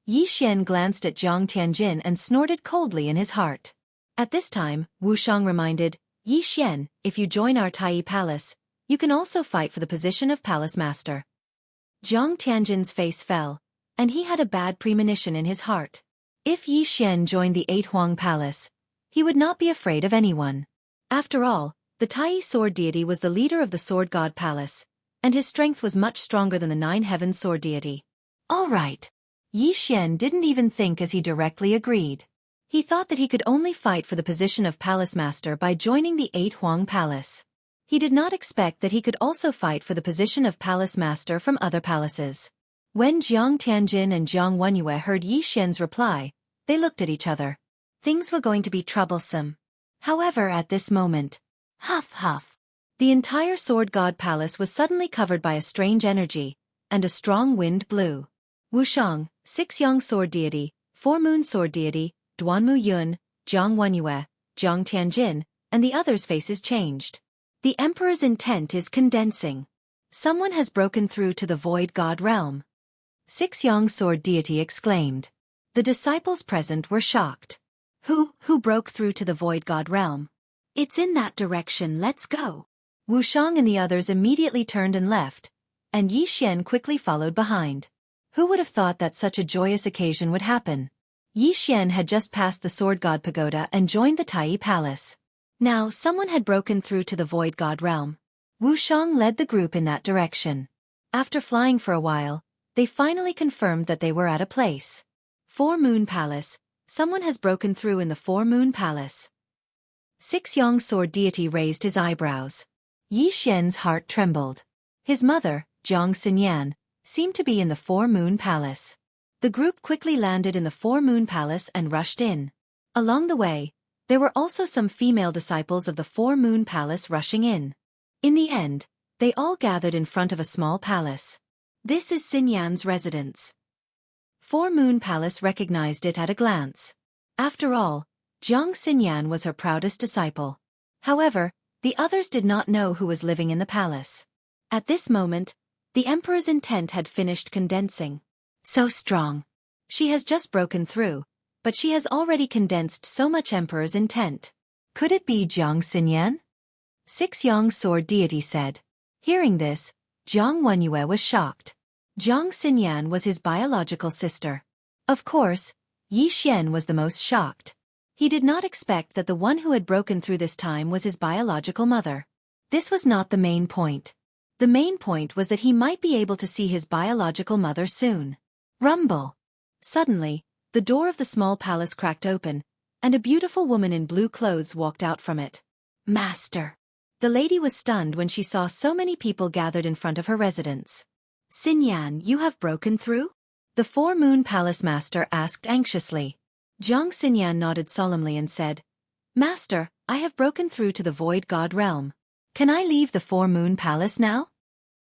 Yi Xian glanced at Jiang Tianjin and snorted coldly in his heart. At this time, Wu Shang reminded, Yi Xian, if you join our Tai Palace, you can also fight for the position of Palace Master. Jiang Tianjin's face fell, and he had a bad premonition in his heart. If Yi Xian joined the 8 Huang Palace, he would not be afraid of anyone. After all, the Tai Sword deity was the leader of the Sword God Palace, and his strength was much stronger than the 9 Heaven Sword deity. All right. Yi Xian didn't even think as he directly agreed. He thought that he could only fight for the position of Palace Master by joining the 8 Huang Palace. He did not expect that he could also fight for the position of Palace Master from other palaces. When Jiang Tianjin and Jiang Wenyue heard Yi Xian's reply, they looked at each other. Things were going to be troublesome. However, at this moment, huff huff, the entire Sword God Palace was suddenly covered by a strange energy, and a strong wind blew. Wu Shang, 6 Yang Sword deity, 4 Moon Sword deity, Duanmu Yun, Jiang Wenyue, Jiang Tianjin, and the others' faces changed. The Emperor's intent is condensing. Someone has broken through to the Void God realm. 6 Yang Sword deity exclaimed. The disciples present were shocked. Who broke through to the Void God realm? It's in that direction, let's go. Wu Shang and the others immediately turned and left, and Yi Xian quickly followed behind. Who would have thought that such a joyous occasion would happen? Yi Xian had just passed the Sword God Pagoda and joined the Tai Palace. Now someone had broken through to the Void God realm. Wu Shang led the group in that direction. After flying for a while, they finally confirmed that they were at a place. 4 Moon Palace. Someone has broken through in the 4 Moon Palace. 6 Yang Sword deity raised his eyebrows. Yi Xian's heart trembled. His mother, Jiang Xinyan, seemed to be in the 4 Moon Palace. The group quickly landed in the 4 Moon Palace and rushed in. Along the way, there were also some female disciples of the 4 Moon Palace rushing in. In the end, they all gathered in front of a small palace. This is Xinyan's residence. 4 Moon Palace recognized it at a glance. After all, Jiang Xinyan was her proudest disciple. However, the others did not know who was living in the palace. At this moment, the Emperor's intent had finished condensing. So strong. She has just broken through, but she has already condensed so much Emperor's intent. Could it be Jiang Xinyan? 6 Yang Sword deity said. Hearing this, Jiang Wenyue was shocked. Jiang Xinyan was his biological sister. Of course, Yi Xian was the most shocked. He did not expect that the one who had broken through this time was his biological mother. This was not the main point. The main point was that he might be able to see his biological mother soon. Rumble. Suddenly, the door of the small palace cracked open, and a beautiful woman in blue clothes walked out from it. Master! The lady was stunned when she saw so many people gathered in front of her residence. Xinyan, you have broken through? The Four-Moon Palace master asked anxiously. Jiang Xinyan nodded solemnly and said, Master, I have broken through to the Void God realm. Can I leave the Four-Moon Palace now?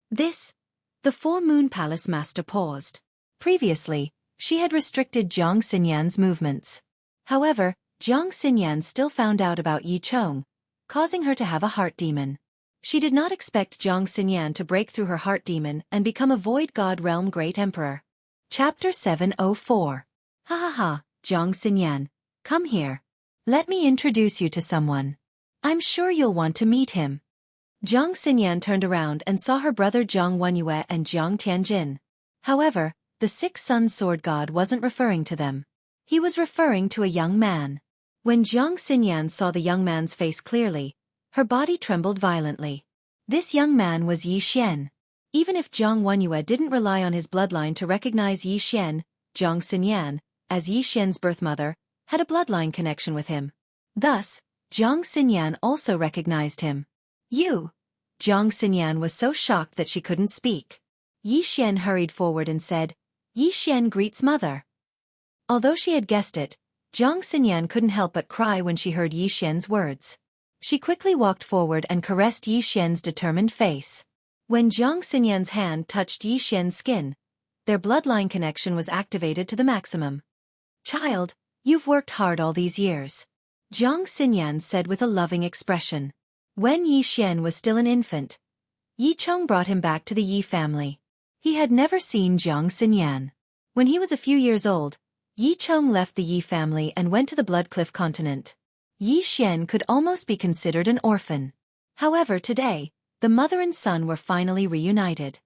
The Four-Moon Palace master paused. Previously, she had restricted Jiang Xinyan's movements. However, Jiang Xinyan still found out about Yi Chong, causing her to have a heart demon. She did not expect Jiang Xinyan to break through her heart demon and become a Void God Realm Great Emperor. Chapter 704. Ha ha ha, Jiang Xinyan, come here. Let me introduce you to someone. I'm sure you'll want to meet him. Jiang Xinyan turned around and saw her brother Jiang Wenyue and Jiang Tianjin. However, the six-sun sword god wasn't referring to them. He was referring to a young man. When Jiang Xinyan saw the young man's face clearly, her body trembled violently. This young man was Yi Xian. Even if Jiang Wenyue didn't rely on his bloodline to recognize Yi Xian, Jiang Xinyan, as Yi Xian's birth mother, had a bloodline connection with him. Thus, Jiang Xinyan also recognized him. You! Jiang Xinyan was so shocked that she couldn't speak. Yi Xian hurried forward and said, Yi Xian greets mother. Although she had guessed it, Jiang Xinyan couldn't help but cry when she heard Yi Xian's words. She quickly walked forward and caressed Yi Xian's determined face. When Jiang Xinyan's hand touched Yi Xian's skin, their bloodline connection was activated to the maximum. Child, you've worked hard all these years. Jiang Xinyan said with a loving expression. When Yi Xian was still an infant, Yi Chong brought him back to the Yi family. He had never seen Jiang Xinyan. When he was a few years old, Yi Chong left the Yi family and went to the Blood Cliff continent. Yi Xian could almost be considered an orphan. However, today, the mother and son were finally reunited.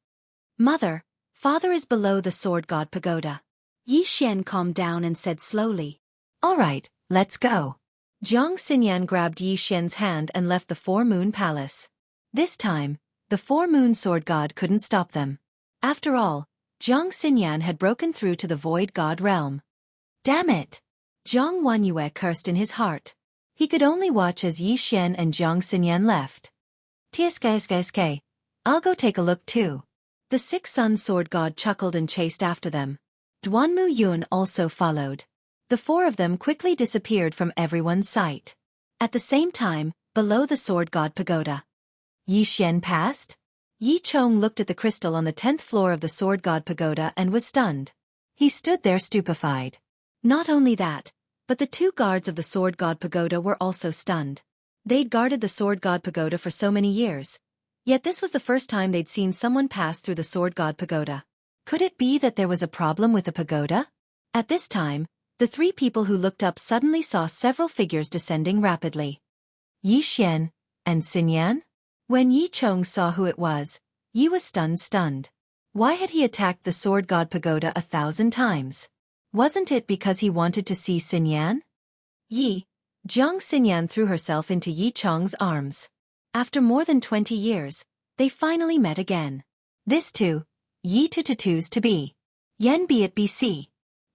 Mother, father is below the Sword God Pagoda. Yi Xian calmed down and said slowly. All right, let's go. Jiang Xinyan grabbed Yi Xian's hand and left the Four-Moon Palace. This time, the Four-Moon Sword God couldn't stop them. After all, Jiang Xinyan had broken through to the Void God realm. Damn it! Jiang Wenyue cursed in his heart. He could only watch as Yi Xian and Jiang Xinyan left. Tsk, I'll go take a look too. The six-sun sword god chuckled and chased after them. Duanmu Yun also followed. The four of them quickly disappeared from everyone's sight. At the same time, below the sword god pagoda. Yi Xian passed? Yi Chong looked at the crystal on the 10th floor of the sword god pagoda and was stunned. He stood there stupefied. Not only that, but the two guards of the Sword God Pagoda were also stunned. They'd guarded the Sword God Pagoda for so many years. Yet this was the first time they'd seen someone pass through the Sword God Pagoda. Could it be that there was a problem with the pagoda? At this time, the three people who looked up suddenly saw several figures descending rapidly. Yi Xian and Xinyan? When Yi Chong saw who it was, Yi was stunned. Why had he attacked the Sword God Pagoda 1,000 times? Wasn't it because he wanted to see Xinyan? Yi. Jiang Xinyan threw herself into Yi Chong's arms. After more than 20 years, they finally met again. This too, Yi Tututu's to be. Yen be it BC.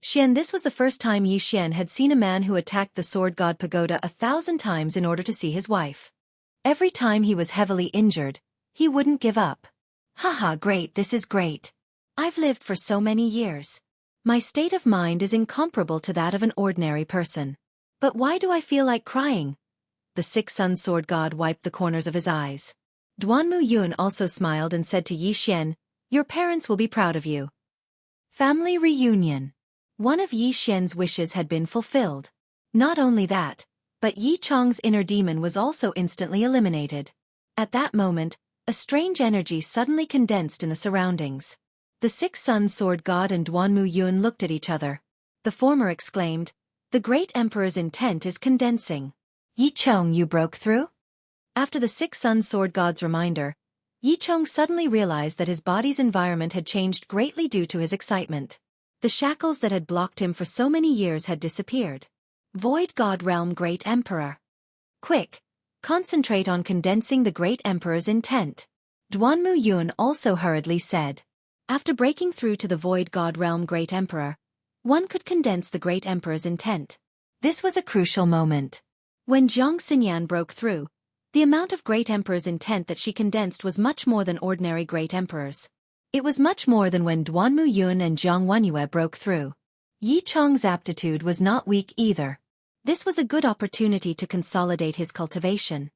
Xian. This was the first time Yi Xian had seen a man who attacked the Sword God Pagoda 1,000 times in order to see his wife. Every time he was heavily injured, he wouldn't give up. Haha, great, this is great. I've lived for so many years. My state of mind is incomparable to that of an ordinary person. But why do I feel like crying? The six-sun sword god wiped the corners of his eyes. Duanmu Yun also smiled and said to Yi Xian, Your parents will be proud of you. Family reunion. One of Yi Xian's wishes had been fulfilled. Not only that, but Yi Chong's inner demon was also instantly eliminated. At that moment, a strange energy suddenly condensed in the surroundings. The six-sun sword god and Duanmu Yun looked at each other. The former exclaimed, The great emperor's intent is condensing. Yi Chong, you broke through? After the six-sun sword god's reminder, Yi Chong suddenly realized that his body's environment had changed greatly due to his excitement. The shackles that had blocked him for so many years had disappeared. Void God Realm Great Emperor. Quick! Concentrate on condensing the great emperor's intent. Duanmu Yun also hurriedly said. After breaking through to the Void God Realm Great Emperor, one could condense the Great Emperor's intent. This was a crucial moment. When Xianxia broke through, the amount of Great Emperor's intent that she condensed was much more than ordinary Great Emperors. It was much more than when Duanmu Yun and Jiang Wenyue broke through. Yi Chong's aptitude was not weak either. This was a good opportunity to consolidate his cultivation.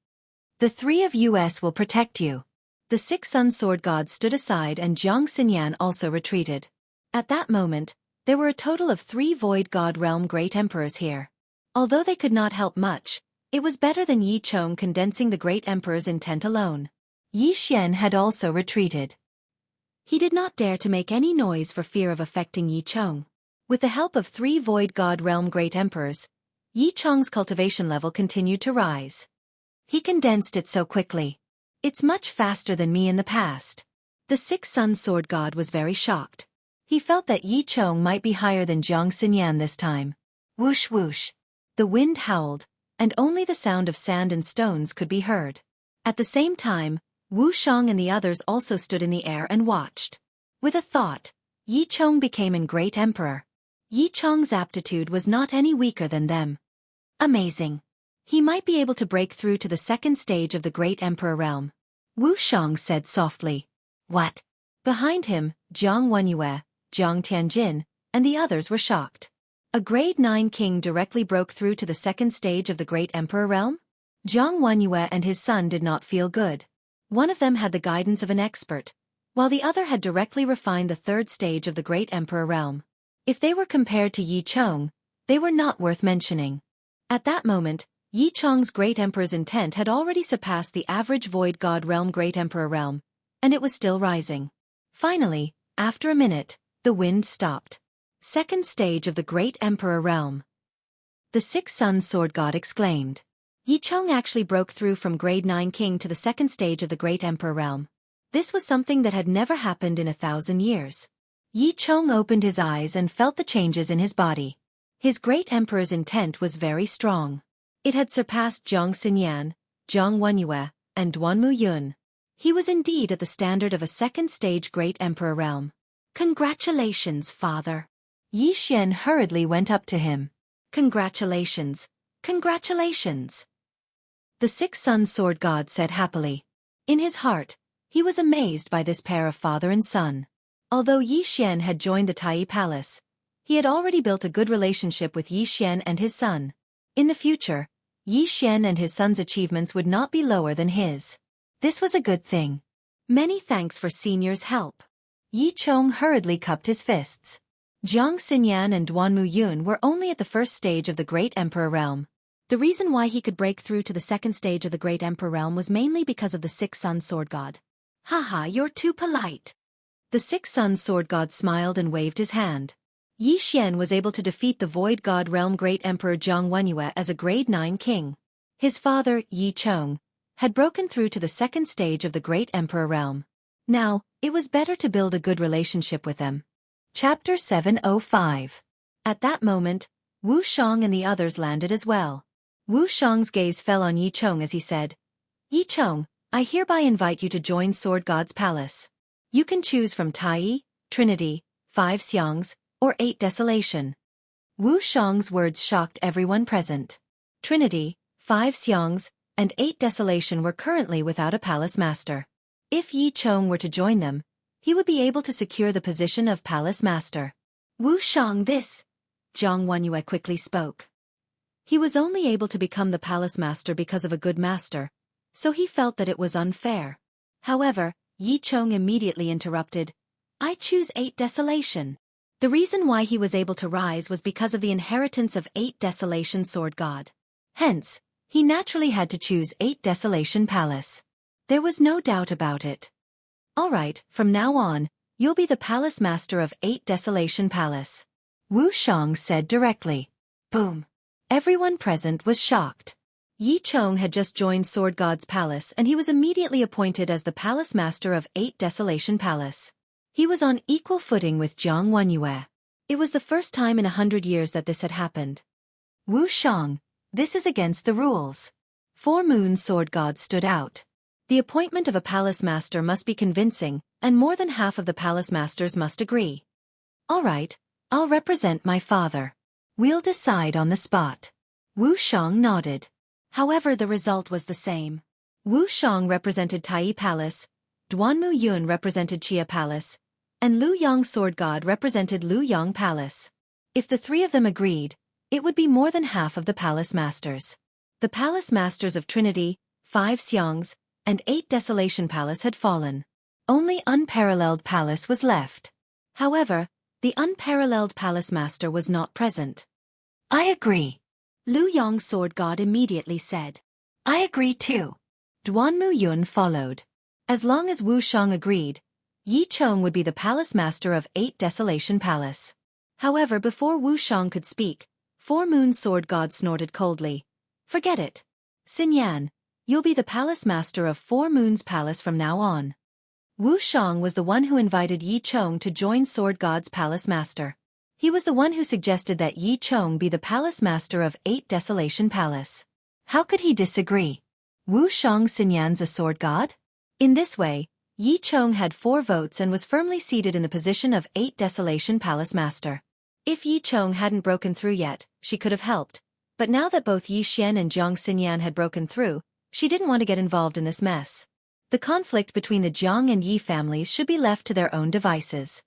The three of us will protect you. The 6 Sun Sword Gods stood aside and Jiang Xinyan also retreated. At that moment, there were a total of 3 Void God Realm Great Emperors here. Although they could not help much, it was better than Yi Chong condensing the Great Emperor's intent alone. Yi Xian had also retreated. He did not dare to make any noise for fear of affecting Yi Chong. With the help of 3 Void God Realm Great Emperors, Yi Chong's cultivation level continued to rise. He condensed it so quickly. It's much faster than me in the past. The 6 Sun Sword God was very shocked. He felt that Yi Chong might be higher than Jiang Xinyan this time. Whoosh whoosh. The wind howled, and only the sound of sand and stones could be heard. At the same time, Wu Shang and the others also stood in the air and watched. With a thought, Yi Chong became a great emperor. Yi Chong's aptitude was not any weaker than them. Amazing. He might be able to break through to the 2nd stage of the Great Emperor realm. Wu Shang said softly. What? Behind him, Jiang Wenyue, Jiang Tianjin, and the others were shocked. A grade 9 king directly broke through to the 2nd stage of the Great Emperor realm? Jiang Wenyue and his son did not feel good. One of them had the guidance of an expert, while the other had directly refined the 3rd stage of the Great Emperor realm. If they were compared to Yi Chong, they were not worth mentioning. At that moment, Yi Chong's Great Emperor's intent had already surpassed the average Void God Realm Great Emperor realm, and it was still rising. Finally, after a minute, the wind stopped. 2nd stage of the Great Emperor realm. The 6 Sun Sword God exclaimed. Yi Chong actually broke through from grade 9 king to the 2nd stage of the Great Emperor realm. This was something that had never happened in 1,000 years. Yi Chong opened his eyes and felt the changes in his body. His Great Emperor's intent was very strong. It had surpassed Jiang Xinyan, Jiang Wenyue, and Duanmu Yun. He was indeed at the standard of a 2nd stage Great Emperor realm. Congratulations, father. Yi Xian hurriedly went up to him. Congratulations. Congratulations. The 6 Sun Sword God said happily. In his heart, he was amazed by this pair of father and son. Although Yi Xian had joined the Tai Palace, he had already built a good relationship with Yi Xian and his son. In the future, Yi Xian and his son's achievements would not be lower than his. This was a good thing. Many thanks for senior's help. Yi Chong hurriedly cupped his fists. Jiang Xinyan and Duanmu Yun were only at the 1st stage of the Great Emperor realm. The reason why he could break through to the 2nd stage of the Great Emperor realm was mainly because of the 6 Sun Sword God. Haha, you're too polite. The 6 Sun Sword God smiled and waved his hand. Yi Xian was able to defeat the Void God Realm Great Emperor Jiang Wenyue as a grade 9 king. His father, Yi Chong, had broken through to the 2nd stage of the Great Emperor realm. Now, it was better to build a good relationship with them. Chapter 705. At that moment, Wu Shang and the others landed as well. Wu Shang's gaze fell on Yi Chong as he said, Yi Chong, I hereby invite you to join Sword God's palace. You can choose from Tai, Trinity, 5 Xiangs, or 8 Desolation. Wu Shang's words shocked everyone present. Trinity, 5 Xiangs, and 8 Desolation were currently without a palace master. If Yi Chong were to join them, he would be able to secure the position of palace master. Wu Shang this. Jiang Wenyue quickly spoke. He was only able to become the palace master because of a good master, so he felt that it was unfair. However, Yi Chong immediately interrupted. I choose 8 Desolation. The reason why he was able to rise was because of the inheritance of 8 Desolation Sword God. Hence, he naturally had to choose 8 Desolation Palace. There was no doubt about it. Alright, from now on, you'll be the palace master of 8 Desolation Palace. Wu Shang said directly. Boom. Everyone present was shocked. Yi Chong had just joined Sword God's palace and he was immediately appointed as the palace master of 8 Desolation Palace. He was on equal footing with Jiang Wenyue. It was the first time in 100 years that this had happened. Wu Shang, this is against the rules. 4 Moon Sword God stood out. The appointment of a palace master must be convincing, and more than half of the palace masters must agree. All right, I'll represent my father. We'll decide on the spot. Wu Shang nodded. However, the result was the same. Wu Shang represented Tai Palace, Duanmu Yun represented Xia Palace, and Lu Yang Sword God represented Lu Yang Palace. If the three of them agreed, it would be more than half of the palace masters. The palace masters of Trinity, 5 Xiangs, and 8 Desolation Palace had fallen. Only Unparalleled Palace was left. However, the Unparalleled Palace Master was not present. I agree. Lu Yang Sword God immediately said. I agree too. Duanmu Yun followed. As long as Wu Shang agreed, Yi Chong would be the palace master of 8 Desolation Palace. However, before Wu Shang could speak, 4 Moon Sword God snorted coldly. Forget it. Xin Yan, you'll be the palace master of 4 Moons Palace from now on. Wu Shang was the one who invited Yi Chong to join Sword God's palace master. He was the one who suggested that Yi Chong be the palace master of 8 Desolation Palace. How could he disagree? Wu Shang Xin Yan's a sword god? In this way, Yi Chong had 4 votes and was firmly seated in the position of 8 Desolation Palace Master. If Yi Chong hadn't broken through yet, she could have helped. But now that both Yi Xian and Jiang Xinyan had broken through, she didn't want to get involved in this mess. The conflict between the Jiang and Yi families should be left to their own devices.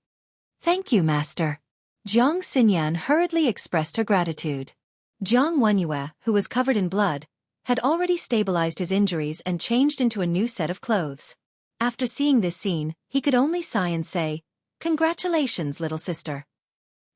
Thank you, Master. Jiang Xinyan hurriedly expressed her gratitude. Jiang Wenyue, who was covered in blood, had already stabilized his injuries and changed into a new set of clothes. After seeing this scene, he could only sigh and say, "Congratulations, little sister."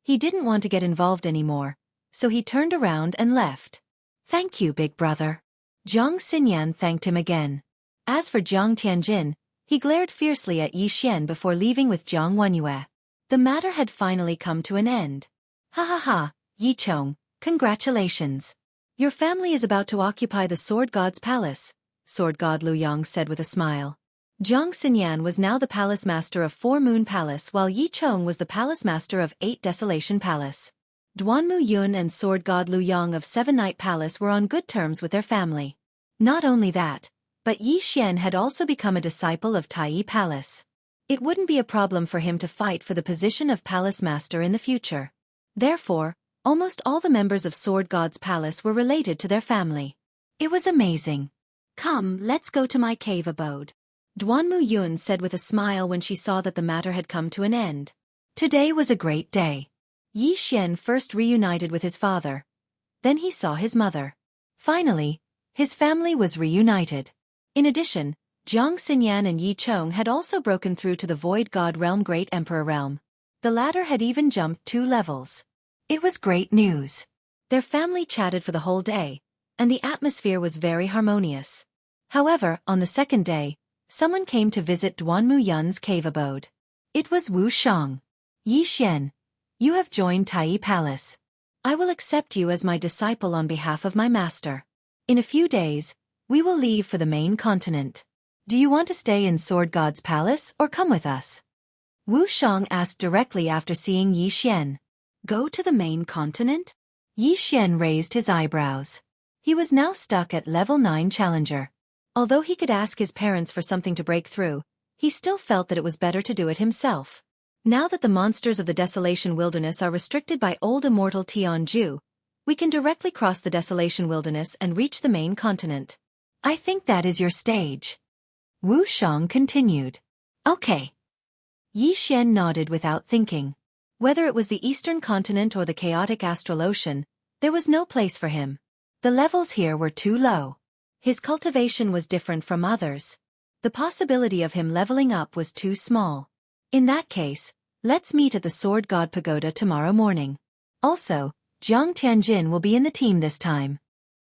He didn't want to get involved anymore, so he turned around and left. Thank you, big brother. Jiang Xinyan thanked him again. As for Jiang Tianjin, he glared fiercely at Yi Xian before leaving with Jiang Wenyue. The matter had finally come to an end. Ha ha ha, Yi Chong, congratulations. Your family is about to occupy the Sword God's palace, Sword God Lu Yang said with a smile. Jiang Xinyan was now the palace master of 4 Moon Palace while Yi Chong was the palace master of 8 Desolation Palace. Duanmu Yun and Sword God Lu Yang of 7 Night Palace were on good terms with their family. Not only that, but Yi Xian had also become a disciple of Tai Palace. It wouldn't be a problem for him to fight for the position of palace master in the future. Therefore, almost all the members of Sword God's palace were related to their family. It was amazing. Come, let's go to my cave abode. Duanmu Yun said with a smile when she saw that the matter had come to an end. Today was a great day. Yi Xian first reunited with his father. Then he saw his mother. Finally, his family was reunited. In addition, Jiang Xinyan and Yi Chong had also broken through to the Void God Realm Great Emperor Realm. The latter had even jumped 2 levels. It was great news. Their family chatted for the whole day, and the atmosphere was very harmonious. However, on the second day, someone came to visit Duanmu Yun's cave abode. It was Wu Shang. Yi Xian, you have joined Tai Palace. I will accept you as my disciple on behalf of my master. In a few days, we will leave for the main continent. Do you want to stay in Sword God's palace or come with us? Wu Shang asked directly after seeing Yi Xian. Go to the main continent? Yi Xian raised his eyebrows. He was now stuck at level 9 challenger. Although he could ask his parents for something to break through, he still felt that it was better to do it himself. Now that the monsters of the Desolation Wilderness are restricted by old immortal Tianju, we can directly cross the Desolation Wilderness and reach the main continent. I think that is your stage. Wu Shang continued. Okay. Yi Xian nodded without thinking. Whether it was the Eastern Continent or the chaotic astral ocean, there was no place for him. The levels here were too low. His cultivation was different from others. The possibility of him leveling up was too small. In that case, let's meet at the Sword God Pagoda tomorrow morning. Also, Jiang Tianjin will be in the team this time.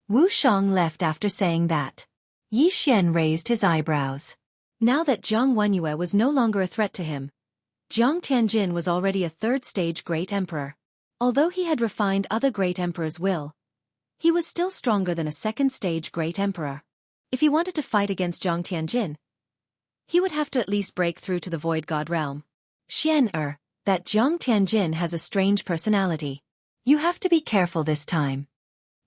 Wu Shang left after saying that. Yi Xian raised his eyebrows. Now that Jiang Wenyue was no longer a threat to him, Jiang Tianjin was already a 3rd-stage Great Emperor. Although he had refined other Great Emperor's will, he was still stronger than a 2nd-stage Great Emperor. If he wanted to fight against Jiang Tianjin, he would have to at least break through to the Void God realm. That Jiang Tianjin has a strange personality. You have to be careful this time.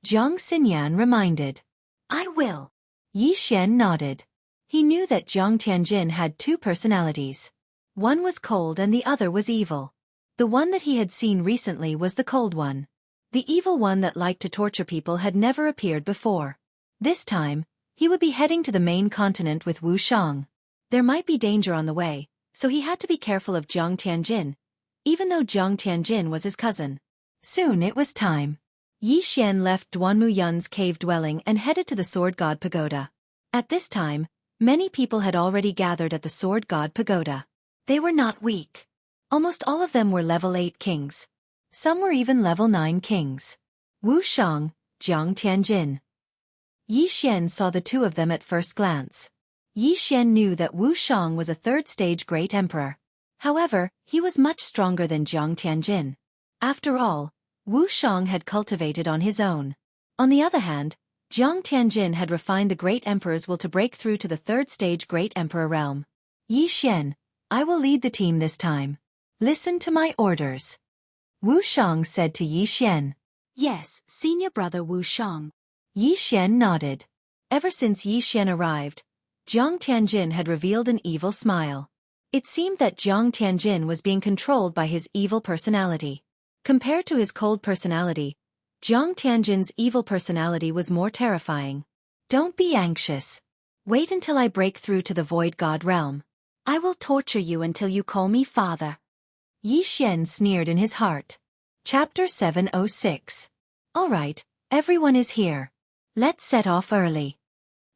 Jiang Xinyan reminded. I will. Yi Xian nodded. He knew that Jiang Tianjin had 2 personalities. One was cold and the other was evil. The one that he had seen recently was the cold one. The evil one that liked to torture people had never appeared before. This time, he would be heading to the main continent with Wu Shang. There might be danger on the way, so he had to be careful of Jiang Tianjin, even though Jiang Tianjin was his cousin. Soon it was time. Yi Xian left Duanmu Yun's cave dwelling and headed to the Sword God Pagoda. At this time, many people had already gathered at the Sword God Pagoda. They were not weak. Almost all of them were level 8 kings. Some were even level 9 kings. Wu Shang, Jiang Tianjin. Yi Xian saw the two of them at first glance. Yi Xian knew that Wu Shang was a third-stage great emperor. However, he was much stronger than Jiang Tianjin. After all, Wu Shang had cultivated on his own. On the other hand, Jiang Tianjin had refined the great emperor's will to break through to the third-stage great emperor realm. Yi Xian, I will lead the team this time. Listen to my orders. Wu Shang said to Yi Xian. Yes, senior brother Wu Shang. Yi Xian nodded. Ever since Yi Xian arrived, Jiang Tianjin had revealed an evil smile. It seemed that Jiang Tianjin was being controlled by his evil personality. Compared to his cold personality, Jiang Tianjin's evil personality was more terrifying. Don't be anxious. Wait until I break through to the Void God realm. I will torture you until you call me father. Yi Xian sneered in his heart. Chapter 706. All right, everyone is here. Let's set off early.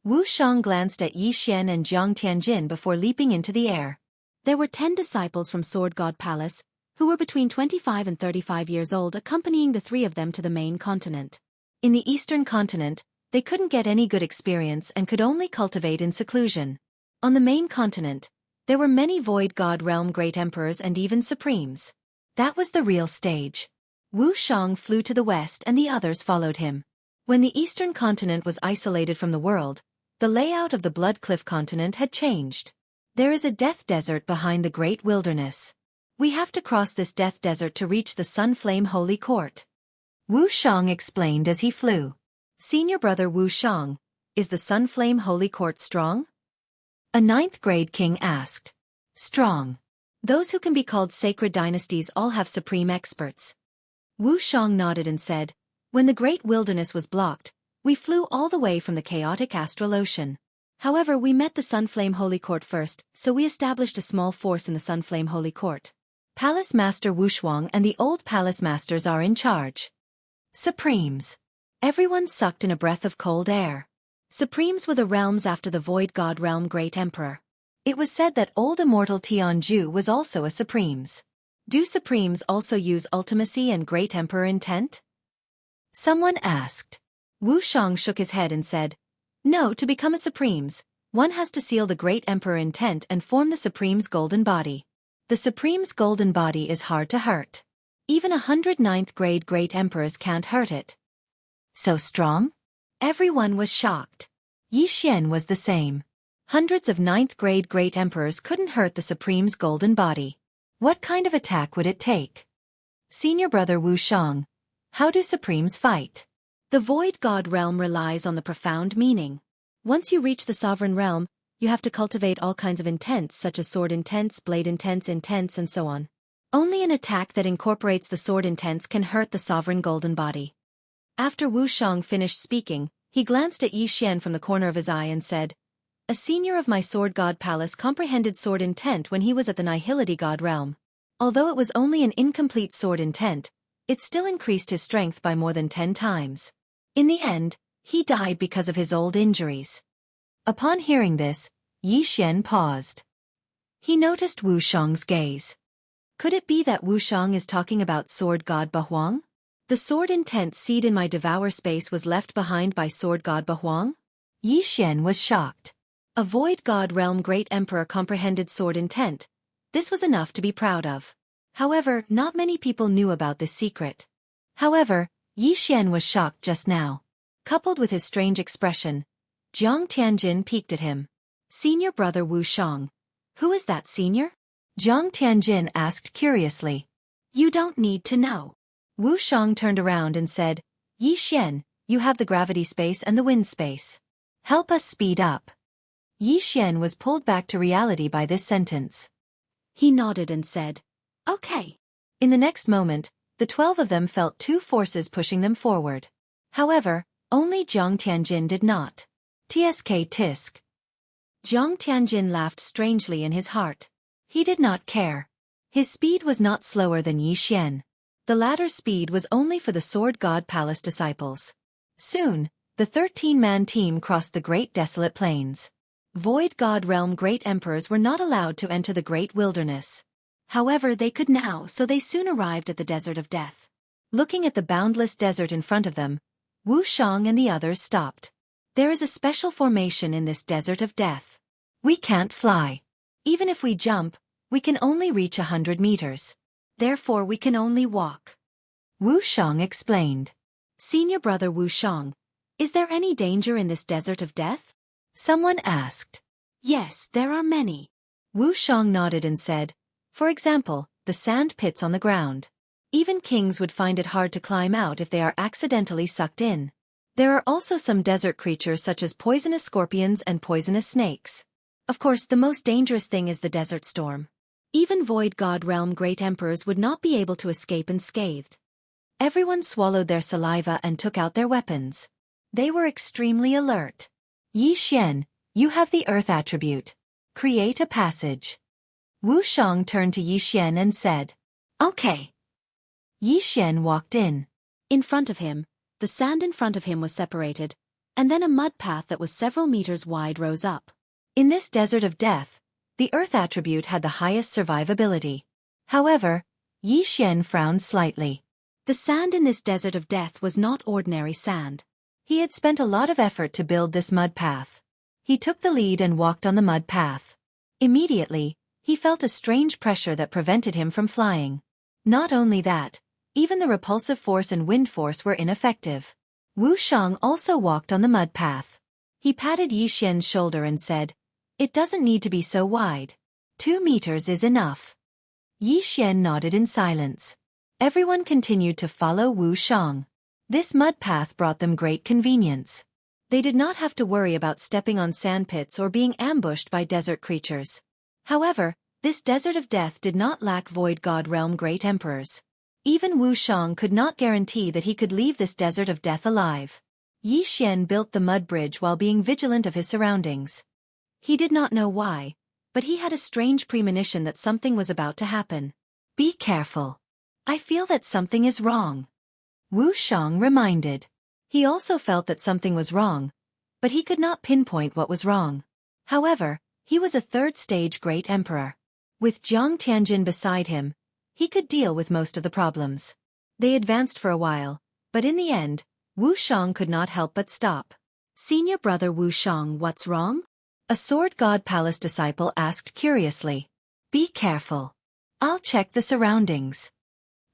Wu Shang glanced at Yi Xian and Jiang Tianjin before leaping into the air. There were 10 disciples from Sword God Palace, who were between 25 and 35 years old, accompanying the three of them to the main continent. In the eastern continent, they couldn't get any good experience and could only cultivate in seclusion. On the main continent, there were many Void God Realm great emperors and even supremes. That was the real stage. Wu Shang flew to the west and the others followed him. When the eastern continent was isolated from the world, the layout of the Blood Cliff continent had changed. There is a death desert behind the great wilderness. We have to cross this death desert to reach the Sunflame Holy Court. Wu Shang explained as he flew. Senior brother Wu Shang, is the Sunflame Holy Court strong? A 9th grade king asked. Strong. Those who can be called sacred dynasties all have supreme experts. Wu Shang nodded and said, when the great wilderness was blocked, we flew all the way from the chaotic astral ocean. However, we met the Sunflame Holy Court first, so we established a small force in the Sunflame Holy Court. Palace Master Wu Shuang and the old Palace Masters are in charge. Supremes. Everyone sucked in a breath of cold air. Supremes were the realms after the Void God Realm Great Emperor. It was said that old immortal Tianju was also a Supremes. Do Supremes also use ultimacy and Great Emperor intent? Someone asked. Wu Shang shook his head and said, no, to become a Supremes, one has to seal the Great Emperor intent and form the Supreme's golden body. The Supreme's golden body is hard to hurt. Even 109th grade Great Emperors can't hurt it. So strong? Everyone was shocked. Yi Xian was the same. Hundreds of 9th grade Great Emperors couldn't hurt the Supreme's golden body. What kind of attack would it take? Senior brother Wu Shang. How do Supremes fight? The Void God Realm relies on the profound meaning. Once you reach the Sovereign Realm, you have to cultivate all kinds of intents such as sword intents, blade intents, and so on. Only an attack that incorporates the sword intents can hurt the Sovereign Golden Body. After Wu Shang finished speaking, he glanced at Yi Xian from the corner of his eye and said, a senior of my Sword God Palace comprehended sword intent when he was at the Nihility God Realm. Although it was only an incomplete sword intent, it still increased his strength by more than 10 times. In the end, he died because of his old injuries. Upon hearing this, Yi Xian paused. He noticed Wu Shang's gaze. Could it be that Wu Shang is talking about Sword God Bahuang? The sword intent seed in my devour space was left behind by Sword God Bahuang? Yi Xian was shocked. A Void God Realm Great Emperor comprehended sword intent. This was enough to be proud of. However, not many people knew about this secret. However, Yi Xian was shocked just now. Coupled with his strange expression, Jiang Tianjin peeked at him. Senior brother Wu Shang. Who is that senior? Jiang Tianjin asked curiously. You don't need to know. Wu Shang turned around and said, Yi Xian, you have the gravity space and the wind space. Help us speed up. Yi Xian was pulled back to reality by this sentence. He nodded and said, "Okay." In the next moment, the 12 of them felt two forces pushing them forward. However, only Jiang Tianjin did not. Tsk tisk. Jiang Tianjin laughed strangely in his heart. He did not care. His speed was not slower than Yi Xian. The latter's speed was only for the Sword God Palace disciples. Soon, the 13-man team crossed the Great Desolate Plains. Void God Realm Great Emperors were not allowed to enter the Great Wilderness. However, they could now, so they soon arrived at the Desert of Death. Looking at the boundless desert in front of them, Wu Shang and the others stopped. There is a special formation in this Desert of Death. We can't fly. Even if we jump, we can only reach 100 meters. Therefore we can only walk. Wu Shang explained. Senior brother Wu Shang, is there any danger in this Desert of Death? Someone asked. Yes, there are many. Wu Shang nodded and said, for example, the sand pits on the ground. Even kings would find it hard to climb out if they are accidentally sucked in. There are also some desert creatures such as poisonous scorpions and poisonous snakes. Of course, the most dangerous thing is the desert storm. Even Void God Realm Great Emperors would not be able to escape unscathed. Everyone swallowed their saliva and took out their weapons. They were extremely alert. Yi Xian, you have the Earth attribute. Create a passage. Wu Shang turned to Yi Xian and said, Okay. Yi Xian walked in. In front of him, the sand in front of him was separated, and then a mud path that was several meters wide rose up. In this Desert of Death, the Earth attribute had the highest survivability. However, Yi Xian frowned slightly. The sand in this Desert of Death was not ordinary sand. He had spent a lot of effort to build this mud path. He took the lead and walked on the mud path. Immediately, he felt a strange pressure that prevented him from flying. Not only that, even the repulsive force and wind force were ineffective. Wu Shang also walked on the mud path. He patted Yi Xian's shoulder and said, It doesn't need to be so wide. 2 meters is enough. Yi Xian nodded in silence. Everyone continued to follow Wu Shang. This mud path brought them great convenience. They did not have to worry about stepping on sandpits or being ambushed by desert creatures. However, this Desert of Death did not lack Void God Realm Great Emperors. Even Wu Shang could not guarantee that he could leave this Desert of Death alive. Yi Xian built the mud bridge while being vigilant of his surroundings. He did not know why, but he had a strange premonition that something was about to happen. Be careful. I feel that something is wrong. Wu Shang reminded. He also felt that something was wrong, but he could not pinpoint what was wrong. However, he was a third-stage Great Emperor. With Jiang Tianjin beside him, he could deal with most of the problems. They advanced for a while, but in the end, Wu Shang could not help but stop. Senior brother Wu Shang, what's wrong? A Sword God Palace disciple asked curiously. Be careful. I'll check the surroundings.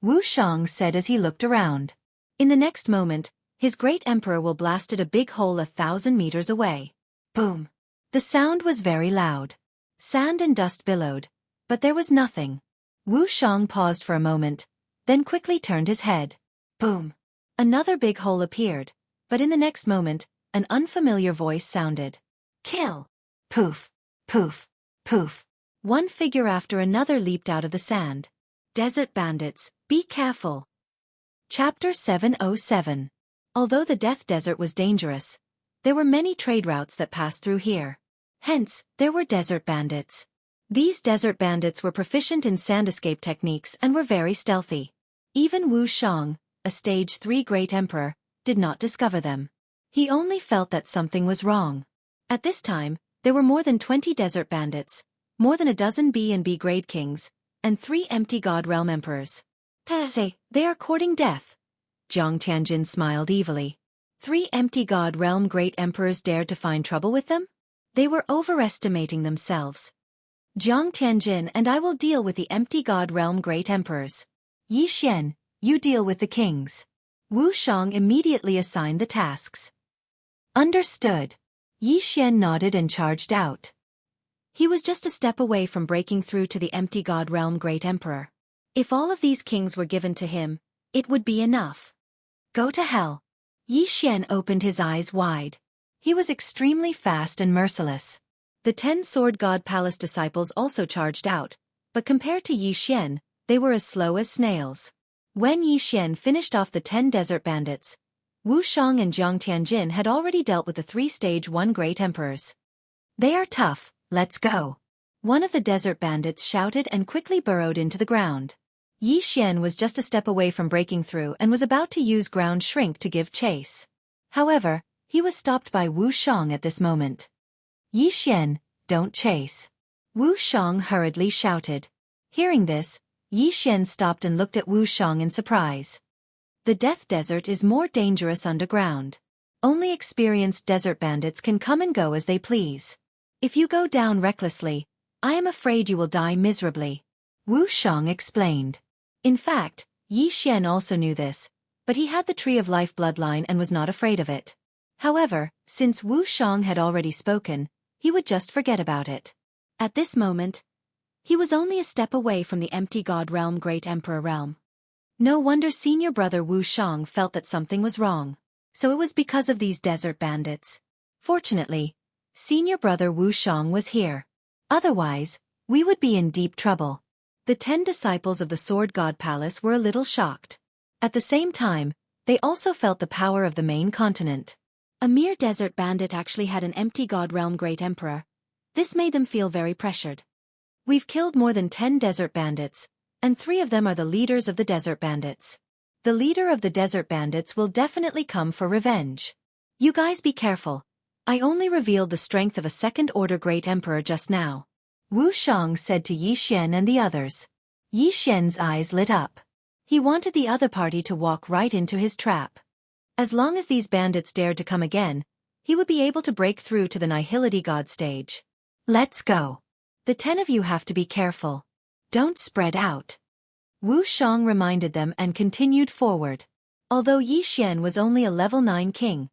Wu Shang said as he looked around. In the next moment, his great emperor will blasted a big hole 1,000 meters away. Boom. The sound was very loud. Sand and dust billowed, but there was nothing. Wu Shang paused for a moment, then quickly turned his head. Boom. Another big hole appeared, but in the next moment, an unfamiliar voice sounded. Kill. Poof. Poof. Poof. One figure after another leaped out of the sand. Desert bandits, be careful. Chapter 707. Although the Death Desert was dangerous, there were many trade routes that passed through here. Hence, there were desert bandits. These desert bandits were proficient in sand escape techniques and were very stealthy. Even Wu Shang, a stage 3 great emperor, did not discover them. He only felt that something was wrong. At this time, there were more than 20 desert bandits, more than a dozen B and B grade kings, and 3 empty God Realm emperors. They are courting death. Jiang Tianjin smiled evilly. 3 empty God Realm Great Emperors dared to find trouble with them? They were overestimating themselves. Jiang Tianjin and I will deal with the empty God Realm Great Emperors. Yi Xian, you deal with the kings. Wu Shang immediately assigned the tasks. Understood. Yi Xian nodded and charged out. He was just a step away from breaking through to the empty God Realm Great Emperor. If all of these kings were given to him, it would be enough. Go to hell. Yi Xian opened his eyes wide. He was extremely fast and merciless. The 10 Sword God Palace disciples also charged out, but compared to Yi Xian, they were as slow as snails. When Yi Xian finished off the 10 desert bandits, Wu Shang and Jiang Tianjin had already dealt with the 3-stage 1 great emperors. They are tough, let's go. One of the desert bandits shouted and quickly burrowed into the ground. Yi Xian was just a step away from breaking through and was about to use ground shrink to give chase. However, he was stopped by Wu Shang at this moment. Yi Xian, don't chase. Wu Shang hurriedly shouted. Hearing this, Yi Xian stopped and looked at Wu Shang in surprise. The Death Desert is more dangerous underground. Only experienced desert bandits can come and go as they please. If you go down recklessly, I am afraid you will die miserably. Wu Shang explained. In fact, Yi Xian also knew this, but he had the Tree of Life bloodline and was not afraid of it. However, since Wu Shang had already spoken, he would just forget about it. At this moment, he was only a step away from the empty god realm Great Emperor realm. No wonder senior brother Wu Shang felt that something was wrong. So it was because of these desert bandits. Fortunately, senior brother Wu Shang was here. Otherwise, we would be in deep trouble. The 10 disciples of the Sword God Palace were a little shocked. At the same time, they also felt the power of the main continent. A mere desert bandit actually had an empty god realm Great Emperor. This made them feel very pressured. We've killed more than 10 desert bandits, and 3 of them are the leaders of the desert bandits. The leader of the desert bandits will definitely come for revenge. You guys be careful. I only revealed the strength of a second-order Great Emperor just now. Wu Shang said to Yi Xian and the others. Yi Xian's eyes lit up. He wanted the other party to walk right into his trap. As long as these bandits dared to come again, he would be able to break through to the Nihility God stage. Let's go. The 10 of you have to be careful. Don't spread out. Wu Shang reminded them and continued forward. Although Yi Xian was only a level 9 king,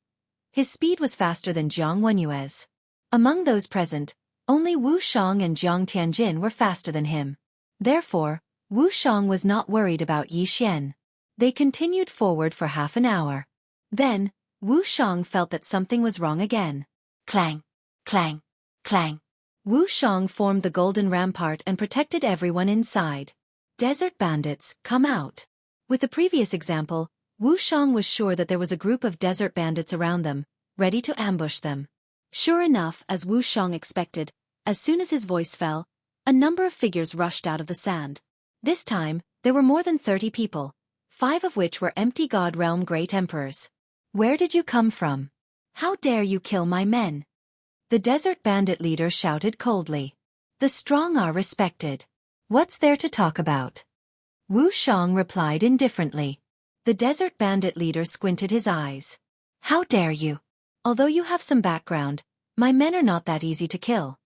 his speed was faster than Jiang Wenyue's. Among those present, only Wu Shang and Jiang Tianjin were faster than him. Therefore, Wu Shang was not worried about Yi Xian. They continued forward for half an hour. Then, Wu Shang felt that something was wrong again. Clang, clang, clang. Wu Shang formed the golden rampart and protected everyone inside. Desert bandits, come out. With the previous example, Wu Shang was sure that there was a group of desert bandits around them, ready to ambush them. Sure enough, as Wu Shang expected, as soon as his voice fell, a number of figures rushed out of the sand. This time, there were more than 30 people, 5 of which were empty god realm great emperors. Where did you come from? How dare you kill my men? The desert bandit leader shouted coldly. The strong are respected. What's there to talk about? Wu Shang replied indifferently. The desert bandit leader squinted his eyes. How dare you? Although you have some background, my men are not that easy to kill.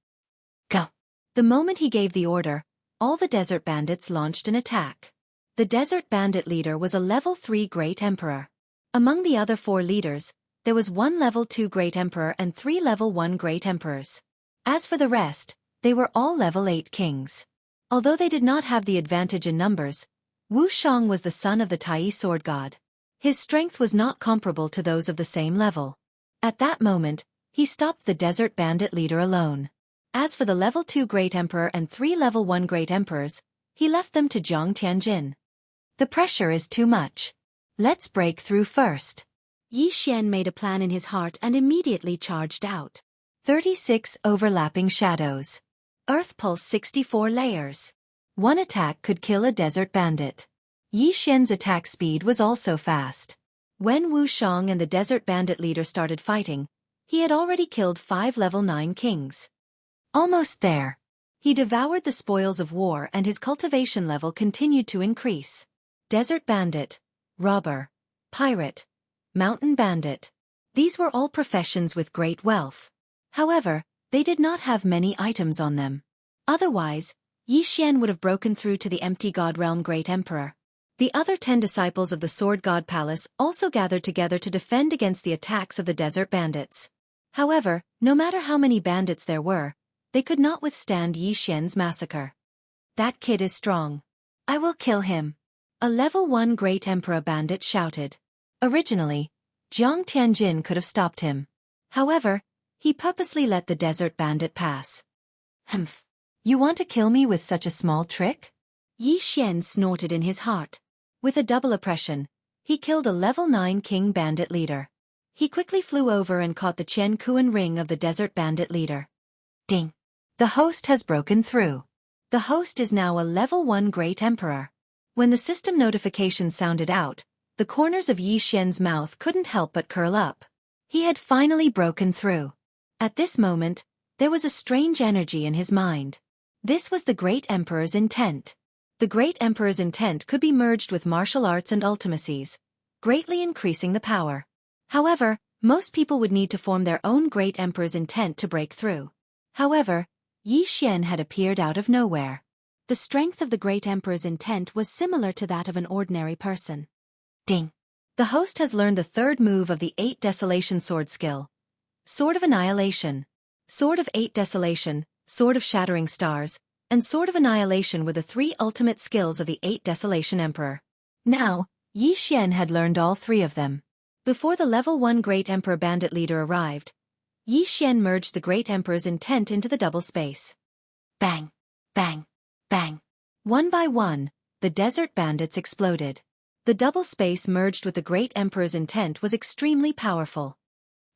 Go. The moment he gave the order, all the desert bandits launched an attack. The desert bandit leader was a level 3 great emperor. Among the other 4 leaders, there was 1 level 2 great emperor and 3 level 1 great emperors. As for the rest, they were all level 8 kings. Although they did not have the advantage in numbers, Wu Shang was the son of the Tai sword god. His strength was not comparable to those of the same level. At that moment, he stopped the desert bandit leader alone. As for the level 2 great emperor and 3 level 1 great emperors, he left them to Jiang Tianjin. The pressure is too much. Let's break through first. Yi Xian made a plan in his heart and immediately charged out. 36 overlapping shadows. Earth pulse 64 layers. 1 attack could kill a desert bandit. Yi Xian's attack speed was also fast. When Wu Shang and the desert bandit leader started fighting, he had already killed 5 level 9 kings. Almost there. He devoured the spoils of war and his cultivation level continued to increase. Desert bandit, robber, pirate, mountain bandit. These were all professions with great wealth. However, they did not have many items on them. Otherwise, Yi Xian would have broken through to the empty god realm great emperor. The other 10 disciples of the Sword God Palace also gathered together to defend against the attacks of the desert bandits. However, no matter how many bandits there were, they could not withstand Yi Xian's massacre. That kid is strong. I will kill him. A level 1 great emperor bandit shouted. Originally, Jiang Tianjin could have stopped him. However, he purposely let the desert bandit pass. Humph. You want to kill me with such a small trick? Yi Xian snorted in his heart. With a double oppression, he killed a level 9 king bandit leader. He quickly flew over and caught the Chen Kuan ring of the desert bandit leader. Ding! The host has broken through. The host is now a level 1 great emperor. When the system notification sounded out, the corners of Yi Xian's mouth couldn't help but curl up. He had finally broken through. At this moment, there was a strange energy in his mind. This was the great emperor's intent. The great emperor's intent could be merged with martial arts and ultimacies, greatly increasing the power. However, most people would need to form their own great emperor's intent to break through. However, Yi Xian had appeared out of nowhere. The strength of the great emperor's intent was similar to that of an ordinary person. Ding! The host has learned the third move of the 8 Desolation sword skill. Sword of Annihilation. Sword of 8 Desolation, Sword of Shattering Stars, and Sword of Annihilation were the 3 ultimate skills of the 8 Desolation Emperor. Now, Yi Xian had learned all 3 of them. Before the level 1 Great Emperor Bandit Leader arrived, Yi Xian merged the Great Emperor's intent into the double space. Bang! Bang! Bang! One by one, the desert bandits exploded. The double space merged with the Great Emperor's intent was extremely powerful.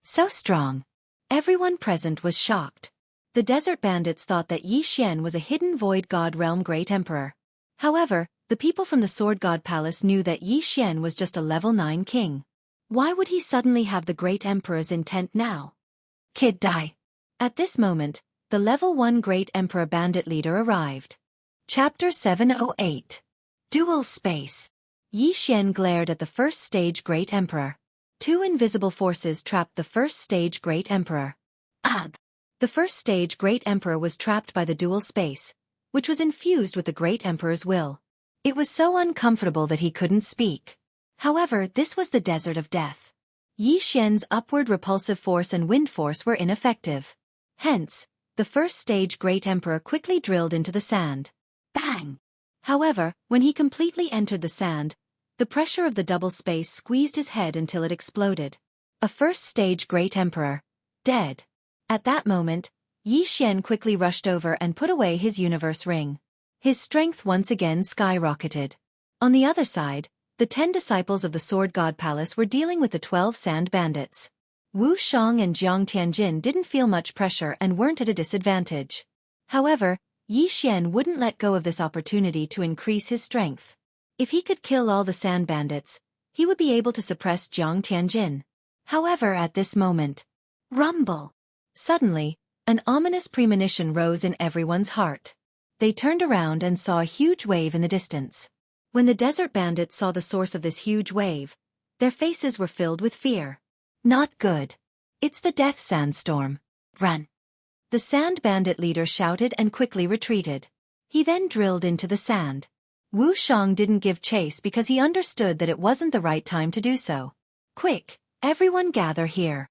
So strong. Everyone present was shocked. The desert bandits thought that Yi Xian was a hidden void god realm great emperor. However, the people from the Sword God Palace knew that Yi Xian was just a level 9 king. Why would he suddenly have the great emperor's intent now? Kid, die. At this moment, the level 1 great emperor bandit leader arrived. Chapter 708. Dual Space. Yi Xian glared at the first stage great emperor. 2 invisible forces trapped the first stage great emperor. Ugh! The first stage great emperor was trapped by the dual space, which was infused with the great emperor's will. It was so uncomfortable that he couldn't speak. However, this was the desert of death. Yi Xian's upward repulsive force and wind force were ineffective. Hence, the first stage great emperor quickly drilled into the sand. Bang! However, when he completely entered the sand, the pressure of the double space squeezed his head until it exploded. A first stage great emperor. Dead. At that moment, Yi Xian quickly rushed over and put away his universe ring. His strength once again skyrocketed. On the other side, the 10 disciples of the Sword God Palace were dealing with the 12 sand bandits. Wu Shang and Jiang Tianjin didn't feel much pressure and weren't at a disadvantage. However, Yi Xian wouldn't let go of this opportunity to increase his strength. If he could kill all the sand bandits, he would be able to suppress Jiang Tianjin. However, at this moment, rumble! Suddenly, an ominous premonition rose in everyone's heart. They turned around and saw a huge wave in the distance. When the desert bandits saw the source of this huge wave, their faces were filled with fear. Not good. It's the death sandstorm. Run! The sand bandit leader shouted and quickly retreated. He then drilled into the sand. Wu Shang didn't give chase because he understood that it wasn't the right time to do so. Quick, everyone gather here.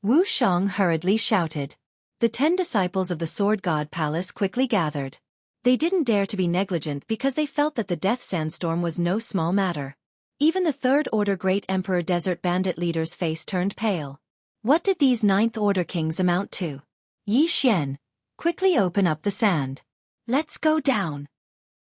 Wu Shang hurriedly shouted. The 10 disciples of the Sword God Palace quickly gathered. They didn't dare to be negligent because they felt that the death sandstorm was no small matter. Even the 3rd Order Great Emperor Desert Bandit leader's face turned pale. What did these 9th Order kings amount to? Yi Xian, quickly open up the sand. Let's go down.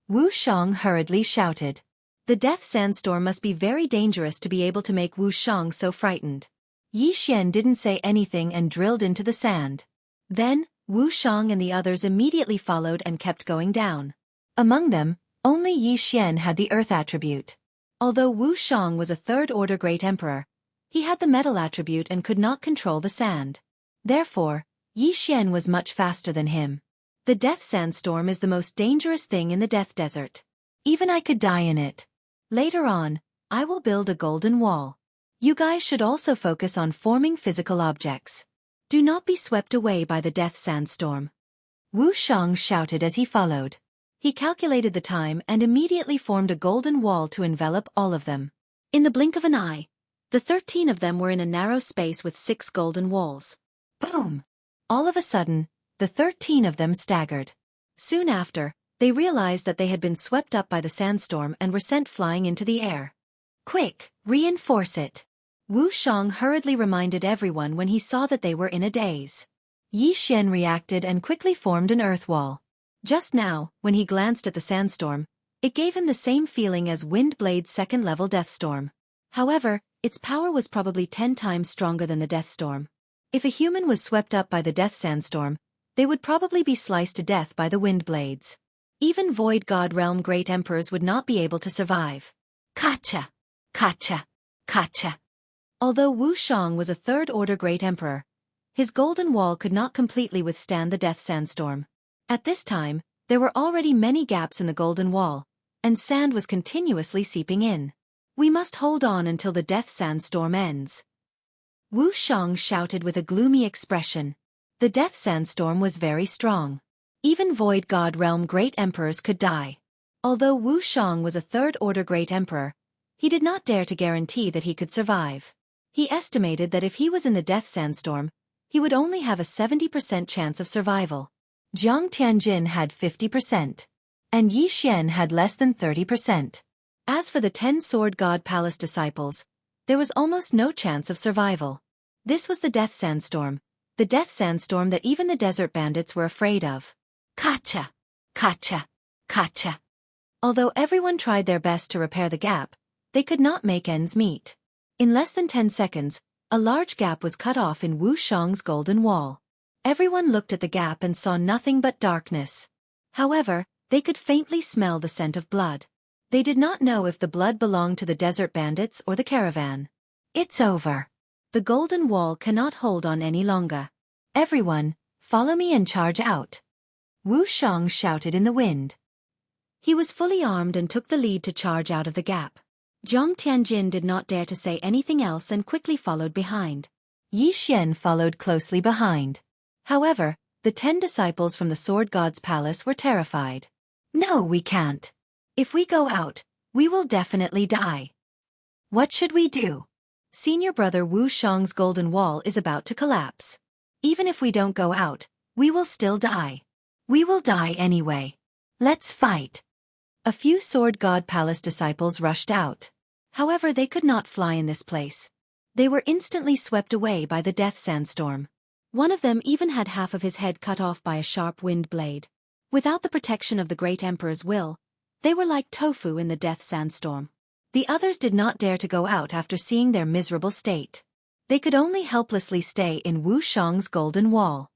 Wu Shang hurriedly shouted. The death sandstorm must be very dangerous to be able to make Wu Shang so frightened. Yi Xian didn't say anything and drilled into the sand. Then, Wu Shang and the others immediately followed and kept going down. Among them, only Yi Xian had the earth attribute. Although Wu Shang was a 3rd Order Great Emperor, he had the metal attribute and could not control the sand. Therefore, Yi Xian was much faster than him. The death sandstorm is the most dangerous thing in the death desert. Even I could die in it. Later on, I will build a golden wall. You guys should also focus on forming physical objects. Do not be swept away by the death sandstorm. Wu Shang shouted as he followed. He calculated the time and immediately formed a golden wall to envelop all of them. In the blink of an eye, the 13 of them were in a narrow space with 6 golden walls. Boom! All of a sudden, the 13 of them staggered. Soon after, they realized that they had been swept up by the sandstorm and were sent flying into the air. Quick, reinforce it. Wu Shang hurriedly reminded everyone when he saw that they were in a daze. Yi Xian reacted and quickly formed an earth wall. Just now, when he glanced at the sandstorm, it gave him the same feeling as Windblade's second-level Deathstorm. However, its power was probably 10 times stronger than the Deathstorm. If a human was swept up by the Death Sandstorm, they would probably be sliced to death by the Windblades. Even Void God Realm Great Emperors would not be able to survive. Kacha! Kacha! Kacha! Although Wu Shang was a third-order Great Emperor, his golden wall could not completely withstand the Death Sandstorm. At this time, there were already many gaps in the golden wall, and sand was continuously seeping in. We must hold on until the Death Sandstorm ends. Wu Shang shouted with a gloomy expression. The Death Sandstorm was very strong. Even Void God Realm Great Emperors could die. Although Wu Shang was a third-order Great Emperor, he did not dare to guarantee that he could survive. He estimated that if he was in the Death Sandstorm, he would only have a 70% chance of survival. Jiang Tianjin had 50%, and Yi Xian had less than 30%. As for the 10 Sword God Palace disciples, there was almost no chance of survival. This was the Death Sandstorm, the Death Sandstorm that even the desert bandits were afraid of. Kacha! Kacha! Kacha! Although everyone tried their best to repair the gap, they could not make ends meet. In less than 10 seconds, a large gap was cut off in Wu Shang's golden wall. Everyone looked at the gap and saw nothing but darkness. However, they could faintly smell the scent of blood. They did not know if the blood belonged to the desert bandits or the caravan. It's over. The golden wall cannot hold on any longer. Everyone, follow me and charge out. Wu Shang shouted in the wind. He was fully armed and took the lead to charge out of the gap. Jiang Tianjin did not dare to say anything else and quickly followed behind. Yi Xian followed closely behind. However, the 10 disciples from the Sword God's palace were terrified. No, we can't. If we go out, we will definitely die. What should we do? Senior brother Wu Shang's golden wall is about to collapse. Even if we don't go out, we will still die. We will die anyway. Let's fight. A few Sword God Palace disciples rushed out. However, they could not fly in this place. They were instantly swept away by the Death Sandstorm. One of them even had half of his head cut off by a sharp wind blade. Without the protection of the Great Emperor's will, they were like tofu in the Death Sandstorm. The others did not dare to go out after seeing their miserable state. They could only helplessly stay in Wu Shang's golden wall.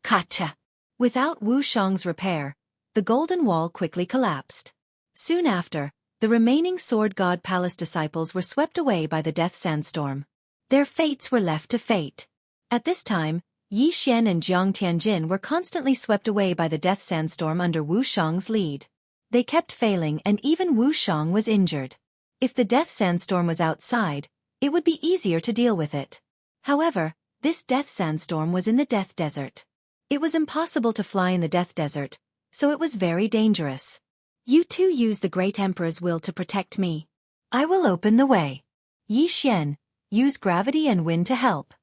Kacha! Without Wu Shang's repair, the golden wall quickly collapsed. Soon after, the remaining Sword God Palace disciples were swept away by the Death Sandstorm. Their fates were left to fate. At this time, Yi Xian and Jiang Tianjin were constantly swept away by the Death Sandstorm under Wu Shang's lead. They kept failing and even Wu Shang was injured. If the Death Sandstorm was outside, it would be easier to deal with it. However, this Death Sandstorm was in the Death Desert. It was impossible to fly in the Death Desert, so it was very dangerous. You two use the Great Emperor's will to protect me. I will open the way. Yi Xian, use gravity and wind to help.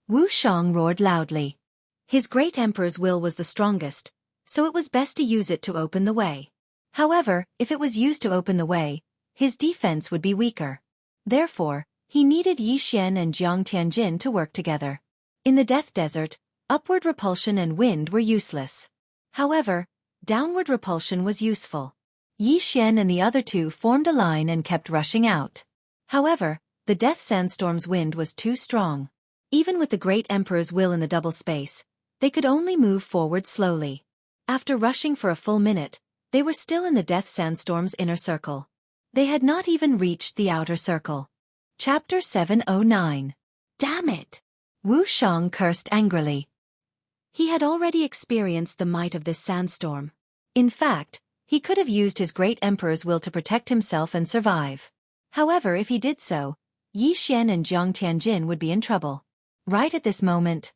Wu Shang roared loudly. His Great Emperor's will was the strongest, so it was best to use it to open the way. However, if it was used to open the way, his defense would be weaker. Therefore, he needed Yi Xian and Jiang Tianjin to work together. In the Death Desert, upward repulsion and wind were useless. However, downward repulsion was useful. Yi Xian and the other two formed a line and kept rushing out. However, the Death Sandstorm's wind was too strong. Even with the Great Emperor's will in the double space, they could only move forward slowly. After rushing for a full minute, they were still in the Death Sandstorm's inner circle. They had not even reached the outer circle. Chapter 709. Damn it! Wu Shang cursed angrily. He had already experienced the might of this sandstorm. In fact, he could have used his Great Emperor's will to protect himself and survive. However, if he did so, Yi Xian and Jiang Tianjin would be in trouble. Right at this moment.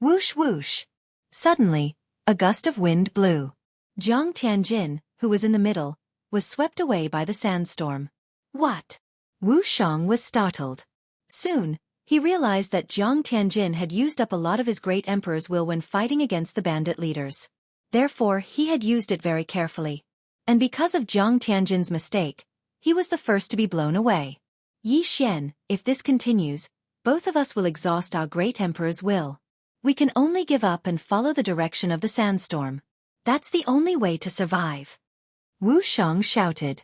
Whoosh whoosh! Suddenly, a gust of wind blew. Jiang Tianjin, who was in the middle, was swept away by the sandstorm. What? Wu Shang was startled. Soon, he realized that Jiang Tianjin had used up a lot of his Great Emperor's will when fighting against the bandit leaders. Therefore, he had used it very carefully. And because of Jiang Tianjin's mistake, he was the first to be blown away. Yi Xian, if this continues, both of us will exhaust our Great Emperor's will. We can only give up and follow the direction of the sandstorm. That's the only way to survive. Wuxiang shouted.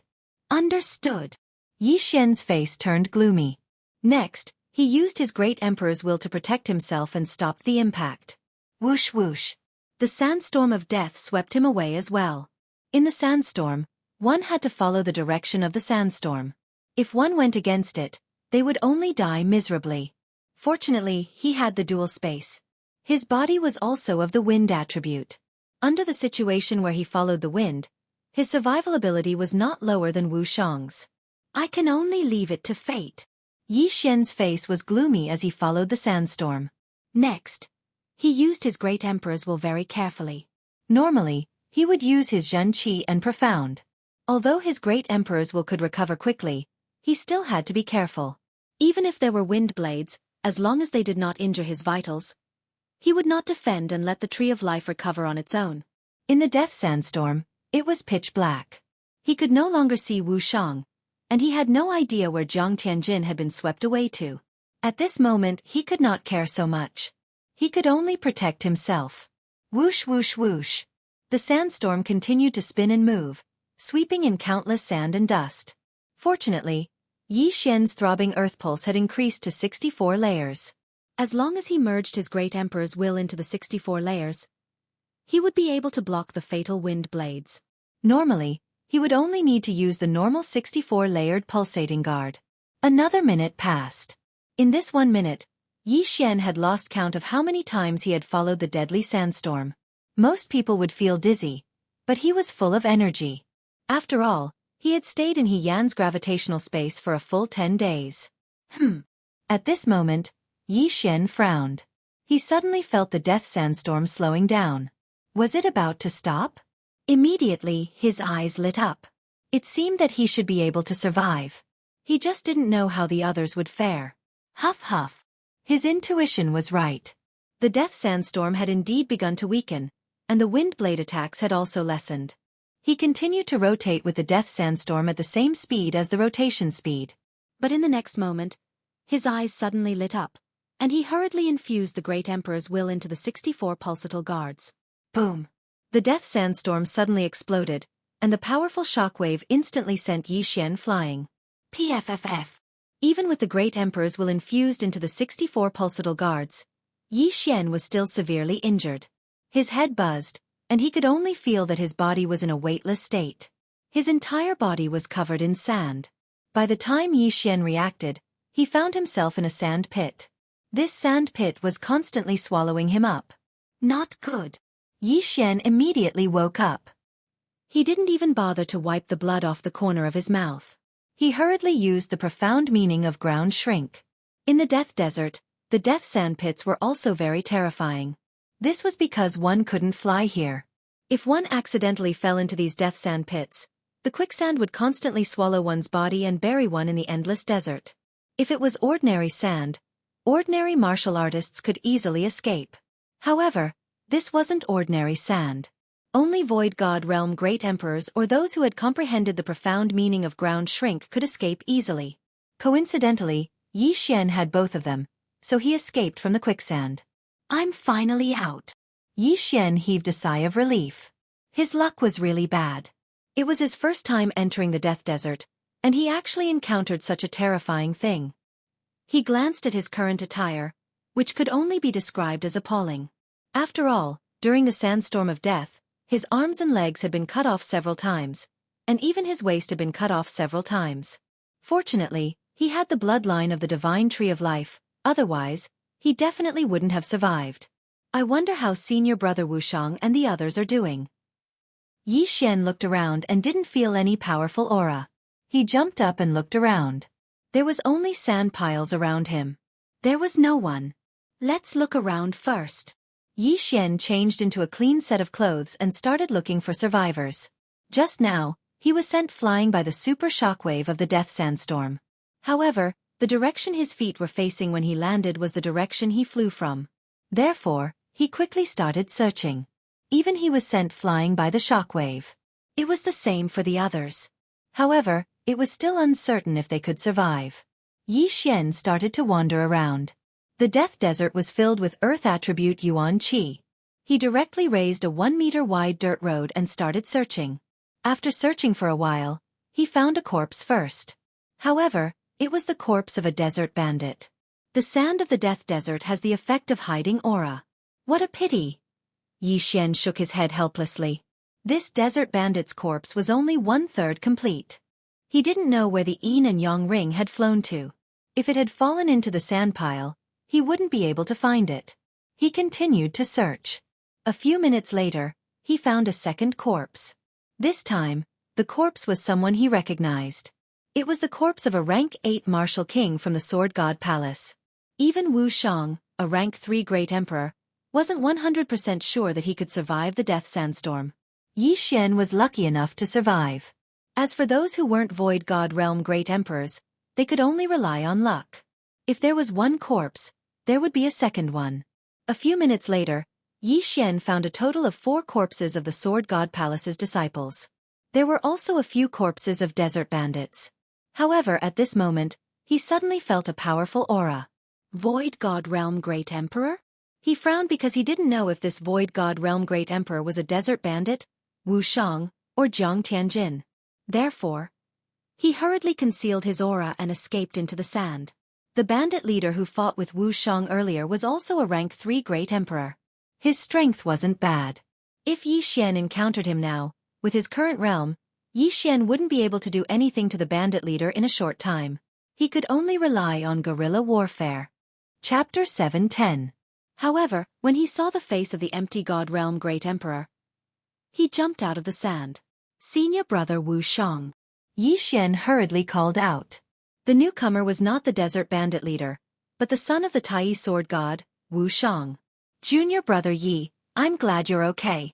Understood. Yi Xian's face turned gloomy. Next, he used his great emperor's will to protect himself and stopped the impact. Whoosh whoosh. The sandstorm of death swept him away as well. In the sandstorm, one had to follow the direction of the sandstorm. If one went against it, they would only die miserably. Fortunately, he had the dual space. His body was also of the wind attribute. Under the situation where he followed the wind, his survival ability was not lower than Wuxiang's. I can only leave it to fate. Yi Xian's face was gloomy as he followed the sandstorm. Next, he used his great emperor's will very carefully. Normally, he would use his Xianxia and profound. Although his great emperor's will could recover quickly, he still had to be careful. Even if there were wind blades, as long as they did not injure his vitals, he would not defend and let the tree of life recover on its own. In the death sandstorm, it was pitch black. He could no longer see Wuxiang, and he had no idea where Jiang Tianjin had been swept away to. At this moment he could not care so much. He could only protect himself. Whoosh whoosh whoosh. The sandstorm continued to spin and move, sweeping in countless sand and dust. Fortunately, Yi Xian's throbbing earth pulse had increased to 64 layers. As long as he merged his great emperor's will into the 64 layers, he would be able to block the fatal wind blades. Normally, he would only need to use the normal 64-layered pulsating guard. Another minute passed. In this 1 minute, Yi Xian had lost count of how many times he had followed the deadly sandstorm. Most people would feel dizzy, but he was full of energy. After all, he had stayed in He Yan's gravitational space for a full 10 days. At this moment, Yi Xian frowned. He suddenly felt the death sandstorm slowing down. Was it about to stop? Immediately, his eyes lit up. It seemed that he should be able to survive. He just didn't know how the others would fare. Huff huff. His intuition was right. The death sandstorm had indeed begun to weaken, and the wind blade attacks had also lessened. He continued to rotate with the death sandstorm at the same speed as the rotation speed. But in the next moment, his eyes suddenly lit up, and he hurriedly infused the great emperor's will into the 64 pulsatile guards. Boom! The death sandstorm suddenly exploded, and the powerful shockwave instantly sent Yi Xian flying. PFFF. Even with the great emperor's will infused into the 64 pulsatile guards, Yi Xian was still severely injured. His head buzzed, and he could only feel that his body was in a weightless state. His entire body was covered in sand. By the time Yi Xian reacted, he found himself in a sand pit. This sand pit was constantly swallowing him up. Not good. Yi Xian immediately woke up. He didn't even bother to wipe the blood off the corner of his mouth. He hurriedly used the profound meaning of ground shrink. In the death desert, the death sand pits were also very terrifying. This was because one couldn't fly here. If one accidentally fell into these death sand pits, the quicksand would constantly swallow one's body and bury one in the endless desert. If it was ordinary sand, ordinary martial artists could easily escape. However, this wasn't ordinary sand. Only Void God Realm Great Emperors or those who had comprehended the profound meaning of ground shrink could escape easily. Coincidentally, Yi Xian had both of them, so he escaped from the quicksand. I'm finally out. Yi Xian heaved a sigh of relief. His luck was really bad. It was his first time entering the death desert, and he actually encountered such a terrifying thing. He glanced at his current attire, which could only be described as appalling. After all, during the sandstorm of death, his arms and legs had been cut off several times, and even his waist had been cut off several times. Fortunately, he had the bloodline of the divine tree of life, otherwise, he definitely wouldn't have survived. I wonder how senior brother Wuxiang and the others are doing. Yi Xian looked around and didn't feel any powerful aura. He jumped up and looked around. There was only sand piles around him. There was no one. Let's look around first. Yi Xian changed into a clean set of clothes and started looking for survivors. Just now, he was sent flying by the super shockwave of the death sandstorm. However, the direction his feet were facing when he landed was the direction he flew from. Therefore, he quickly started searching. Even he was sent flying by the shockwave. It was the same for the others. However, it was still uncertain if they could survive. Yi Xian started to wander around. The death desert was filled with earth attribute yuan qi. He directly raised a 1-meter-wide dirt road and started searching. After searching for a while, he found a corpse first. However, it was the corpse of a desert bandit. The sand of the death desert has the effect of hiding aura. What a pity! Xian shook his head helplessly. This desert bandit's corpse was only 1/3 complete. He didn't know where the yin and yang ring had flown to. If it had fallen into the sand pile, he wouldn't be able to find it. He continued to search. A few minutes later, he found a second corpse. This time, the corpse was someone he recognized. It was the corpse of a rank 8 martial king from the Sword God Palace. Even Wu Shang, a rank 3 great emperor, wasn't 100% sure that he could survive the death sandstorm. Xian was lucky enough to survive. As for those who weren't Void God Realm great emperors, they could only rely on luck. If there was one corpse, there would be a second one. A few minutes later, Xian found a total of 4 corpses of the Sword God Palace's disciples. There were also a few corpses of desert bandits. However, at this moment, he suddenly felt a powerful aura. Void God Realm Great Emperor? He frowned because he didn't know if this Void God Realm Great Emperor was a desert bandit, Wu Shang, or Jiang Tianjin. Therefore, he hurriedly concealed his aura and escaped into the sand. The bandit leader who fought with Wu Shang earlier was also a rank 3 great emperor. His strength wasn't bad. If Xian encountered him now, with his current realm, Xian wouldn't be able to do anything to the bandit leader in a short time. He could only rely on guerrilla warfare. Chapter 7:10. However, when he saw the face of the empty God Realm Great Emperor, he jumped out of the sand. Senior brother Wu Shang. Xian hurriedly called out. The newcomer was not the desert bandit leader, but the son of the Tai sword god, Wu Shang. Junior brother Yi, I'm glad you're okay.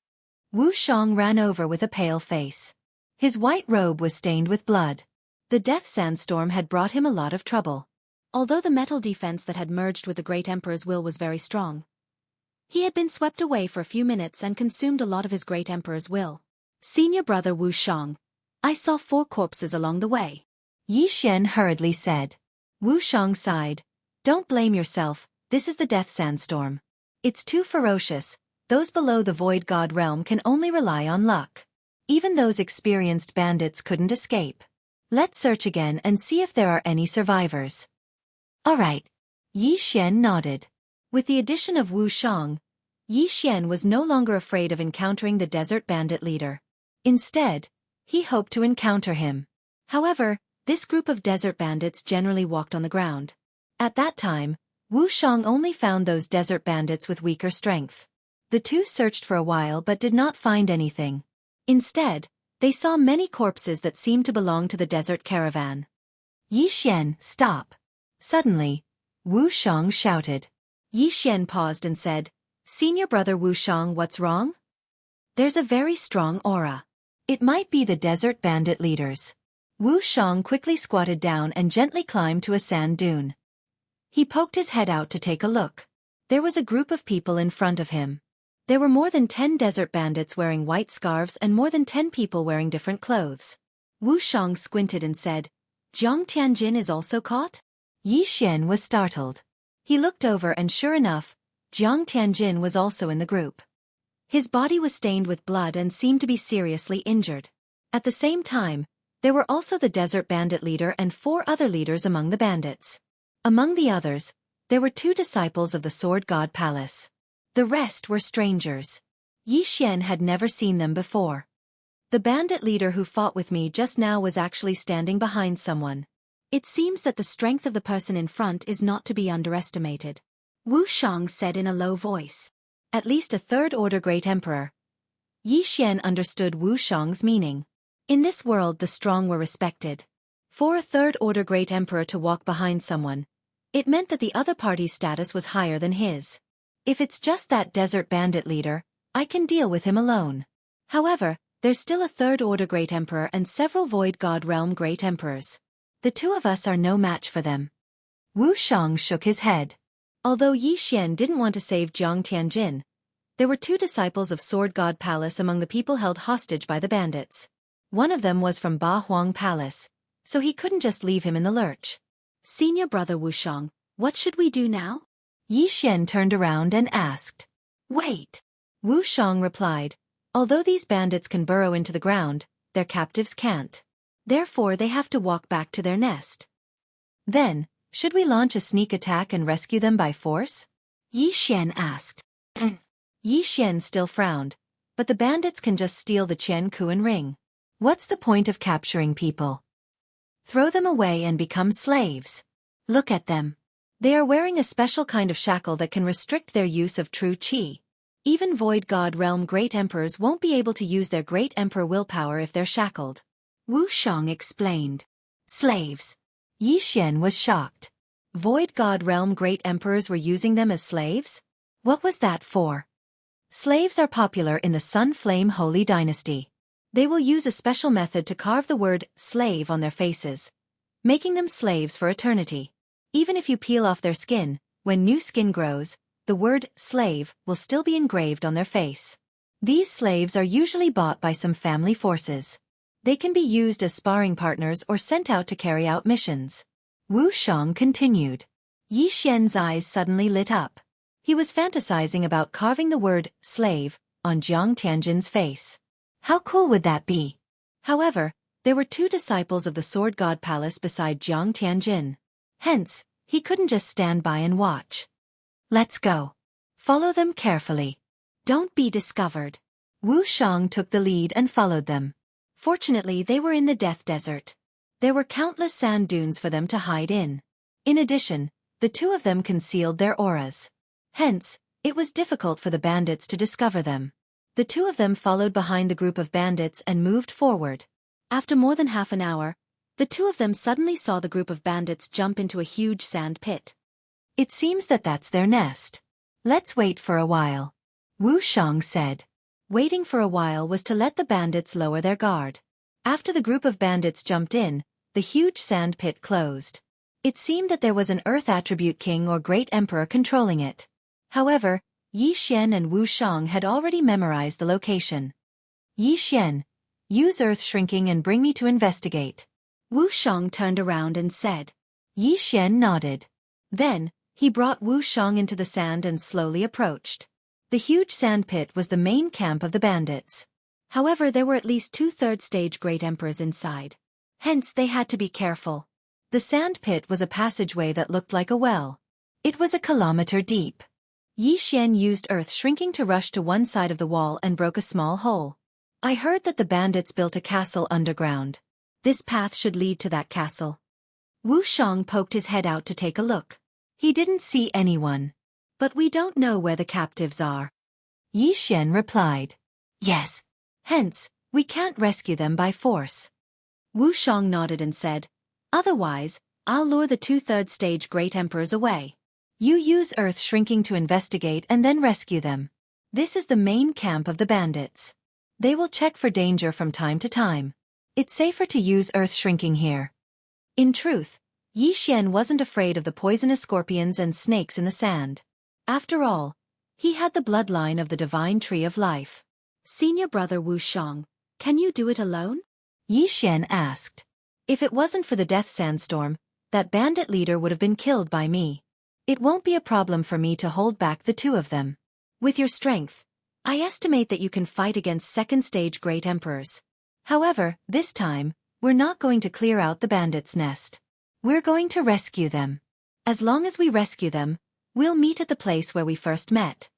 Wu Shang ran over with a pale face. His white robe was stained with blood. The death sandstorm had brought him a lot of trouble. Although the metal defense that had merged with the Great Emperor's will was very strong, he had been swept away for a few minutes and consumed a lot of his Great Emperor's will. Senior brother Wu Shang, I saw 4 corpses along the way. Xian hurriedly said. Wu Shang sighed. Don't blame yourself, this is the death sandstorm. It's too ferocious, those below the Void God realm can only rely on luck. Even those experienced bandits couldn't escape. Let's search again and see if there are any survivors. Alright. Xian nodded. With the addition of Wu Shang, Xian was no longer afraid of encountering the desert bandit leader. Instead, he hoped to encounter him. However, this group of desert bandits generally walked on the ground. At that time, Wu Shang only found those desert bandits with weaker strength. The two searched for a while but did not find anything. Instead, they saw many corpses that seemed to belong to the desert caravan. Xian, stop. Suddenly, Wu Shang shouted. Xian paused and said, Senior brother Wu Shang, what's wrong? There's a very strong aura. It might be the desert bandit leaders. Wu Shang quickly squatted down and gently climbed to a sand dune. He poked his head out to take a look. There was a group of people in front of him. There were more than 10 desert bandits wearing white scarves and more than 10 people wearing different clothes. Wu Shang squinted and said, Jiang Tianjin is also caught? Xian was startled. He looked over and sure enough, Jiang Tianjin was also in the group. His body was stained with blood and seemed to be seriously injured. At the same time, there were also the desert bandit leader and 4 other leaders among the bandits. Among the others, there were 2 disciples of the Sword God Palace. The rest were strangers. Xian had never seen them before. The bandit leader who fought with me just now was actually standing behind someone. It seems that the strength of the person in front is not to be underestimated. Wu Shang said in a low voice. At least a 3rd-order great emperor. Xian understood Wu Shang's meaning. In this world the strong were respected. For a 3rd-order great emperor to walk behind someone, it meant that the other party's status was higher than his. If it's just that desert bandit leader, I can deal with him alone. However, there's still a 3rd-order great emperor and several Void God realm great emperors. The 2 of us are no match for them. Wu Shang shook his head. Although Xian didn't want to save Jiang Tianjin, there were 2 disciples of Sword God Palace among the people held hostage by the bandits. One of them was from Ba Huang Palace, so he couldn't just leave him in the lurch. Senior brother Wu Shang, what should we do now? Xian turned around and asked. Wait. Wu Shang replied, although these bandits can burrow into the ground, their captives can't. Therefore they have to walk back to their nest. Then, should we launch a sneak attack and rescue them by force? Yi Xian asked. Yi Xian still frowned, but the bandits can just steal the Qian Kuan ring. What's the point of capturing people? Throw them away and become slaves. Look at them. They are wearing a special kind of shackle that can restrict their use of true qi. Even Void God Realm Great Emperors won't be able to use their Great Emperor willpower if they're shackled. Wu Shang explained. Slaves. Yi Xian was shocked. Void God Realm Great Emperors were using them as slaves? What was that for? Slaves are popular in the Sun Flame Holy Dynasty. They will use a special method to carve the word slave on their faces, making them slaves for eternity. Even if you peel off their skin, when new skin grows, the word slave will still be engraved on their face. These slaves are usually bought by some family forces. They can be used as sparring partners or sent out to carry out missions. Wu Shang continued. Yi Xian's eyes suddenly lit up. He was fantasizing about carving the word slave on Jiang Tianjin's face. How cool would that be? However, there were 2 disciples of the Sword God Palace beside Jiang Tianjin. Hence, he couldn't just stand by and watch. Let's go. Follow them carefully. Don't be discovered. Wu Shang took the lead and followed them. Fortunately, they were in the Death Desert. There were countless sand dunes for them to hide in. In addition, the 2 of them concealed their auras. Hence, it was difficult for the bandits to discover them. The 2 of them followed behind the group of bandits and moved forward. After more than half an hour, the 2 of them suddenly saw the group of bandits jump into a huge sand pit. It seems that that's their nest. Let's wait for a while. Wu Shang said. Waiting for a while was to let the bandits lower their guard. After the group of bandits jumped in, the huge sand pit closed. It seemed that there was an Earth Attribute King or Great Emperor controlling it. However, Yi Xian and Wu Shang had already memorized the location. Yi Xian, use Earth Shrinking and bring me to investigate. Wu Shang turned around and said. Yi Xian nodded. Then, he brought Wu Shang into the sand and slowly approached. The huge sand pit was the main camp of the bandits. However, there were at least 2 third-stage Great Emperors inside. Hence, they had to be careful. The sand pit was a passageway that looked like a well. It was a kilometer deep. Yi Xian used Earth Shrinking to rush to one side of the wall and broke a small hole. I heard that the bandits built a castle underground. This path should lead to that castle. Wu Shang poked his head out to take a look. He didn't see anyone. But we don't know where the captives are. Yi Xian replied. Yes. Hence, we can't rescue them by force. Wu Shang nodded and said, otherwise, I'll lure the 2 third-stage Great Emperors away. You use Earth Shrinking to investigate and then rescue them. This is the main camp of the bandits. They will check for danger from time to time. It's safer to use Earth Shrinking here. In truth, Yi Xian wasn't afraid of the poisonous scorpions and snakes in the sand. After all, he had the bloodline of the divine tree of life. Senior brother Wu Shang, can you do it alone? Yi Xian asked. If it wasn't for the death sandstorm, that bandit leader would have been killed by me. It won't be a problem for me to hold back the 2 of them. With your strength, I estimate that you can fight against second-stage Great Emperors. However, this time, we're not going to clear out the bandits' nest. We're going to rescue them. As long as we rescue them, we'll meet at the place where we first met.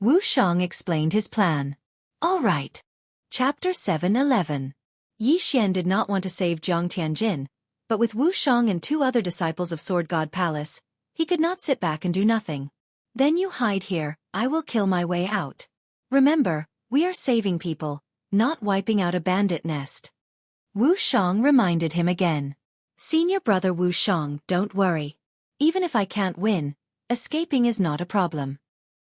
Wu Shang explained his plan. All right. Chapter 7:11. Yi Xian did not want to save Jiang Tianjin, but with Wu Shang and 2 other disciples of Sword God Palace, he could not sit back and do nothing. Then you hide here, I will kill my way out. Remember, we are saving people, not wiping out a bandit nest. Wu Shang reminded him again. Senior brother Wu Shang, don't worry. Even if I can't win, escaping is not a problem.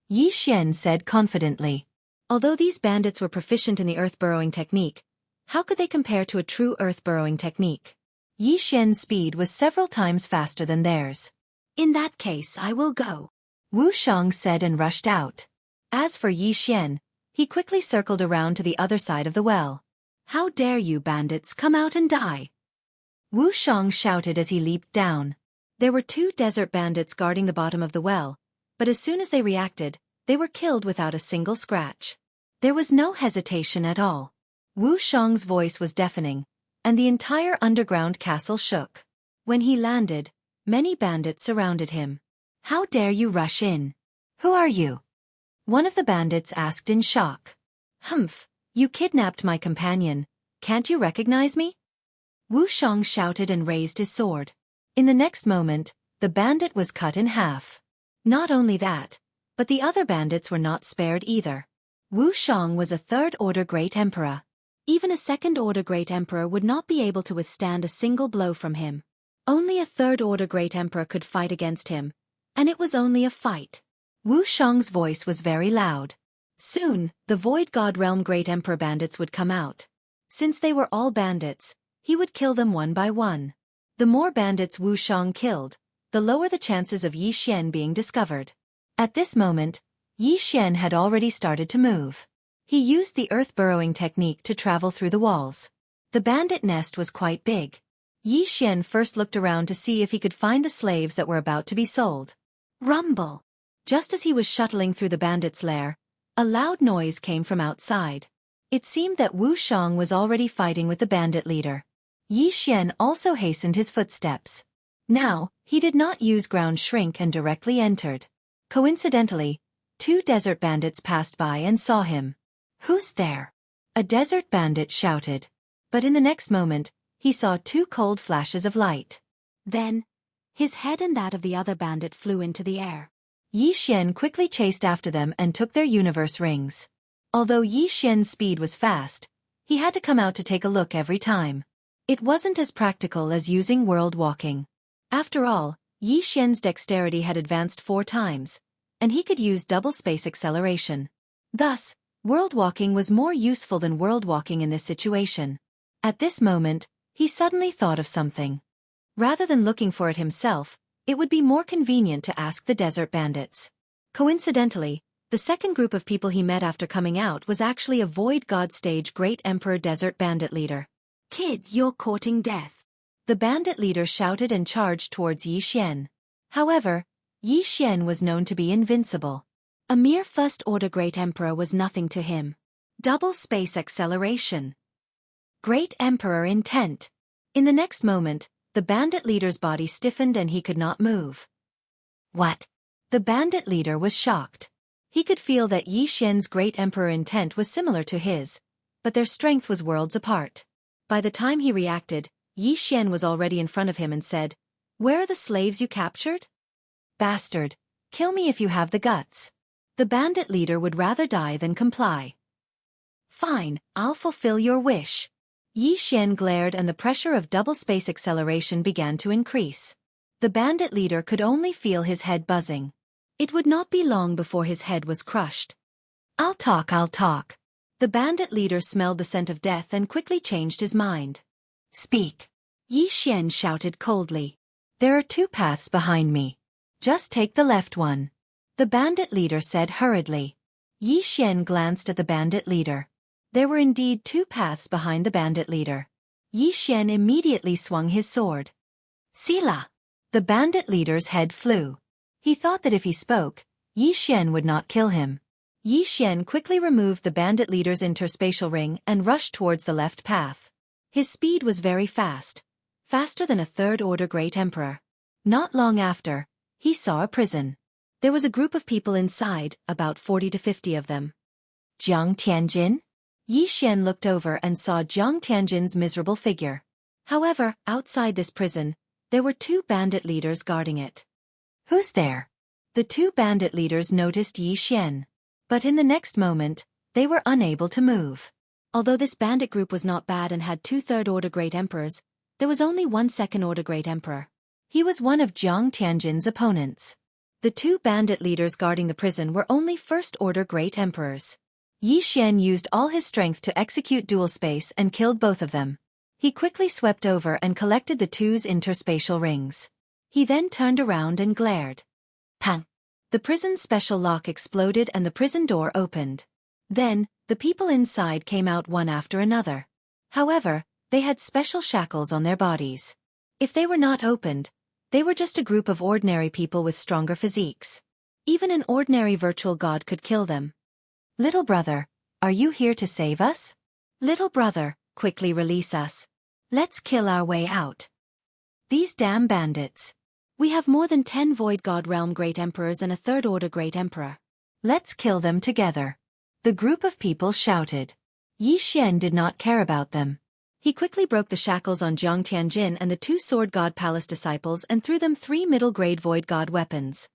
Yi Xian said confidently. Although these bandits were proficient in the earth-burrowing technique, how could they compare to a true earth-burrowing technique? Yi Xian's speed was several times faster than theirs. In that case, I will go. Wu Shang said and rushed out. As for Yi Xian, he quickly circled around to the other side of the well. How dare you bandits come out and die? Wu Shang shouted as he leaped down. There were 2 desert bandits guarding the bottom of the well, but as soon as they reacted, they were killed without a single scratch. There was no hesitation at all. Wu Shang's voice was deafening, and the entire underground castle shook. When he landed, many bandits surrounded him. "How dare you rush in? Who are you?" one of the bandits asked in shock. "Humph, you kidnapped my companion. Can't you recognize me?" Wu Shang shouted and raised his sword. In the next moment, the bandit was cut in half. Not only that, but the other bandits were not spared either. Wu Shang was a third-order Great Emperor. Even a second-order Great Emperor would not be able to withstand a single blow from him. Only a third-order Great Emperor could fight against him, and it was only a fight. Wu Shang's voice was very loud. Soon, the Void God Realm Great Emperor bandits would come out. Since they were all bandits, he would kill them one by one. The more bandits Wu Shang killed, the lower the chances of Yi Xian being discovered. At this moment, Yi Xian had already started to move. He used the earth-burrowing technique to travel through the walls. The bandit nest was quite big. Yi Xian first looked around to see if he could find the slaves that were about to be sold. Rumble! Just as he was shuttling through the bandit's lair, a loud noise came from outside. It seemed that Wu Shang was already fighting with the bandit leader. Yi Xian also hastened his footsteps. Now, he did not use ground shrink and directly entered. Coincidentally, 2 desert bandits passed by and saw him. "Who's there?" a desert bandit shouted. But in the next moment, he saw 2 cold flashes of light. Then, his head and that of the other bandit flew into the air. Yi Xian quickly chased after them and took their universe rings. Although Yi Xian's speed was fast, he had to come out to take a look every time. It wasn't as practical as using world walking. After all, Yi Xian's dexterity had advanced 4 times, and he could use double space acceleration. Thus, world walking was more useful than world walking in this situation. At this moment, he suddenly thought of something. Rather than looking for it himself, it would be more convenient to ask the desert bandits. Coincidentally, the second group of people he met after coming out was actually a Void God Stage Great Emperor Desert Bandit leader. "Kid, you're courting death," the bandit leader shouted and charged towards Yi Xian. However, Yi Xian was known to be invincible. A mere first-order Great Emperor was nothing to him. Double space acceleration. Great Emperor intent. In the next moment, the bandit leader's body stiffened and he could not move. What? The bandit leader was shocked. He could feel that Yi Xian's Great Emperor intent was similar to his, but their strength was worlds apart. By the time he reacted, Yi Xian was already in front of him and said, "Where are the slaves you captured?" "Bastard, kill me if you have the guts." The bandit leader would rather die than comply. "Fine, I'll fulfill your wish." Yi Xian glared and the pressure of double space acceleration began to increase. The bandit leader could only feel his head buzzing. It would not be long before his head was crushed. I'll talk. The bandit leader smelled the scent of death and quickly changed his mind. "Speak." Yi Xian shouted coldly. "There are 2 paths behind me. Just take the left one," the bandit leader said hurriedly. Yi Xian glanced at the bandit leader. There were indeed 2 paths behind the bandit leader. Yi Xian immediately swung his sword. "Sila!" The bandit leader's head flew. He thought that if he spoke, Yi Xian would not kill him. Yi Xian quickly removed the bandit leader's interspatial ring and rushed towards the left path. His speed was very fast, faster than a third-order Great Emperor. Not long after, he saw a prison. There was a group of people inside, about 40 to 50 of them. Jiang Tianjin? Yi Xian looked over and saw Jiang Tianjin's miserable figure. However, outside this prison, there were 2 bandit leaders guarding it. "Who's there?" The 2 bandit leaders noticed Yi Xian. But in the next moment, they were unable to move. Although this bandit group was not bad and had 2 third-order Great Emperors, there was only 1 second-order Great Emperor. He was one of Jiang Tianjin's opponents. The 2 bandit leaders guarding the prison were only first-order Great Emperors. Yi Xian used all his strength to execute dual space and killed both of them. He quickly swept over and collected the 2's interspatial rings. He then turned around and glared. Pang! The prison's special lock exploded and the prison door opened. Then, the people inside came out one after another. However, they had special shackles on their bodies. If they were not opened, they were just a group of ordinary people with stronger physiques. Even an ordinary virtual god could kill them. Little brother, are you here to save us? Little brother, quickly release us. Let's kill our way out. These damn bandits. We have more than 10 Void God Realm Great Emperors and a Third Order Great Emperor. Let's kill them together. The group of people shouted. Yi Xian did not care about them. He quickly broke the shackles on Jiang Tianjin and the 2 Sword God Palace disciples and threw them 3 middle-grade Void God weapons.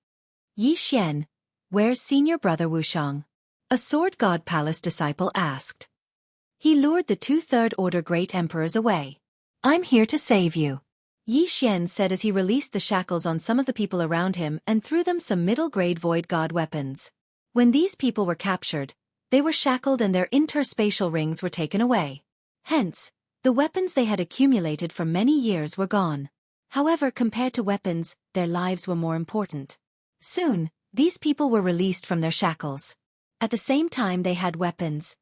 Yi Xian, where's senior brother Wushang? A Sword God Palace disciple asked. He lured the 2 Third Order Great Emperors away. I'm here to save you, Yi Xian said as he released the shackles on some of the people around him and threw them some middle-grade Void God weapons. When these people were captured, they were shackled and their interspatial rings were taken away. Hence, the weapons they had accumulated for many years were gone. However, compared to weapons, their lives were more important. Soon, these people were released from their shackles. At the same time they had weapons.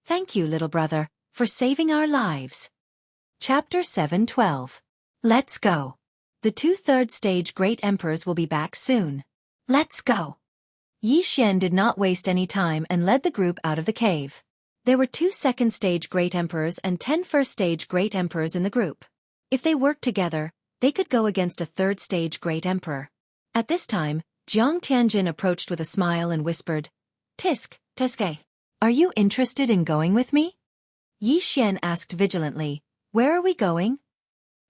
Thank you, little brother, for saving our lives. Chapter 7:12. Let's go. The 2 third stage Great Emperors will be back soon. Let's go. Yi Xian did not waste any time and led the group out of the cave. There were 2 second stage Great Emperors and 10 first stage Great Emperors in the group. If they worked together, they could go against a 3rd stage Great Emperor. At this time, Jiang Tianjin approached with a smile and whispered, Tisk, Teske. Are you interested in going with me? Yi Xian asked vigilantly, where are we going?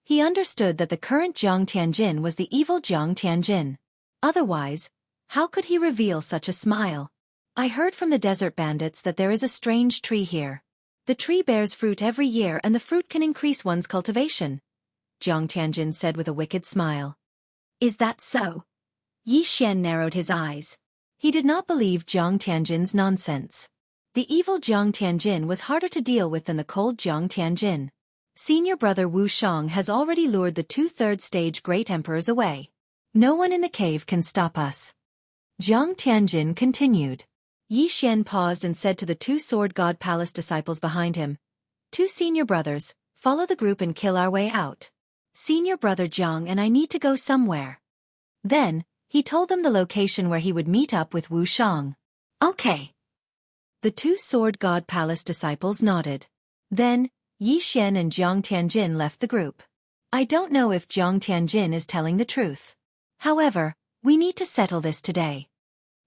He understood that the current Jiang Tianjin was the evil Jiang Tianjin. Otherwise, how could he reveal such a smile? I heard from the desert bandits that there is a strange tree here. The tree bears fruit every year and the fruit can increase one's cultivation, Jiang Tianjin said with a wicked smile. Is that so? Yi Xian narrowed his eyes. He did not believe Jiang Tianjin's nonsense. The evil Jiang Tianjin was harder to deal with than the cold Jiang Tianjin. Senior brother Wu Shang has already lured the 2 third stage Great Emperors away. No one in the cave can stop us. Jiang Tianjin continued. Yi Xian paused and said to the 2 Sword God Palace disciples behind him, 2 senior brothers, follow the group and kill our way out. Senior brother Jiang and I need to go somewhere. Then, he told them the location where he would meet up with Wu Shang. Okay. The 2 Sword God Palace disciples nodded. Then, Yi Xian and Jiang Tianjin left the group. I don't know if Jiang Tianjin is telling the truth. However, we need to settle this today.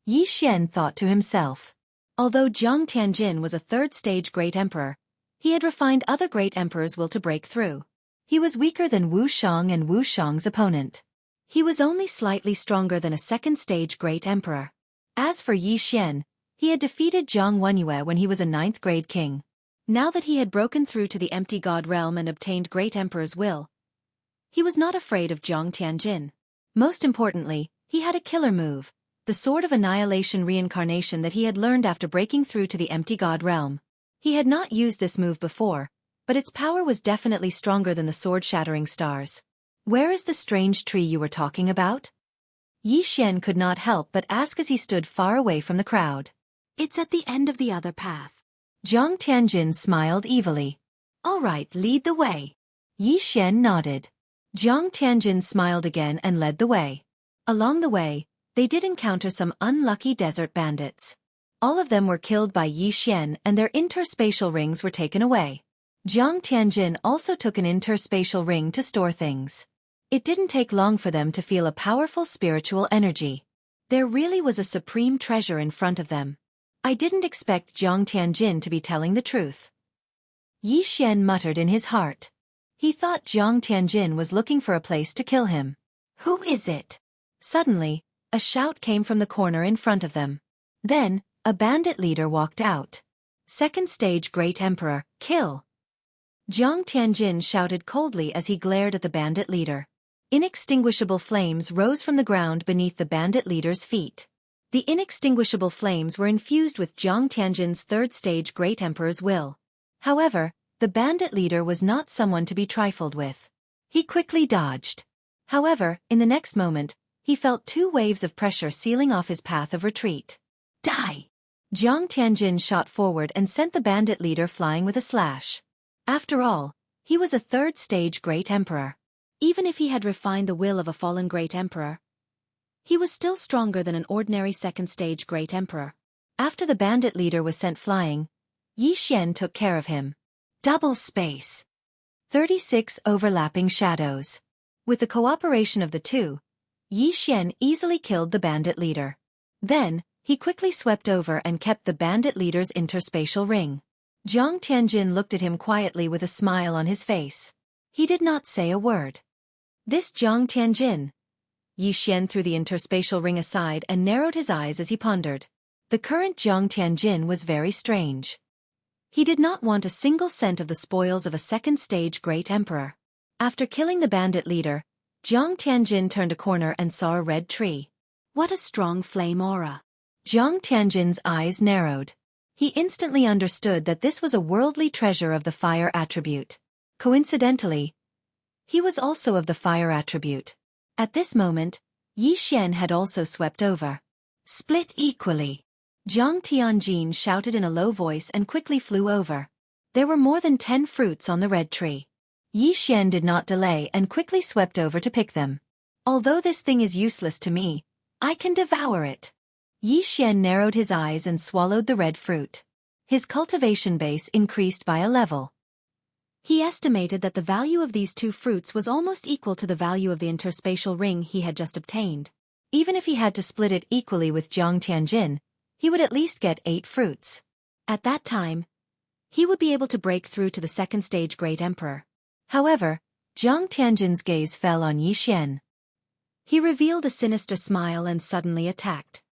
Yi Xian thought to himself. Although Jiang Tianjin was a 3rd stage Great Emperor, he had refined other Great Emperors' will to break through. He was weaker than Wu Shang and Wu Shang's opponent. He was only slightly stronger than a 2nd stage Great Emperor. As for Yi Xian, he had defeated Zhang Wenyue when he was a 9th grade king. Now that he had broken through to the empty god realm and obtained Great Emperor's will, he was not afraid of Jiang Tianjin. Most importantly, he had a killer move, the Sword of Annihilation reincarnation that he had learned after breaking through to the empty god realm. He had not used this move before, but its power was definitely stronger than the sword-shattering stars. Where is the strange tree you were talking about? Yi Xian could not help but ask as he stood far away from the crowd. It's at the end of the other path. Jiang Tianjin smiled evilly. All right, lead the way. Yi Xian nodded. Jiang Tianjin smiled again and led the way. Along the way, they did encounter some unlucky desert bandits. All of them were killed by Yi Xian and their interspatial rings were taken away. Jiang Tianjin also took an interspatial ring to store things. It didn't take long for them to feel a powerful spiritual energy. There really was a supreme treasure in front of them. I didn't expect Jiang Tianjin to be telling the truth. Yi Xian muttered in his heart. He thought Jiang Tianjin was looking for a place to kill him. Who is it? Suddenly, a shout came from the corner in front of them. Then, a bandit leader walked out. 2nd stage Great Emperor, kill! Jiang Tianjin shouted coldly as he glared at the bandit leader. Inextinguishable flames rose from the ground beneath the bandit leader's feet. The inextinguishable flames were infused with Jiang Tianjin's 3rd stage Great Emperor's will. However, the bandit leader was not someone to be trifled with. He quickly dodged. However, in the next moment, he felt 2 waves of pressure sealing off his path of retreat. Die! Jiang Tianjin shot forward and sent the bandit leader flying with a slash. After all, he was a 3rd stage Great Emperor. Even if he had refined the will of a fallen Great Emperor, He was still stronger than an ordinary second-stage Great Emperor. After the bandit leader was sent flying, Yi Xian took care of him. Double space. 36 overlapping shadows. With the cooperation of the two, Yi Xian easily killed the bandit leader. Then, he quickly swept over and kept the bandit leader's interspatial ring. Jiang Tianjin looked at him quietly with a smile on his face. He did not say a word. This Jiang Tianjin. Yi Xian threw the interspatial ring aside and narrowed his eyes as he pondered. The current Jiang Tianjin was very strange. He did not want a single cent of the spoils of a second-stage Great Emperor. After killing the bandit leader, Jiang Tianjin turned a corner and saw a red tree. What a strong flame aura. Jiang Tianjin's eyes narrowed. He instantly understood that this was a worldly treasure of the fire attribute. Coincidentally, he was also of the fire attribute. At this moment, Yi Xian had also swept over. Split equally. Jiang Tianjin shouted in a low voice and quickly flew over. There were more than 10 fruits on the red tree. Yi Xian did not delay and quickly swept over to pick them. Although this thing is useless to me, I can devour it. Yi Xian narrowed his eyes and swallowed the red fruit. His cultivation base increased by a level. He estimated that the value of these 2 fruits was almost equal to the value of the interspatial ring he had just obtained. Even if he had to split it equally with Jiang Tianjin, he would at least get 8 fruits. At that time, he would be able to break through to the second-stage Great Emperor. However, Jiang Tianjin's gaze fell on Yi Xian. He revealed a sinister smile and suddenly attacked.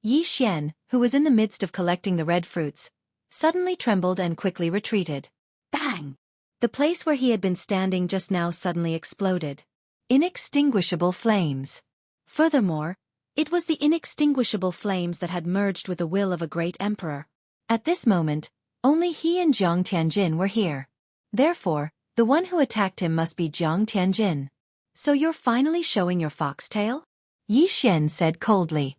Yi Xian, who was in the midst of collecting the red fruits, suddenly trembled and quickly retreated. Bang! The place where he had been standing just now suddenly exploded. Inextinguishable flames. Furthermore, it was the inextinguishable flames that had merged with the will of a great emperor. At this moment, only he and Jiang Tianjin were here. Therefore, the one who attacked him must be Jiang Tianjin. So you're finally showing your foxtail? Yi Xian said coldly.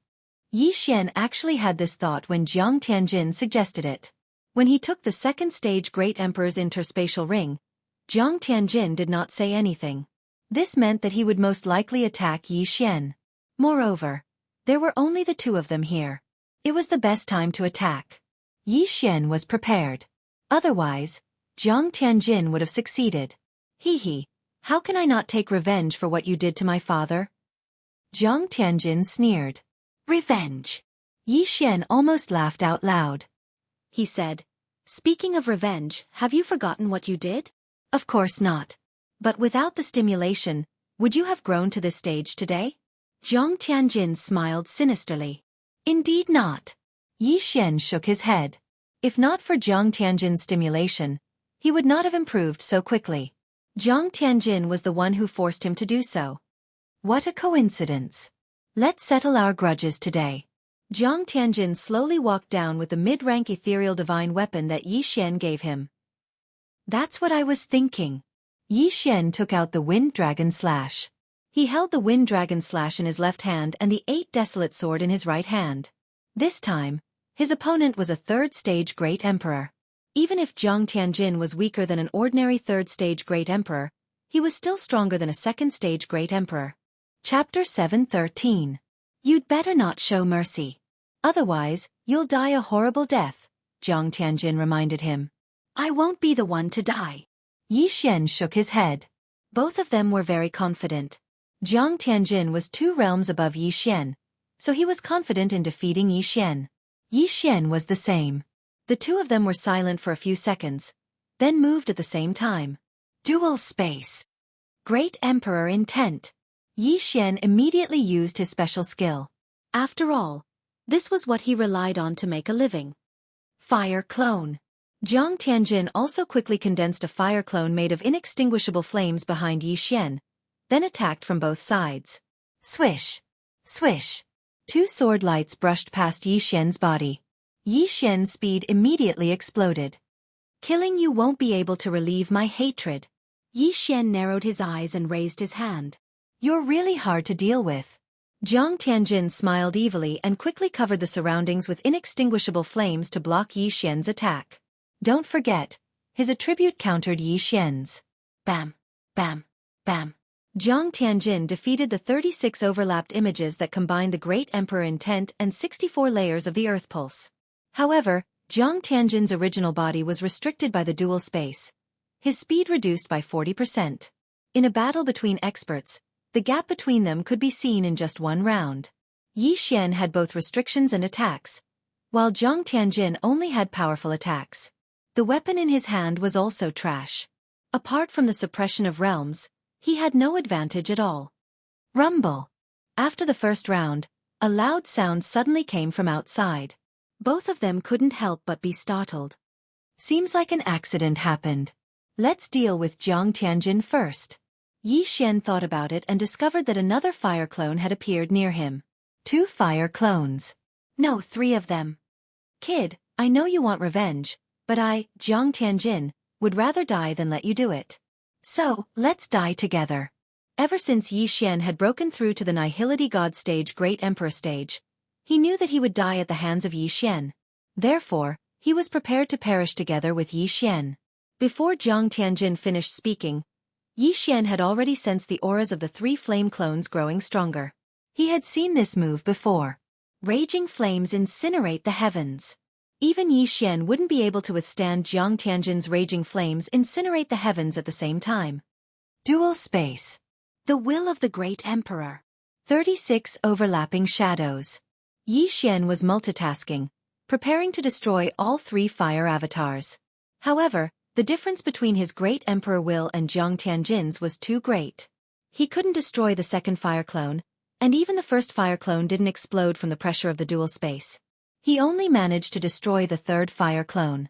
Yi Xian actually had this thought when Jiang Tianjin suggested it. When he took the second-stage Great Emperor's interspatial ring, Jiang Tianjin did not say anything. This meant that he would most likely attack Yi Xian. Moreover, there were only the 2 of them here. It was the best time to attack. Yi Xian was prepared. Otherwise, Jiang Tianjin would have succeeded. Hee, how can I not take revenge for what you did to my father? Jiang Tianjin sneered. Revenge. Yi Xian almost laughed out loud. He said, speaking of revenge, have you forgotten what you did? Of course not. But without the stimulation, would you have grown to this stage today? Jiang Tianjin smiled sinisterly. Indeed not. Yi Xian shook his head. If not for Jiang Tianjin's stimulation, he would not have improved so quickly. Jiang Tianjin was the one who forced him to do so. What a coincidence. Let's settle our grudges today. Jiang Tianjin slowly walked down with the mid-rank ethereal divine weapon that Yi Xian gave him. That's what I was thinking. Yi Xian took out the Wind Dragon Slash. He held the Wind Dragon Slash in his left hand and the 8 Desolate Sword in his right hand. This time, his opponent was a third-stage Great Emperor. Even if Jiang Tianjin was weaker than an ordinary third-stage Great Emperor, he was still stronger than a second-stage Great Emperor. Chapter 7:13. You'd better not show mercy. Otherwise, you'll die a horrible death, Jiang Tianjin reminded him. I won't be the one to die. Yi Xian shook his head. Both of them were very confident. Jiang Tianjin was 2 realms above Yi Xian, so he was confident in defeating Yi Xian. Yi Xian was the same. The 2 of them were silent for a few seconds, then moved at the same time. Dual space. Great Emperor intent. Yi Xian immediately used his special skill. After all, this was what he relied on to make a living. Fire clone. Jiang Tianjin also quickly condensed a fire clone made of inextinguishable flames behind Yi Xian, then attacked from both sides. Swish! Swish! 2 sword lights brushed past Yi Xian's body. Yi Xian's speed immediately exploded. Killing you won't be able to relieve my hatred. Yi Xian narrowed his eyes and raised his hand. You're really hard to deal with. Jiang Tianjin smiled evilly and quickly covered the surroundings with inextinguishable flames to block Yi Xian's attack. Don't forget, his attribute countered Yi Xian's. Bam, bam, bam. Jiang Tianjin defeated the 36 overlapped images that combined the Great Emperor intent and 64 layers of the Earth Pulse. However, Jiang Tianjin's original body was restricted by the dual space, his speed reduced by 40%. In a battle between experts, the gap between them could be seen in just one round. Yi Xian had both restrictions and attacks, while Jiang Tianjin only had powerful attacks. The weapon in his hand was also trash. Apart from the suppression of realms, he had no advantage at all. Rumble. After the first round, a loud sound suddenly came from outside. Both of them couldn't help but be startled. Seems like an accident happened. Let's deal with Jiang Tianjin first. Yi Xian thought about it and discovered that another fire clone had appeared near him. 2 fire clones. No, 3 of them. Kid, I know you want revenge, but I, Jiang Tianjin, would rather die than let you do it. So, let's die together. Ever since Yi Xian had broken through to the Nihility God stage Great Emperor stage, he knew that he would die at the hands of Yi Xian. Therefore, he was prepared to perish together with Yi Xian. Before Jiang Tianjin finished speaking, Yi Xian had already sensed the auras of the 3 flame clones growing stronger. He had seen this move before. Raging flames incinerate the heavens. Even Yi Xian wouldn't be able to withstand Jiang Tianjin's raging flames incinerate the heavens at the same time. Dual space. The will of the Great Emperor. 36 overlapping shadows. Yi Xian was multitasking, preparing to destroy all 3 fire avatars. However, the difference between his Great Emperor will and Jiang Tianjin's was too great. He couldn't destroy the second fire clone, and even the first fire clone didn't explode from the pressure of the dual space. He only managed to destroy the third fire clone.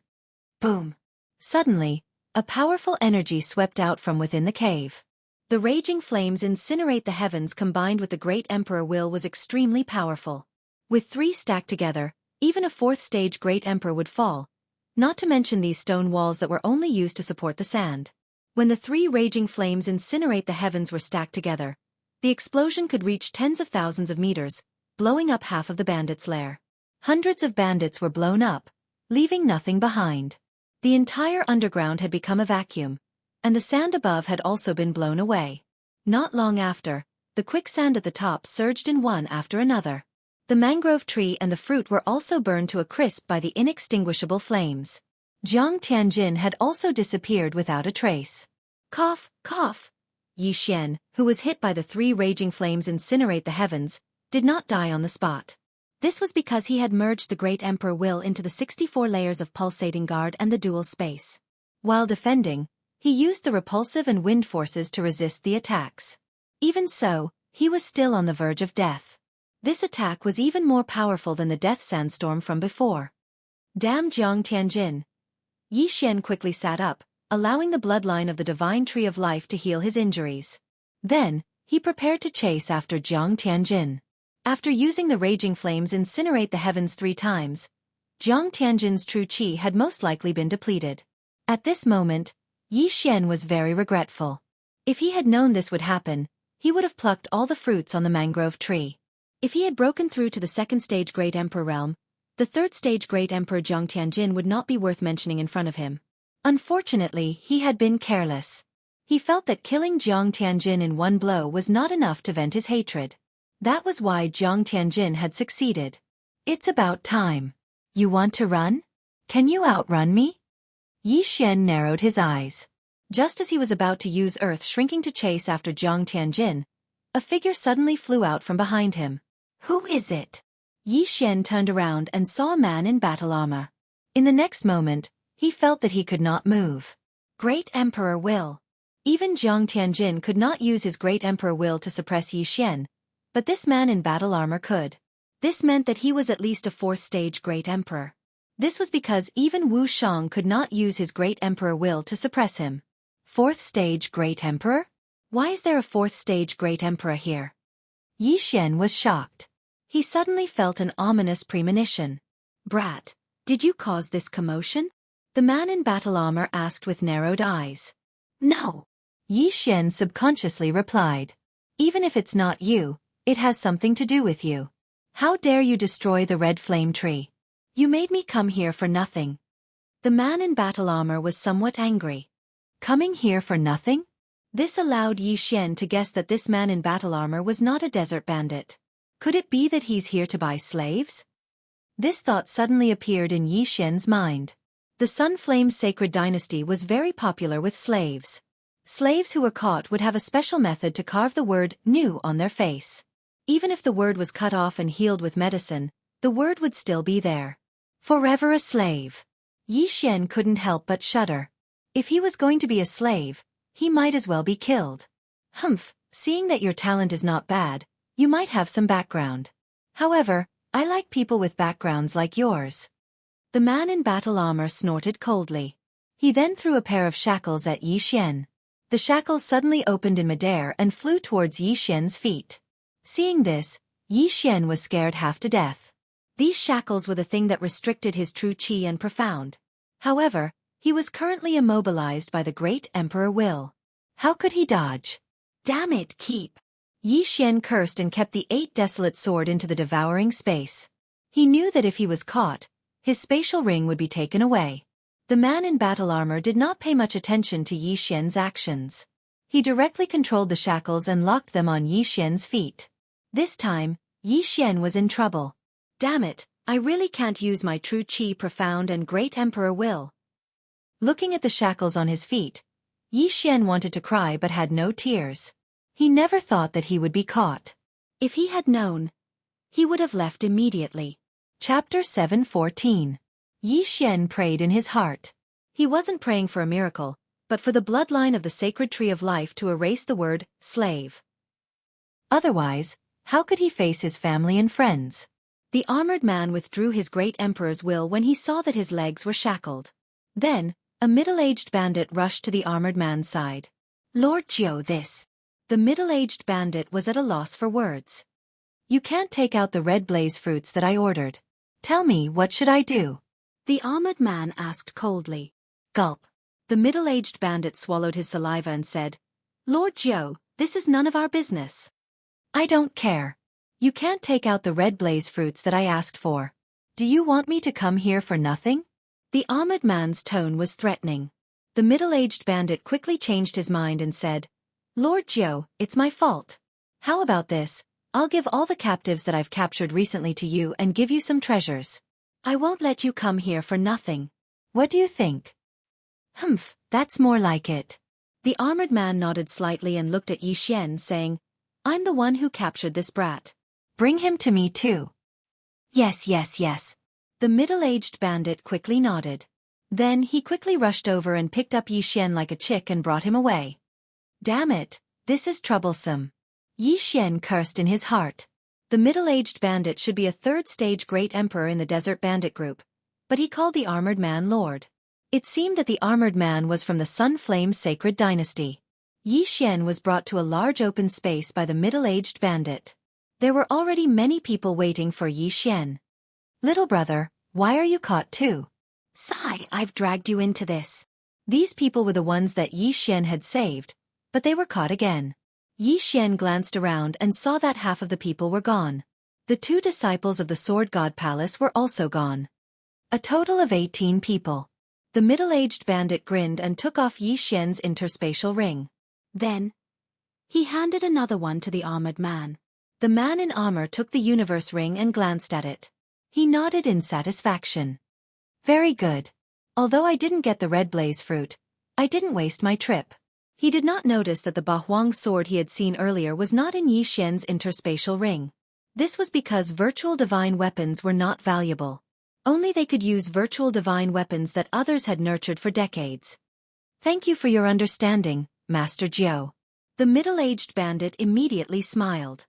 Boom! Suddenly, a powerful energy swept out from within the cave. The raging flames incinerate the heavens combined with the Great Emperor will was extremely powerful. With 3 stacked together, even a 4th stage Great Emperor would fall, not to mention these stone walls that were only used to support the sand. When the 3 raging flames incinerate the heavens were stacked together, the explosion could reach tens of thousands of meters, blowing up half of the bandits' lair. Hundreds of bandits were blown up, leaving nothing behind. The entire underground had become a vacuum, and the sand above had also been blown away. Not long after, the quicksand at the top surged in one after another. The mangrove tree and the fruit were also burned to a crisp by the inextinguishable flames. Jiang Tianjin had also disappeared without a trace. Cough, cough. Yi Xian, who was hit by the 3 raging flames incinerate the heavens, did not die on the spot. This was because he had merged the Great Emperor will into the 64 layers of pulsating guard and the dual space. While defending, he used the repulsive and wind forces to resist the attacks. Even so, he was still on the verge of death. This attack was even more powerful than the death sandstorm from before. Damn Jiang Tianjin. Yi Xian quickly sat up, allowing the bloodline of the divine tree of life to heal his injuries. Then, he prepared to chase after Jiang Tianjin. After using the raging flames incinerate the heavens 3 times, Jiang Tianjin's true qi had most likely been depleted. At this moment, Yi Xian was very regretful. If he had known this would happen, he would have plucked all the fruits on the mangrove tree. If he had broken through to the 2nd stage Great Emperor realm, the 3rd stage Great Emperor Jiang Tianjin would not be worth mentioning in front of him. Unfortunately, he had been careless. He felt that killing Jiang Tianjin in one blow was not enough to vent his hatred. That was why Jiang Tianjin had succeeded. It's about time. You want to run? Can you outrun me? Yi Xian narrowed his eyes. Just as he was about to use earth shrinking to chase after Jiang Tianjin, a figure suddenly flew out from behind him. Who is it? Yi Xian turned around and saw a man in battle armor. In the next moment, he felt that he could not move. Great Emperor will. Even Jiang Tianjin could not use his Great Emperor will to suppress Yi Xian, but this man in battle armor could. This meant that he was at least a 4th stage Great Emperor. This was because even Wu Shang could not use his Great Emperor will to suppress him. 4th stage Great Emperor? Why is there a 4th stage Great Emperor here? Yi Xian was shocked. He suddenly felt an ominous premonition. Brat, did you cause this commotion? The man in battle armor asked with narrowed eyes. No. Yi Xian subconsciously replied. Even if it's not you, it has something to do with you. How dare you destroy the red flame tree? You made me come here for nothing. The man in battle armor was somewhat angry. Coming here for nothing? This allowed Yi Xian to guess that this man in battle armor was not a desert bandit. Could it be that he's here to buy slaves? This thought suddenly appeared in Yi Xian's mind. The Sunflame Sacred Dynasty was very popular with slaves. Slaves who were caught would have a special method to carve the word "new" on their face. Even if the word was cut off and healed with medicine, the word would still be there. Forever a slave. Yi Xian couldn't help but shudder. If he was going to be a slave, he might as well be killed. Humph, seeing that your talent is not bad, you might have some background. However, I like people with backgrounds like yours. The man in battle armor snorted coldly. He then threw a pair of shackles at Yi Xian. The shackles suddenly opened in midair and flew towards Yi Xian's feet. Seeing this, Yi Xian was scared half to death. These shackles were the thing that restricted his true qi and profound. However, he was currently immobilized by the great Emperor Will. How could he dodge? Damn it, keep! Yi Xian cursed and kept the 8 desolate sword into the devouring space. He knew that if he was caught, his spatial ring would be taken away. The man in battle armor did not pay much attention to Yi Xian's actions. He directly controlled the shackles and locked them on Yi Xian's feet. This time, Yi Xian was in trouble. Damn it, I really can't use my true qi profound and great Emperor Will. Looking at the shackles on his feet, Yi Xian wanted to cry but had no tears. He never thought that he would be caught. If he had known, he would have left immediately. Chapter 7:14. Yi Xian prayed in his heart. He wasn't praying for a miracle, but for the bloodline of the sacred tree of life to erase the word slave. Otherwise, how could he face his family and friends? The armored man withdrew his great emperor's will when he saw that his legs were shackled. Then, a middle-aged bandit rushed to the armored man's side. Lord Jiao, this. The middle-aged bandit was at a loss for words. You can't take out the red blaze fruits that I ordered. Tell me, what should I do? The armored man asked coldly. Gulp. The middle-aged bandit swallowed his saliva and said, Lord Jiao, this is none of our business. I don't care. You can't take out the red blaze fruits that I asked for. Do you want me to come here for nothing? The armored man's tone was threatening. The middle-aged bandit quickly changed his mind and said, Lord Jiao, it's my fault. How about this? I'll give all the captives that I've captured recently to you and give you some treasures. I won't let you come here for nothing. What do you think? Humph, that's more like it. The armored man nodded slightly and looked at Yi Xian, saying, I'm the one who captured this brat. Bring him to me too. Yes, yes, yes. The middle-aged bandit quickly nodded. Then he quickly rushed over and picked up Yi Xian like a chick and brought him away. Damn it, this is troublesome. Yi Xian cursed in his heart. The middle-aged bandit should be a third-stage great emperor in the desert bandit group, but he called the armored man Lord. It seemed that the armored man was from the Sunflame Sacred Dynasty. Yi Xian was brought to a large open space by the middle-aged bandit. There were already many people waiting for Yi Xian. Little brother, why are you caught too? Sigh, I've dragged you into this. These people were the ones that Yi Xian had saved, but they were caught again. Yi Xian glanced around and saw that half of the people were gone. The 2 disciples of the Sword God Palace were also gone. A total of 18 people. The middle-aged bandit grinned and took off Yi Xian's interspatial ring. Then, he handed another one to the armored man. The man in armor took the universe ring and glanced at it. He nodded in satisfaction. Very good. Although I didn't get the red blaze fruit, I didn't waste my trip. He did not notice that the Bahuang sword he had seen earlier was not in Yi Xian's interspatial ring. This was because virtual divine weapons were not valuable. Only they could use virtual divine weapons that others had nurtured for decades. Thank you for your understanding, Master Jiao. The middle-aged bandit immediately smiled.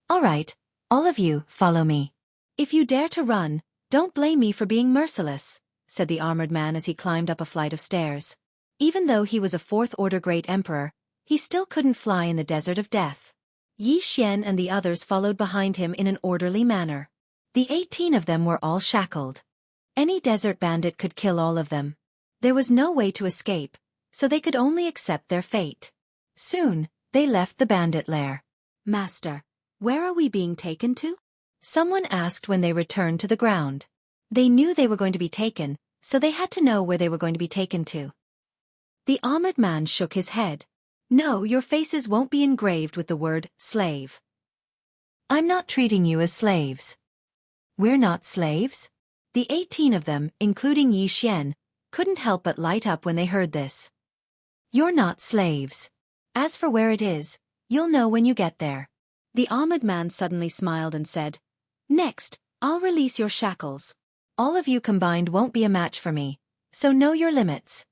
All right, all of you, follow me. If you dare to run, don't blame me for being merciless, said the armored man as he climbed up a flight of stairs. Even though he was a 4th-order great emperor, he still couldn't fly in the desert of death. Yi Xian and the others followed behind him in an orderly manner. The 18 of them were all shackled. Any desert bandit could kill all of them. There was no way to escape, so they could only accept their fate. Soon, they left the bandit lair. Master, where are we being taken to? Someone asked when they returned to the ground. They knew they were going to be taken, so they had to know where they were going to be taken to. The armored man shook his head. No, your faces won't be engraved with the word slave. I'm not treating you as slaves. We're not slaves? The 18 of them, including Yi Xian, couldn't help but light up when they heard this. You're not slaves. As for where it is, you'll know when you get there. The armored man suddenly smiled and said, Next, I'll release your shackles. All of you combined won't be a match for me, so know your limits.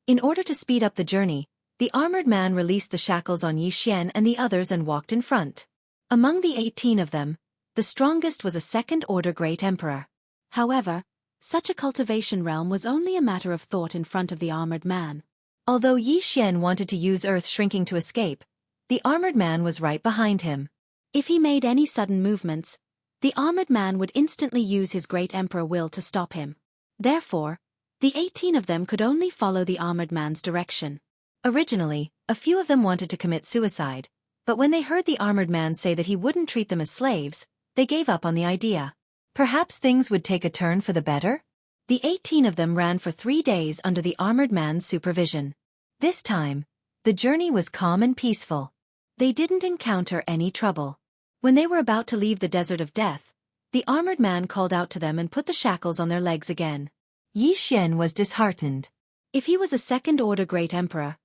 In order to speed up the journey, the armored man released the shackles on Yi Xian and the others and walked in front. Among the 18 of them, the strongest was a second-order great emperor. However, such a cultivation realm was only a matter of thought in front of the armored man. Although Yi Xian wanted to use earth shrinking to escape, the armored man was right behind him. If he made any sudden movements, the armored man would instantly use his great emperor will to stop him. Therefore, the 18 of them could only follow the armored man's direction. Originally, a few of them wanted to commit suicide, but when they heard the armored man say that he wouldn't treat them as slaves, they gave up on the idea. Perhaps things would take a turn for the better? The 18 of them ran for 3 days under the armored man's supervision. This time, the journey was calm and peaceful. They didn't encounter any trouble. When they were about to leave the desert of death, the armored man called out to them and put the shackles on their legs again. Yi Xian was disheartened. If he was a second-order great emperor,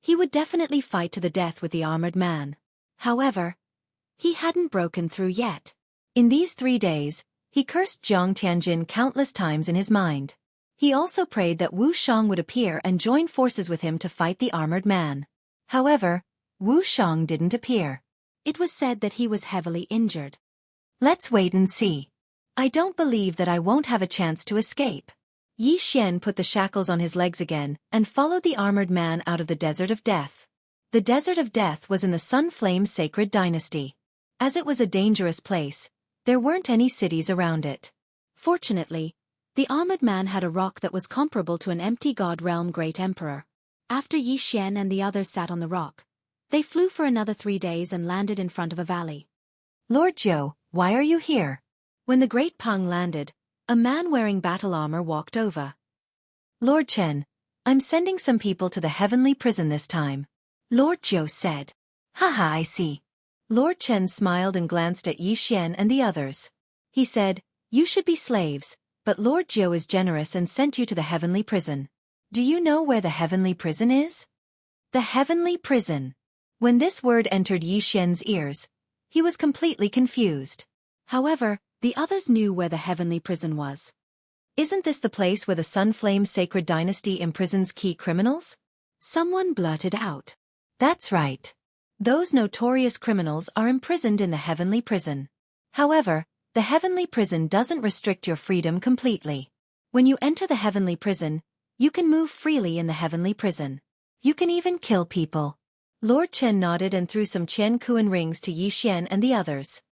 he would definitely fight to the death with the armored man. However, he hadn't broken through yet. In these 3 days, he cursed Jiang Tianjin countless times in his mind. He also prayed that Wu Shang would appear and join forces with him to fight the armored man. However, Wu Shang didn't appear. It was said that he was heavily injured. Let's wait and see. I don't believe that I won't have a chance to escape. Yi Xian put the shackles on his legs again and followed the armored man out of the Desert of Death. The Desert of Death was in the Sun Flame Sacred Dynasty. As it was a dangerous place, there weren't any cities around it. Fortunately, the armored man had a rock that was comparable to an empty god realm great emperor. After Yi Xian and the others sat on the rock, they flew for another 3 days and landed in front of a valley. Lord Zhou, why are you here? When the great Peng landed, a man wearing battle armor walked over. Lord Chen, I'm sending some people to the heavenly prison this time. Lord Zhou said. Haha, I see. Lord Chen smiled and glanced at Yi Xian and the others. He said, You should be slaves, but Lord Zhou is generous and sent you to the heavenly prison. Do you know where the heavenly prison is? The heavenly prison. When this word entered Yi Xian's ears, he was completely confused. However, the others knew where the heavenly prison was. Isn't this the place where the Sun Flame Sacred Dynasty imprisons key criminals? Someone blurted out. That's right. Those notorious criminals are imprisoned in the heavenly prison. However, the heavenly prison doesn't restrict your freedom completely. When you enter the heavenly prison, you can move freely in the heavenly prison. You can even kill people. Lord Chen nodded and threw some Qian Kuan rings to Yi Xian and the others.